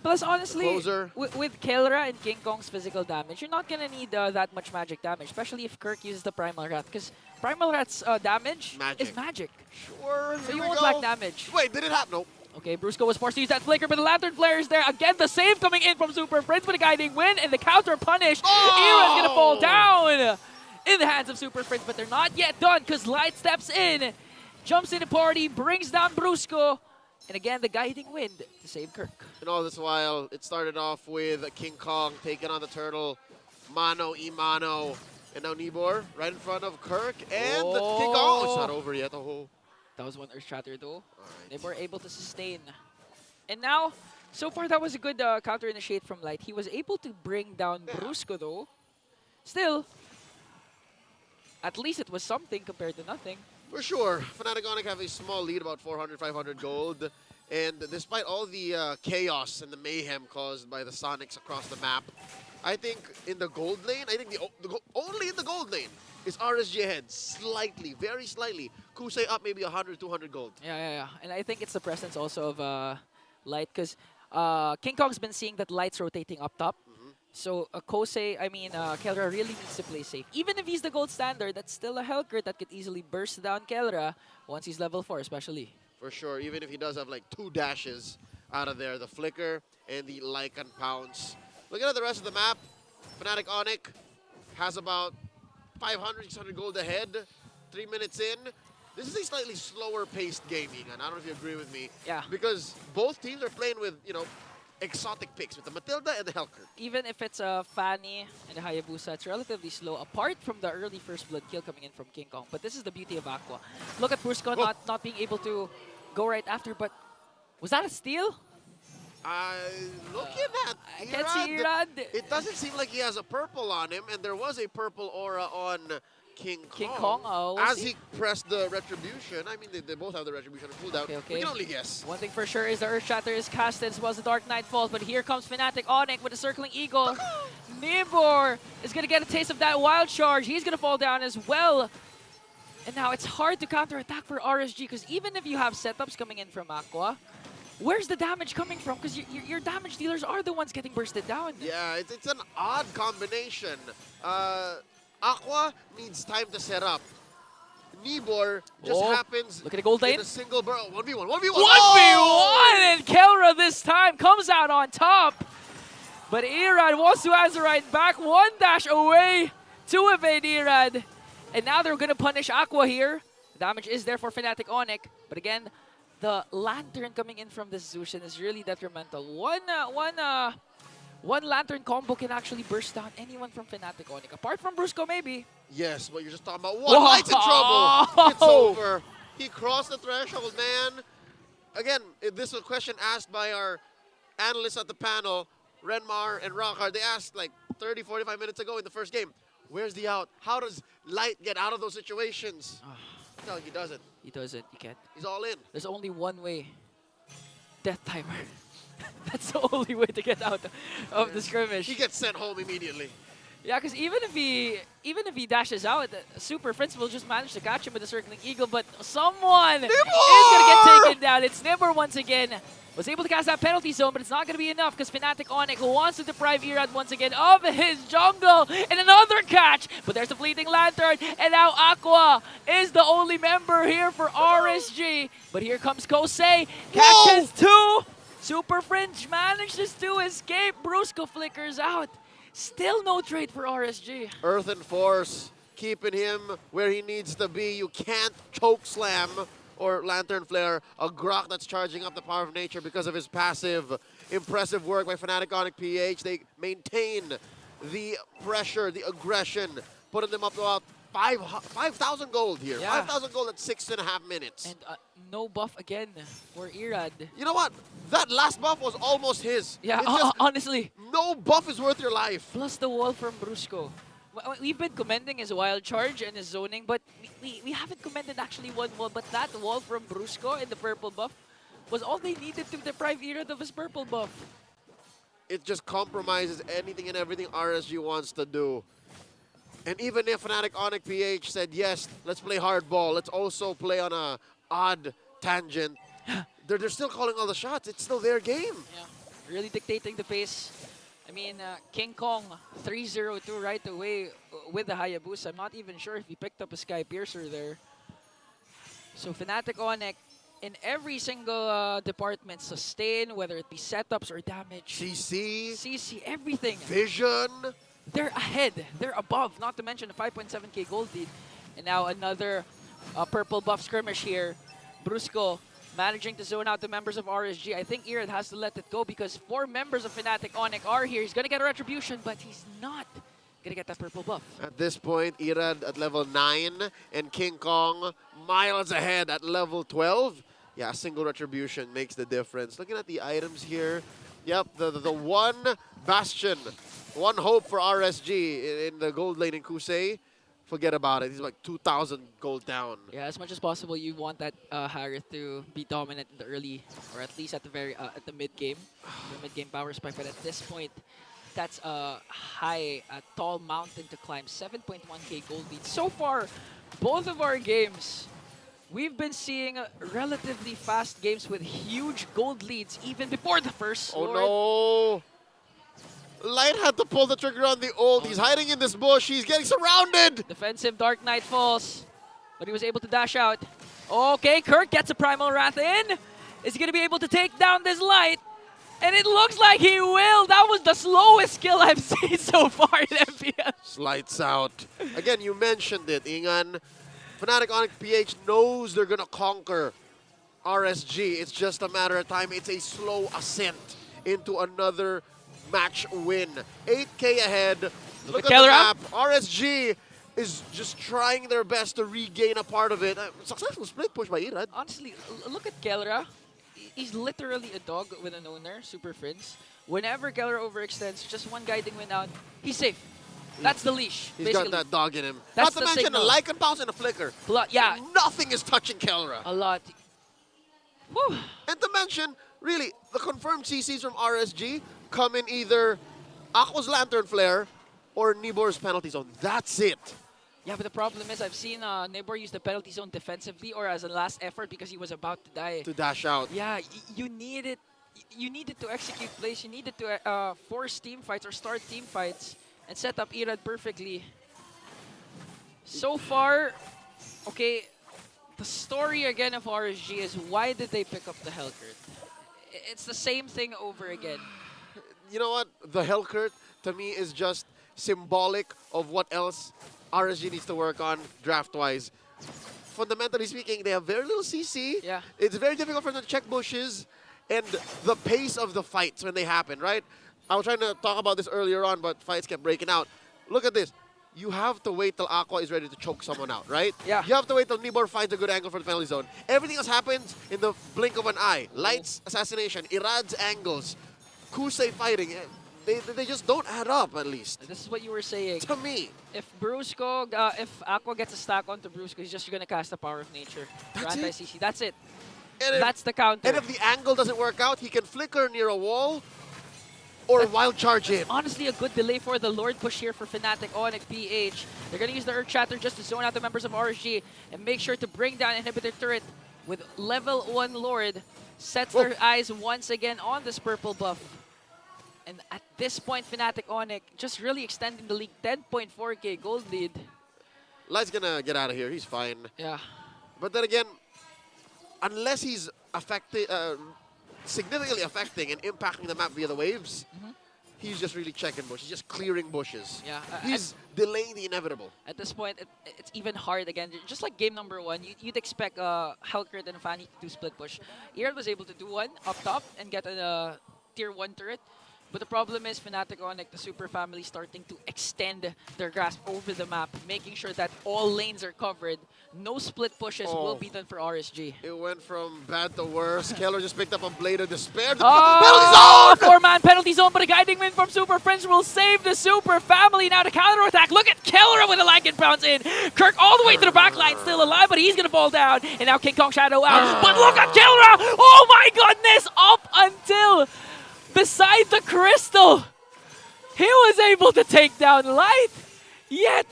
Plus, the honestly, closer. with Kelra and King Kong's physical damage, you're not gonna need that much magic damage, especially if Kirk uses the Primal Rat, because Primal Rat's damage is magic. Sure, So here you we won't go. lack damage. Wait, did it happen? Nope. Okay, Brusco was forced to use that flicker, but the Lantern Flare is there. Again, the save coming in from Super Prince with a guiding win, and the counter punish. Era's gonna fall down in the hands of Super Prince, but they're not yet done because Light steps in, jumps in the party, brings down Brusco, and again, the guiding wind to save Kirk. And all this while, it started off with King Kong taking on the Turtle, mano y mano. And now Nibor right in front of Kirk, and King Kong. It's not over yet. Oh. That was one Earth Shatter though. They were able to sustain. And now, so far that was a good counter initiate from Light. He was able to bring down Brusco though. Still, at least it was something compared to nothing. For sure. Fnatic Onic have a small lead, about 400, 500 gold. And despite all the chaos and the mayhem caused by the Sonics across the map, I think in the gold lane, only in the gold lane is RSG ahead. Slightly, very slightly. Kusei up maybe 100, 200 gold. Yeah. And I think it's the presence also of Light, because King Kong's been seeing that Light's rotating up top. So Kelra really needs to play safe. Even if he's the gold standard, that's still a Hellcurt that could easily burst down Kelra once he's level 4 especially. For sure, even if he does have like 2 dashes out of there, the Flicker and the Lycan Pounce. Looking at the rest of the map, Fnatic Onic has about 500, 600 gold ahead, 3 minutes in. This is a slightly slower paced game, Igan. I don't know if you agree with me. Yeah. Because both teams are playing with, exotic picks with the Matilda and the Hellcurt. Even if it's a Fanny and a Hayabusa, it's relatively slow, apart from the early first blood kill coming in from King Kong. But this is the beauty of Aqua. Look at Brusco not being able to go right after, but was that a steal? Looking at I can't see Irad. It doesn't seem like he has a purple on him, and there was a purple aura on King Kong. As he pressed the Retribution. I mean, they both have the Retribution pulled out. Okay. We can only guess. One thing for sure is the Earth Shatter is casted as well as the Dark Knight falls, but here comes Fnatic Onic with a Circling Eagle. Nibor is going to get a taste of that Wild Charge. He's going to fall down as well. And now it's hard to counterattack for RSG, because even if you have setups coming in from Aqua, where's the damage coming from? Because your damage dealers are the ones getting bursted down. Yeah, it's an odd combination. Aqua needs time to set up. Nibor just happens look at the gold lane. in a single burrow. 1v1, 1v1. 1v1, and Kelra this time comes out on top. But Irad wants to Azerite back, 1 dash away to evade Irad. And now they're going to punish Aqua here. Damage is there for Fnatic Onic. But again, the Lantern coming in from this Zushin is really detrimental. One Lantern combo can actually burst down anyone from Fnatic Onic, apart from Brusco maybe. Yes, but you're just talking about one. Light's in trouble. It's over. He crossed the threshold, man. Again, this was a question asked by our analysts at the panel, Renmar and Rockard. They asked like 30, 45 minutes ago in the first game, where's the out? How does Light get out of those situations? No, he doesn't. He doesn't. He can't. He's all in. There's only one way. Death Timer. That's the only way to get out of the skirmish. He gets sent home immediately. Yeah, because even if he dashes out, Super Prince will just manage to catch him with a Circling Eagle, but someone is going to get taken down. It's Nibor once again. Was able to cast that penalty zone, but it's not going to be enough because Fnatic Onic wants to deprive Irad once again of his jungle. And another catch, but there's a fleeting Lantern, and now Aqua is the only member here for RSG. But here comes Kosei, catches 2. Super Fringe manages to escape. Brusco flickers out. Still no trade for RSG. Earth and Force, keeping him where he needs to be. You can't choke slam or Lantern Flare a Grok that's charging up the power of nature because of his passive. Impressive work by Fnatic Onic PH. They maintain the pressure, the aggression, putting them up to about 5,000 gold here. Yeah. 5,000 gold at 6.5 minutes. And no buff again for Irad. You know what? That last buff was almost his. Yeah, It's just honestly. no buff is worth your life. Plus the wall from Brusco. We've been commending his Wild Charge and his zoning, but we haven't commended actually one wall. But that wall from Brusco and the purple buff was all they needed to deprive Irad of his purple buff. It just compromises anything and everything RSG wants to do. And even if Fnatic Onic PH said, yes, let's play hardball, let's also play on a odd tangent, they're still calling all the shots. It's still their game. Yeah, really dictating the pace. I mean, King Kong 3-0-2 right away with the Hayabusa. I'm not even sure if he picked up a Sky Piercer there. So Fnatic Onic in every single department, sustain, whether it be setups or damage. CC, everything. Vision. They're ahead. They're above, not to mention the 5.7k gold lead. And now another purple buff skirmish here. Brusco managing to zone out the members of RSG. I think Irad has to let it go because 4 members of Fnatic Onic are here. He's going to get a retribution, but he's not going to get that purple buff. At this point, Irad at level 9 and King Kong miles ahead at level 12. Yeah, a single retribution makes the difference. Looking at the items here, yep, the one bastion, one hope for RSG in the gold lane in Kusei. Forget about it. He's like 2,000 gold down. Yeah, as much as possible, you want that Harith to be dominant in the early, or at least at the very at the mid game, the mid game power spike. But at this point, that's a high, tall mountain to climb. 7.1k gold lead. So far, both of our games, we've been seeing relatively fast games with huge gold leads even before the first. Oh no! Light had to pull the trigger on the ult. He's hiding in this bush. He's getting surrounded. Defensive Dark Knight falls, but he was able to dash out. Okay, Kirk gets a Primal Wrath in. Is he going to be able to take down this Light? And it looks like he will. That was the slowest kill I've seen so far in MPL. Lights out. Again, you mentioned it, Ingan. Fnatic Onic PH knows they're going to conquer RSG. It's just a matter of time. It's a slow ascent into another match win. 8k ahead. Look at the map. RSG is just trying their best to regain a part of it. Successful split push by Irad. Honestly, look at Kelra. He's literally a dog with an owner, Super Friends. Whenever Kelra overextends, just one guiding win out, he's safe. That's the leash. He's basically. got that dog in him. That's Not to the mention signal. a Lycan Pounce and a Flicker. Yeah. Nothing is touching Kelra. A lot. Whew. And to mention, really, the confirmed CCs from RSG come in either Aqua's Lantern Flare or Nibor's Penalty Zone. That's it. Yeah, but the problem is I've seen Neighbor use the penalty zone defensively or as a last effort because he was about to die. To dash out. Yeah, you need it. You needed to execute plays. You needed to force team fights or start team fights and set up Irad perfectly. So far, okay, the story again of RSG is why did they pick up the Hellcurt? It's the same thing over again. You know what? The Hellcurt, to me, is just symbolic of what else RSG needs to work on draft-wise. Fundamentally speaking, they have very little CC. Yeah. It's very difficult for them to check bushes and the pace of the fights when they happen, right? I was trying to talk about this earlier on, but fights kept breaking out. Look at this. You have to wait till Aqua is ready to choke someone out, right? Yeah. You have to wait till Nibor finds a good angle for the penalty zone. Everything else happens in the blink of an eye. Light's assassination, Irad's angles, Kusei fighting. They just don't add up, at least. This is what you were saying. To me. If Brusco, if Aqua gets a stack onto Brusco, he's just going to cast the Power of Nature. That's Anti-CC. That's it. And That's the counter. And if the angle doesn't work out, he can flicker near a wall or wild charge in. Honestly, a good delay for the Lord push here for Fnatic Onic PH. They're going to use the Earth Shatter just to zone out the members of RSG and make sure to bring down Inhibitor Turret with level 1 Lord. Sets their eyes once again on this purple buff. And at this point, Fnatic Onic just really extending the league. 10.4k gold lead. Light's going to get out of here. He's fine. Yeah. But then again, unless he's significantly affecting and impacting the map via the waves, he's just really checking bushes. He's just clearing bushes. Yeah. He's delaying the inevitable. At this point, it's even hard again. Just like game number 1, you'd expect Hellcurt and Fanny to do split push. Irad was able to do one up top and get a tier 1 turret. But the problem is Fnatic Onic, the super family, starting to extend their grasp over the map, making sure that all lanes are covered. No split pushes will be done for RSG. It went from bad to worse. Keller just picked up a Blade of Despair. Oh, 4-man penalty zone, but a guiding win from Super Friends will save the super family. Now to counterattack. Look at Keller with a Lycan Pounce in. Kirk all the way to the back line, still alive, but he's going to fall down. And now King Kong Shadow out. But look at Keller! Oh my goodness! Up until beside the crystal, he was able to take down Light. Yet,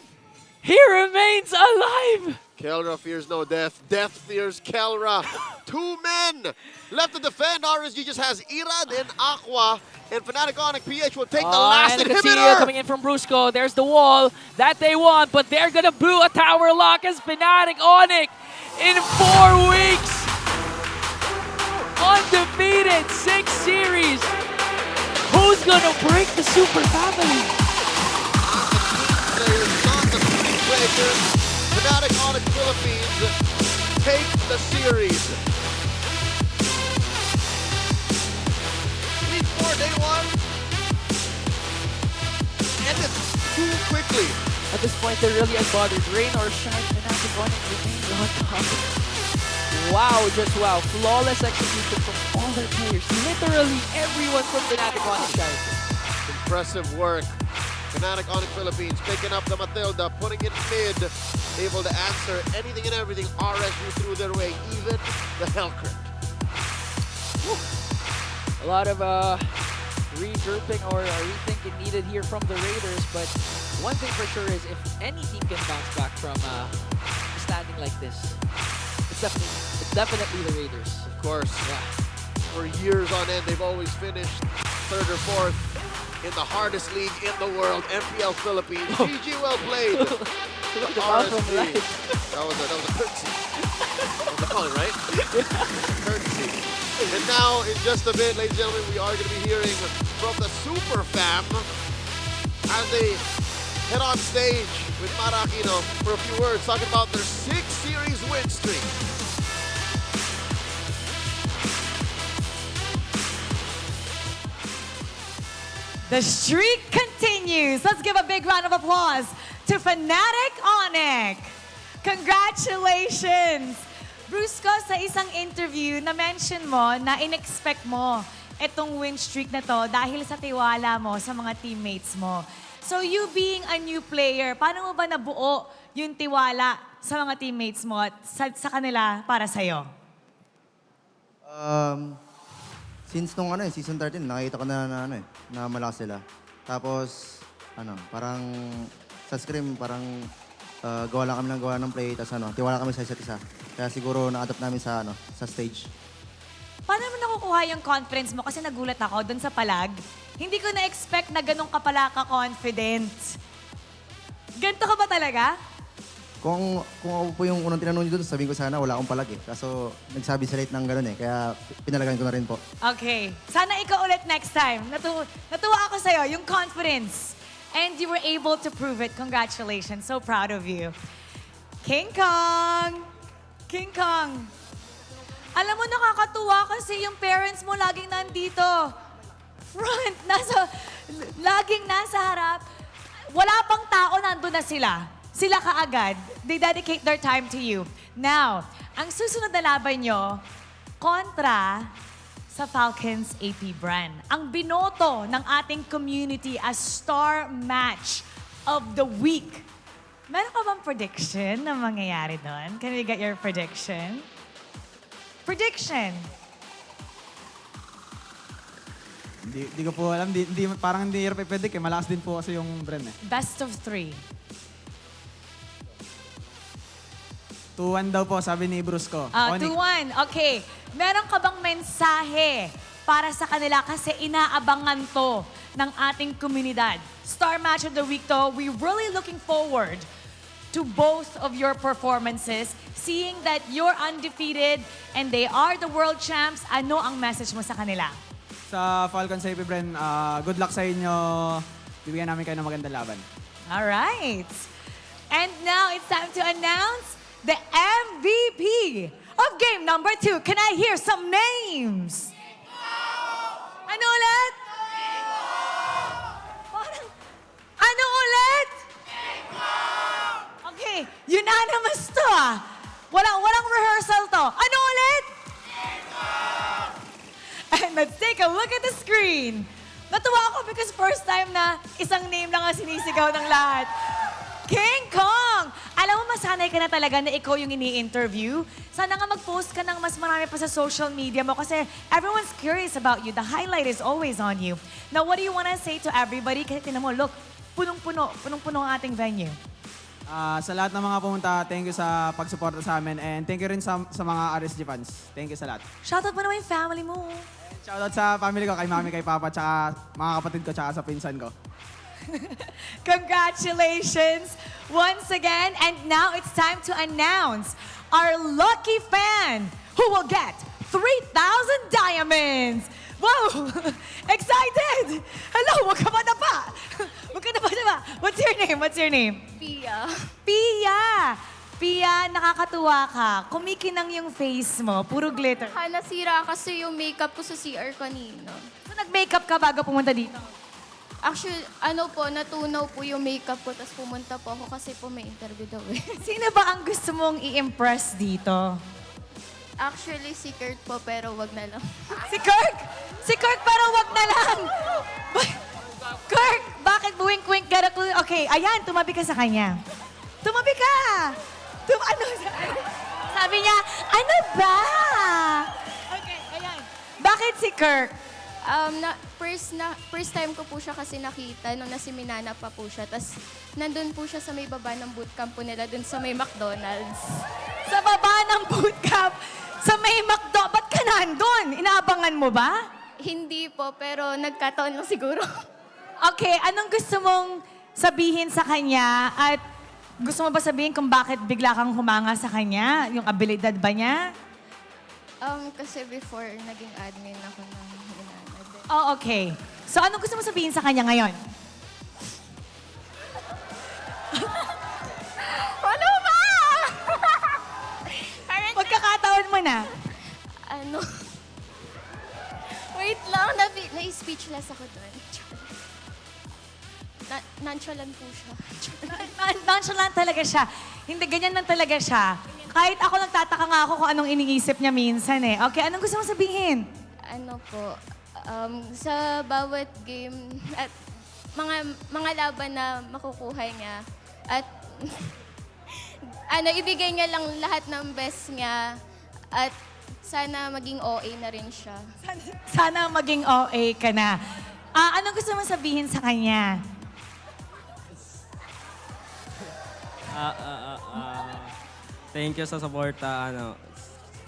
He remains alive! Kelra fears no death. Death fears Kelra. 2 men left to defend. RSG just has Irad and Aqua. And Fnatic Onic PH will take the last and the seal inhibitor. coming in from Brusco. There's the wall that they want, but they're gonna brew a tower lock as Fnatic Onic in 4 weeks. Undefeated, 6 series. Who's gonna break the super family? Not the three players. Fnatic Onic Philippines take the series. Week 4, day 1. Ended too quickly. At this point, they're really unbothered. Rain or shine, Fnatic Onic remains on top. Wow, just wow. Flawless execution from all their players. Literally everyone from Fnatic Onic shine. Impressive work. Fnatic Onic Philippines picking up the Matilda, putting it mid, able to answer anything and everything RSG threw their way, even the Hellcrit. A lot of regrouping or rethinking needed here from the Raiders, but one thing for sure is if any team can bounce back from standing like this, it's definitely the Raiders. Of course. Yeah. For years on end, they've always finished 3rd or 4th in the hardest league in the world, MPL Philippines. GG, well played. RSG. That was a courtesy. That was a calling, right? Courtesy. And now, in just a bit, ladies and gentlemen, we are going to be hearing from the Super Fam as they head on stage with Marakino for a few words, talking about their 6-series win streak. The streak continues. Let's give a big round of applause to Fnatic Onic. Congratulations! Brusco, sa isang interview, na-mention mo na in-expect mo itong win streak na to dahil sa tiwala mo sa mga teammates mo. So you being a new player, paano mo ba nabuo yung tiwala sa mga teammates mo at sa kanila para sa'yo? Since nung season 13, nakita ko na malakas sila. Tapos, parang sa scrim, parang gawa lang kami ng gawa ng play, tapos tiwala kami sa isa't isa. Kaya siguro na-adapt namin sa stage. Paano mo nakukuha yung confidence mo? Kasi nagulat ako doon sa palag. Hindi ko na-expect na ganun ka pala ka-confident. Ganito ka ba talaga? Kung ako po yung unang tinanong nyo doon, sabihin ko sana wala akong palag eh. Kaso nagsabi sa late ng gano'n eh, kaya pinalagan ko na rin po. Okay. Sana ikaw ulit next time. Natuwa ako sa'yo, yung confidence. And you were able to prove it. Congratulations. So proud of you. King Kong! King Kong! Alam mo, nakakatuwa kasi yung parents mo laging nandito. Front, laging nasa harap. Wala pang tao, nandun na sila. Sila kaagad. They dedicate their time to you. Now, ang susunod na laban nyo, kontra sa Falcons APBren. Ang binoto ng ating community as star match of the week. Meron ka bang prediction na mangyayari doon? Can we get your prediction? Prediction! Hindi ko po alam. Parang hindi hirap i-predict eh. Malakas din po kasi yung Bren eh. Best of 3. 2-1 daw po, sabi ni Brusco. 2-1. Okay. Meron ka bang mensahe para sa kanila kasi inaabangan to ng ating komunidad? Star Match of the Week to. We're really looking forward to both of your performances. Seeing that you're undefeated and they are the world champs, ano ang message mo sa kanila? Sa Falcons APBren, good luck sa inyo. Bibigyan namin kayo ng magandang laban. All right. And now it's time to announce the MVP of game number 2. Can I hear some names? Ano ulit? Parang, ano ulit? Okay, unanimous to Walang rehearsal to. Ano ulit? And let's take a look at the screen. Natuwa ako because first time na isang name lang ang sinisigaw ng lahat. King Kong! Alam mo, masanay ka na talaga na ikaw yung ini-interview. Sana nga mag-post ka ng mas marami pa sa social media mo kasi everyone's curious about you. The highlight is always on you. Now, what do you want to say to everybody? Kasi tinan mo, look, punong-puno ang ating venue. Sa lahat ng mga pumunta, thank you sa pagsuporta sa amin and thank you rin sa mga RSG fans. Thank you sa lahat. Shoutout mo naman yung family mo. Shoutout sa family ko, kay mami, kay papa, tsaka mga kapatid ko, tsaka sa pinsan ko. Congratulations once again. And now it's time to announce our lucky fan who will get 3,000 diamonds. Wow! Excited! Hello, wag ka ba na pa? Wag ka na ba na ba? What's your name? What's your name? Pia. Pia! Pia, nakakatuwa ka. Kumikinang yung face mo. Puro glitter. Nasira kasi yung makeup ko sa CR kanina. So, nag-makeup ka bago pumunta dito? Actually, natunaw po yung makeup ko, tapos pumunta po ako kasi po may interview daw eh. Sino ba ang gusto mong i-impress dito? Actually, si Kurt po, pero wag na lang. Si Kirk! Si Kirk, pero wag na lang! Kirk, bakit buwink-wink ka na? Okay, ayan, tumabi ka sa kanya. Tumabi ka! Sabi niya, ano ba? Okay, ayan. Bakit si Kirk? First time ko po siya kasi nakita nung nasiminana pa po siya. Tapos nandun po siya sa may baba ng bootcamp po nila, dun sa may McDonald's. Sa baba ng bootcamp? Sa may McDo? Ba't ka nandun? Inaabangan mo ba? Hindi po, pero nagkataon lang siguro. Okay, anong gusto mong sabihin sa kanya? At gusto mo ba sabihin kung bakit bigla kang humanga sa kanya? Yung abilidad ba niya? Kasi before, naging admin ako ng Hinanad. Oh, okay. So, anong gusto mo sabihin sa kanya ngayon? Ano ba? Pagkakataon mo na. Wait lang, na-speechless ako doon. Nonchalant po siya. Nonchalant talaga siya. Hindi, ganyan lang talaga siya. Kahit ako nagtataka nga ako kung anong iniisip niya minsan eh. Okay, anong gusto mo sabihin? Sa bawat game at mga laban na makukuha niya at ibigay niya lang lahat ng best niya at sana maging OA na rin siya. Sana maging OA ka na. Anong gusto mo sabihin sa kanya? Thank you sa suporta.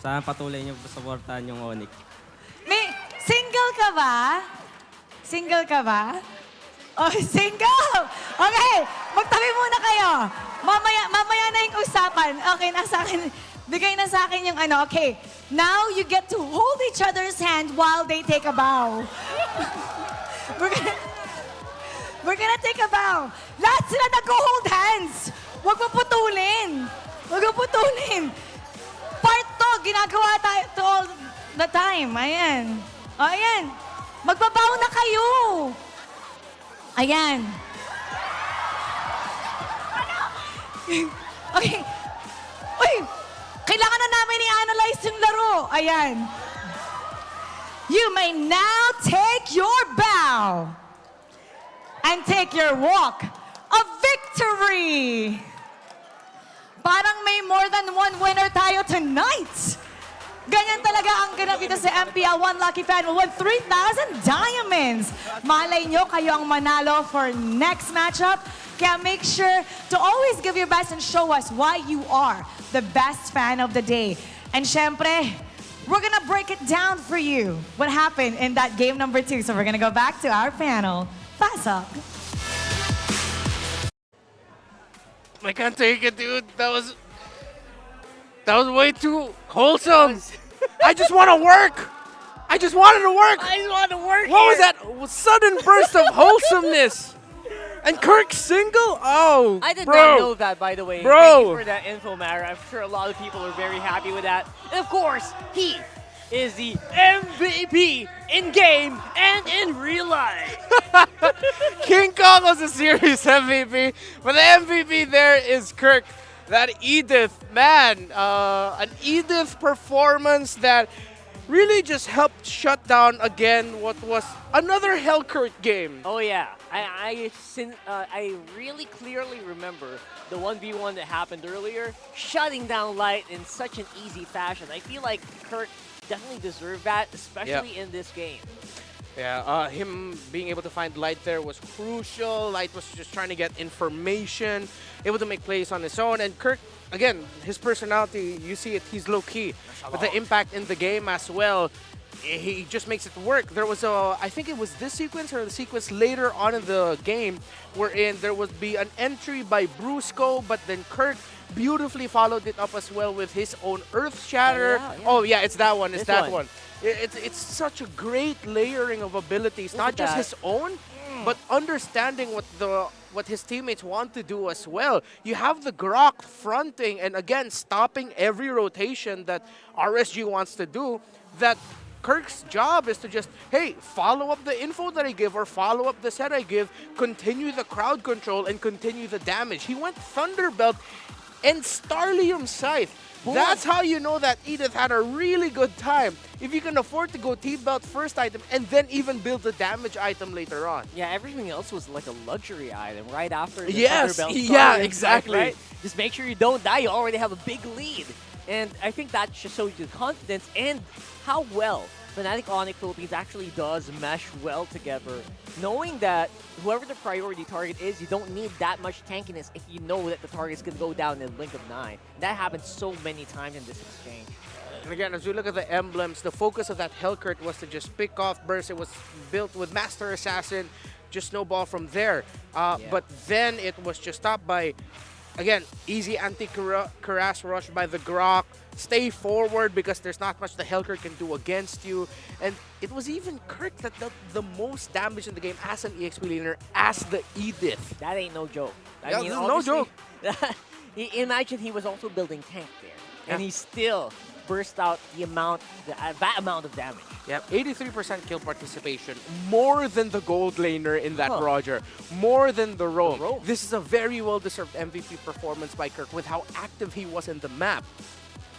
Sana patuloy niyo suportahan yung Onic. Single ka ba? Single ka ba? Oh, single! Okay, magtabi muna kayo. Mamaya na yung usapan. Okay, bigay na sa akin yung ano. Okay, now you get to hold each other's hand while they take a bow. We're gonna take a bow. Lahat sila nag-hold hands. Huwag mo putulin. Huwag mo putulin. Part to, ginagawa tayo to all the time. Ayan. O, ayan. Magbabaw na kayo. Ayan. Okay. Uy, kailangan na namin i-analyze yung laro. Ayan. You may now take your bow and take your walk of victory. Parang may more than one winner tayo tonight. Ganyan talaga ang ganap dito sa MPL. One lucky fan will win 3,000 diamonds. Malay nyo, kayo ang manalo for next matchup. Kaya make sure to always give your best and show us why you are the best fan of the day. And syempre, we're gonna break it down for you. What happened in that game number 2. So we're gonna go back to our panel. Pass up. I can't take it, dude. That was way too wholesome. I just want to work. I just wanted to work. I just want to work. What was that sudden burst of wholesomeness? And Kirk single? Oh, I did bro. not know that, by the way. Bro. Thank you for that info, Mara. I'm sure a lot of people are very happy with that. And of course, he is the MVP in game and in real life. King Kong was a series MVP, but the MVP there is Kirk. That Edith, man, an Edith performance that really just helped shut down again what was another Hellkurt game. Oh yeah, I really clearly remember the 1v1 that happened earlier, shutting down Light in such an easy fashion. I feel like Kurt definitely deserved that, especially in this game. Yeah, him being able to find Light there was crucial. Light was just trying to get information, able to make plays on his own. And Kirk, again, his personality, you see it, he's low-key. But the impact in the game as well, he just makes it work. There was I think it was this sequence or the sequence later on in the game wherein there would be an entry by Brusco, but then Kirk beautifully followed it up as well with his own Earth Shatter. Oh yeah, it's that one. It's that one. It's such a great layering of abilities, not just his own, but understanding what his teammates want to do as well. You have the Grok fronting and again stopping every rotation that RSG wants to do. That Kirk's job is to just, hey, follow up the info that I give or follow up the set I give, continue the crowd control, and continue the damage. He went Thunderbelt and Starlium Scythe. That's how you know that Edith had a really good time. If you can afford to go T-Belt first item and then even build the damage item later on. Yeah, everything else was like a luxury item right after the Yes, Thunderbelt yeah, Starlium exactly. Scythe, right? Just make sure you don't die. You already have a big lead. And I think that just shows you the confidence and how well Fnatic Onic Philippines actually does mesh well together. Knowing that whoever the priority target is, you don't need that much tankiness if you know that the target's going to go down in a blink of 9. That happens so many times in this exchange. And again, as we look at the emblems, the focus of that Hellcurt was to just pick off burst. It was built with Master Assassin, just snowball from there. But then it was just stopped by, again, easy anti-Karas rush by the Grok. Stay forward because there's not much the Hellcurt can do against you. And it was even Kirk that dealt the most damage in the game as an EXP laner, as the Edith. That ain't no joke. I mean, no joke. Imagine he was also building tank there. And he still burst out that amount of damage. Yep, 83% kill participation, more than the gold laner in that Roger, more than the Roam. This is a very well-deserved MVP performance by Kirk with how active he was in the map.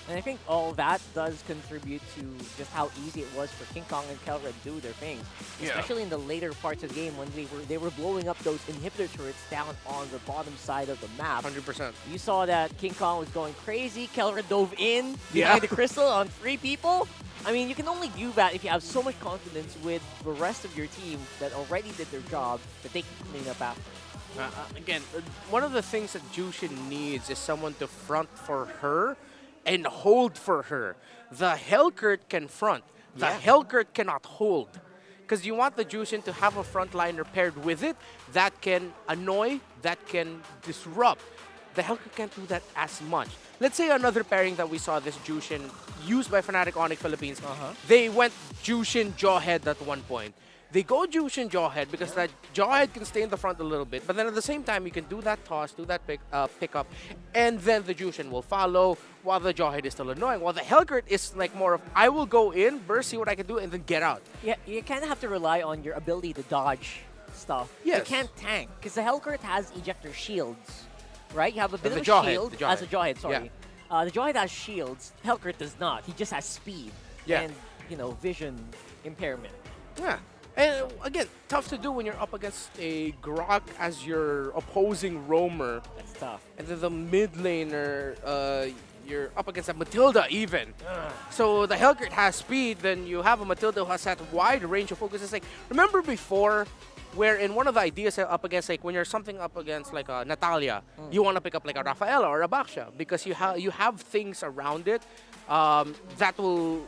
And I think all that does contribute to just how easy it was for King Kong and Kelra to do their things. Especially in the later parts of the game when they were blowing up those inhibitor turrets down on the bottom side of the map. 100%. You saw that King Kong was going crazy. Kelra dove in behind the crystal on 3 people. I mean, you can only do that if you have so much confidence with the rest of your team that already did their job that they can clean up after. Again, one of the things that Jushin needs is someone to front for her and hold for her. The Hellcurt can front. The Hellcurt cannot hold. Because you want the Jushin to have a frontliner paired with it that can annoy, that can disrupt. The Hellcurt can't do that as much. Let's say another pairing that we saw this Jushin used by Fnatic Onic Philippines. They went Jushin Jawhead at one point. They go Jushin Jawhead because that Jawhead can stay in the front a little bit, but then at the same time, you can do that toss, do that pickup, and then the Jushin will follow while the Jawhead is still annoying. While the Hellcurt is like more of, I will go in, burst, see what I can do, and then get out. Yeah, you kind of have to rely on your ability to dodge stuff. Yes. You can't tank, because the Hellcurt has ejector shields, right? You have a bit of a Jawhead, shield. the Jawhead. As a Jawhead, sorry. The Jawhead has shields. Hellcurt does not. He just has speed and, you know, vision impairment. Yeah. And again, tough to do when you're up against a Grok as your opposing roamer. That's tough. And then the mid laner, you're up against a Matilda even. So the Hellcurt has speed, then you have a Matilda who has that wide range of focus. It's like, remember before, where in one of the ideas up against, like when you're something up against like a Natalia, you want to pick up like a Rafaela or a Baksha because you have things around it that will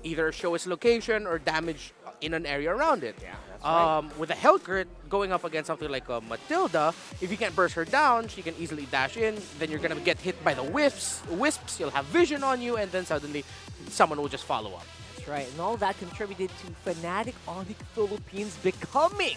either show its location or damage in an area around it. Yeah, that's right. With a Hellcurt going up against something like a Matilda, if you can't burst her down, she can easily dash in. Then you're gonna get hit by the wisps. You'll have vision on you, and then suddenly someone will just follow up. That's right, and all that contributed to Fnatic Onic Philippines becoming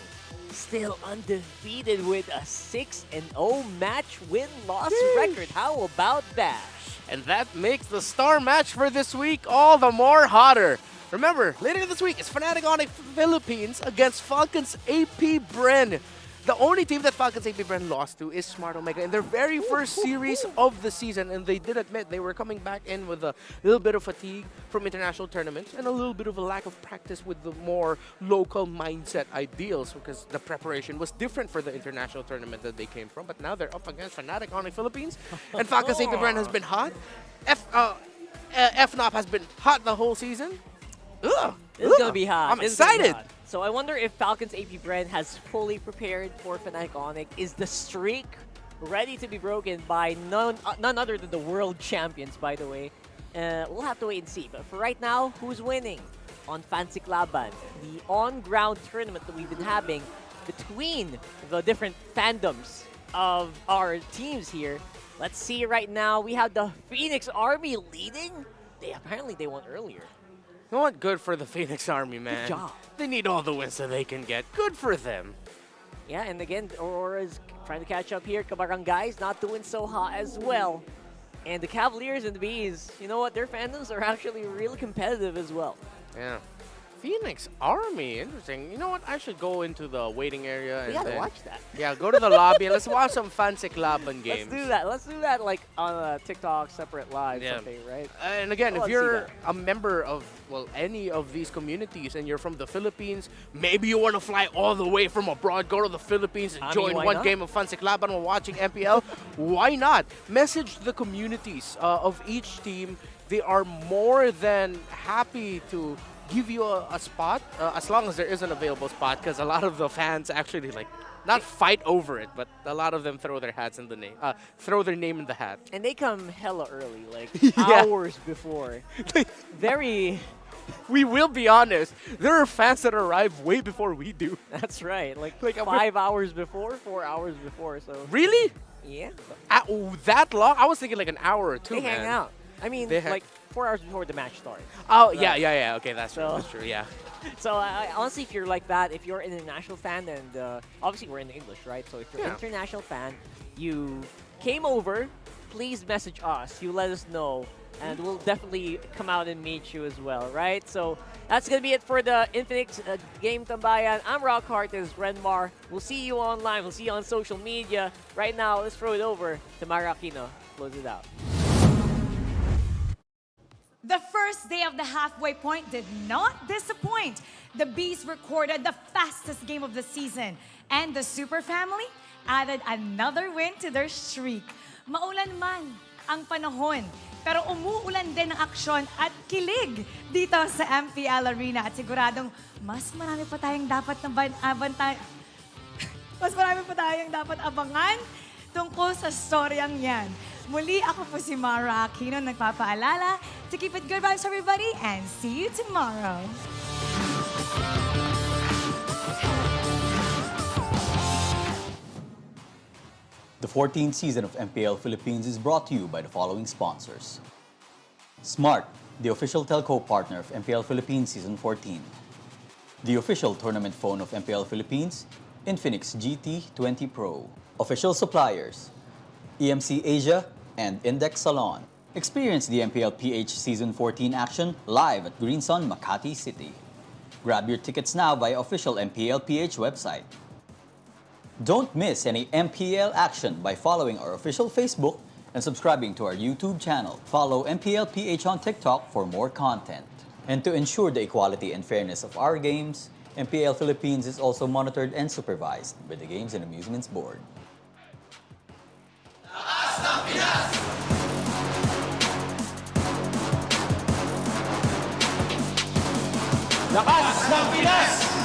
still undefeated with a 6-0 match win-loss record. How about that? And that makes the star match for this week all the more hotter. Remember, later this week, it's Fnatic Onic Philippines against Falcons APBren. The only team that Falcons APBren lost to is Smart Omega in their very first series of the season, and they did admit they were coming back in with a little bit of fatigue from international tournaments and a little bit of a lack of practice with the more local mindset ideals because the preparation was different for the international tournament that they came from. But now they're up against Fnatic Onic Philippines, and Falcons APBren has been hot. FNOP has been hot the whole season. It's gonna be hot. I'm excited. So I wonder if Falcons APBren has fully prepared for Fnatic Onic. Is the streak ready to be broken by none other than the world champions, by the way? We'll have to wait and see. But for right now, who's winning on Fancy Laban? The on-ground tournament that we've been having between the different fandoms of our teams here. Let's see right now. We have the Phoenix Army leading. Apparently they won earlier. You know what? Good for the Phoenix Army, man. Good job. They need all the wins that they can get. Good for them. Yeah, and again, Aurora's trying to catch up here. Kabarangay's not doing so hot as well. And the Cavaliers and the Bees, you know what? Their fandoms are actually really competitive as well. Yeah. Phoenix Army, interesting. You know what? I should go into the waiting area. We gotta watch that. Yeah, go to the lobby and let's watch some Fancy Laban games. Let's do that. Let's do that like on TikTok, separate live, something, right? And again, Oh, if let's see you're that. a member of, well, any of these communities and you're from the Philippines, maybe you want to fly all the way from abroad, go to the Philippines and I mean, join why one not? game of Fancy Laban while watching MPL, why not? Message the communities of each team. They are more than happy to give you a spot, as long as there is an available spot, because a lot of the fans actually not fight over it, but a lot of them throw their hats in the name, throw their name in the hat. And they come hella early, like Yeah. hours before. Very. We will be honest. There are fans that arrive way before we do. That's right. Like I'm 5 hours before, 4 hours before. So. Really? Yeah. That long? I was thinking like an hour or two. They man. hang out. I mean, They like 4 hours before the match starts. Oh So- yeah. Okay, that's true. So- That's true. Yeah. So honestly, if you're like that, if you're an international fan, and obviously we're in English, right? So if you're an Yeah. international fan, you came over, please message us. You let us know, and we'll definitely come out and meet you as well, right? So that's gonna be it for the Infinix Game Tambayan. I'm Rockhart, this is Renmar. We'll see you online. We'll see you on social media. Right now, let's throw it over to Mara Aquino. Close it out. The first day of the halfway point did not disappoint. The Bees recorded the fastest game of the season, and the Super Family added another win to their streak. Maulan man ang panahon, pero umuulan din ng aksyon at kilig dito sa MPL Arena, at siguradong mas marami pa tayong dapat mas marami pa tayong dapat abangan tungkol sa storyang yan. Muli, ako po si Mara Aquino, nagpapaalala to keep it good vibes, everybody, and see you tomorrow. The 14th season of MPL Philippines is brought to you by the following sponsors. Smart, the official telco partner of MPL Philippines Season 14. The official tournament phone of MPL Philippines, Infinix GT20 Pro. Official suppliers, EMC Asia and Index Salon. Experience the MPL PH Season 14 action live at Green Sun, Makati City. Grab your tickets now via official MPL PH website. Don't miss any MPL action by following our official Facebook and subscribing to our YouTube channel. Follow MPL PH on TikTok for more content. And to ensure the equality and fairness of our games, MPL Philippines is also monitored and supervised by the Games and Amusements Board. Lakas ng Pinas!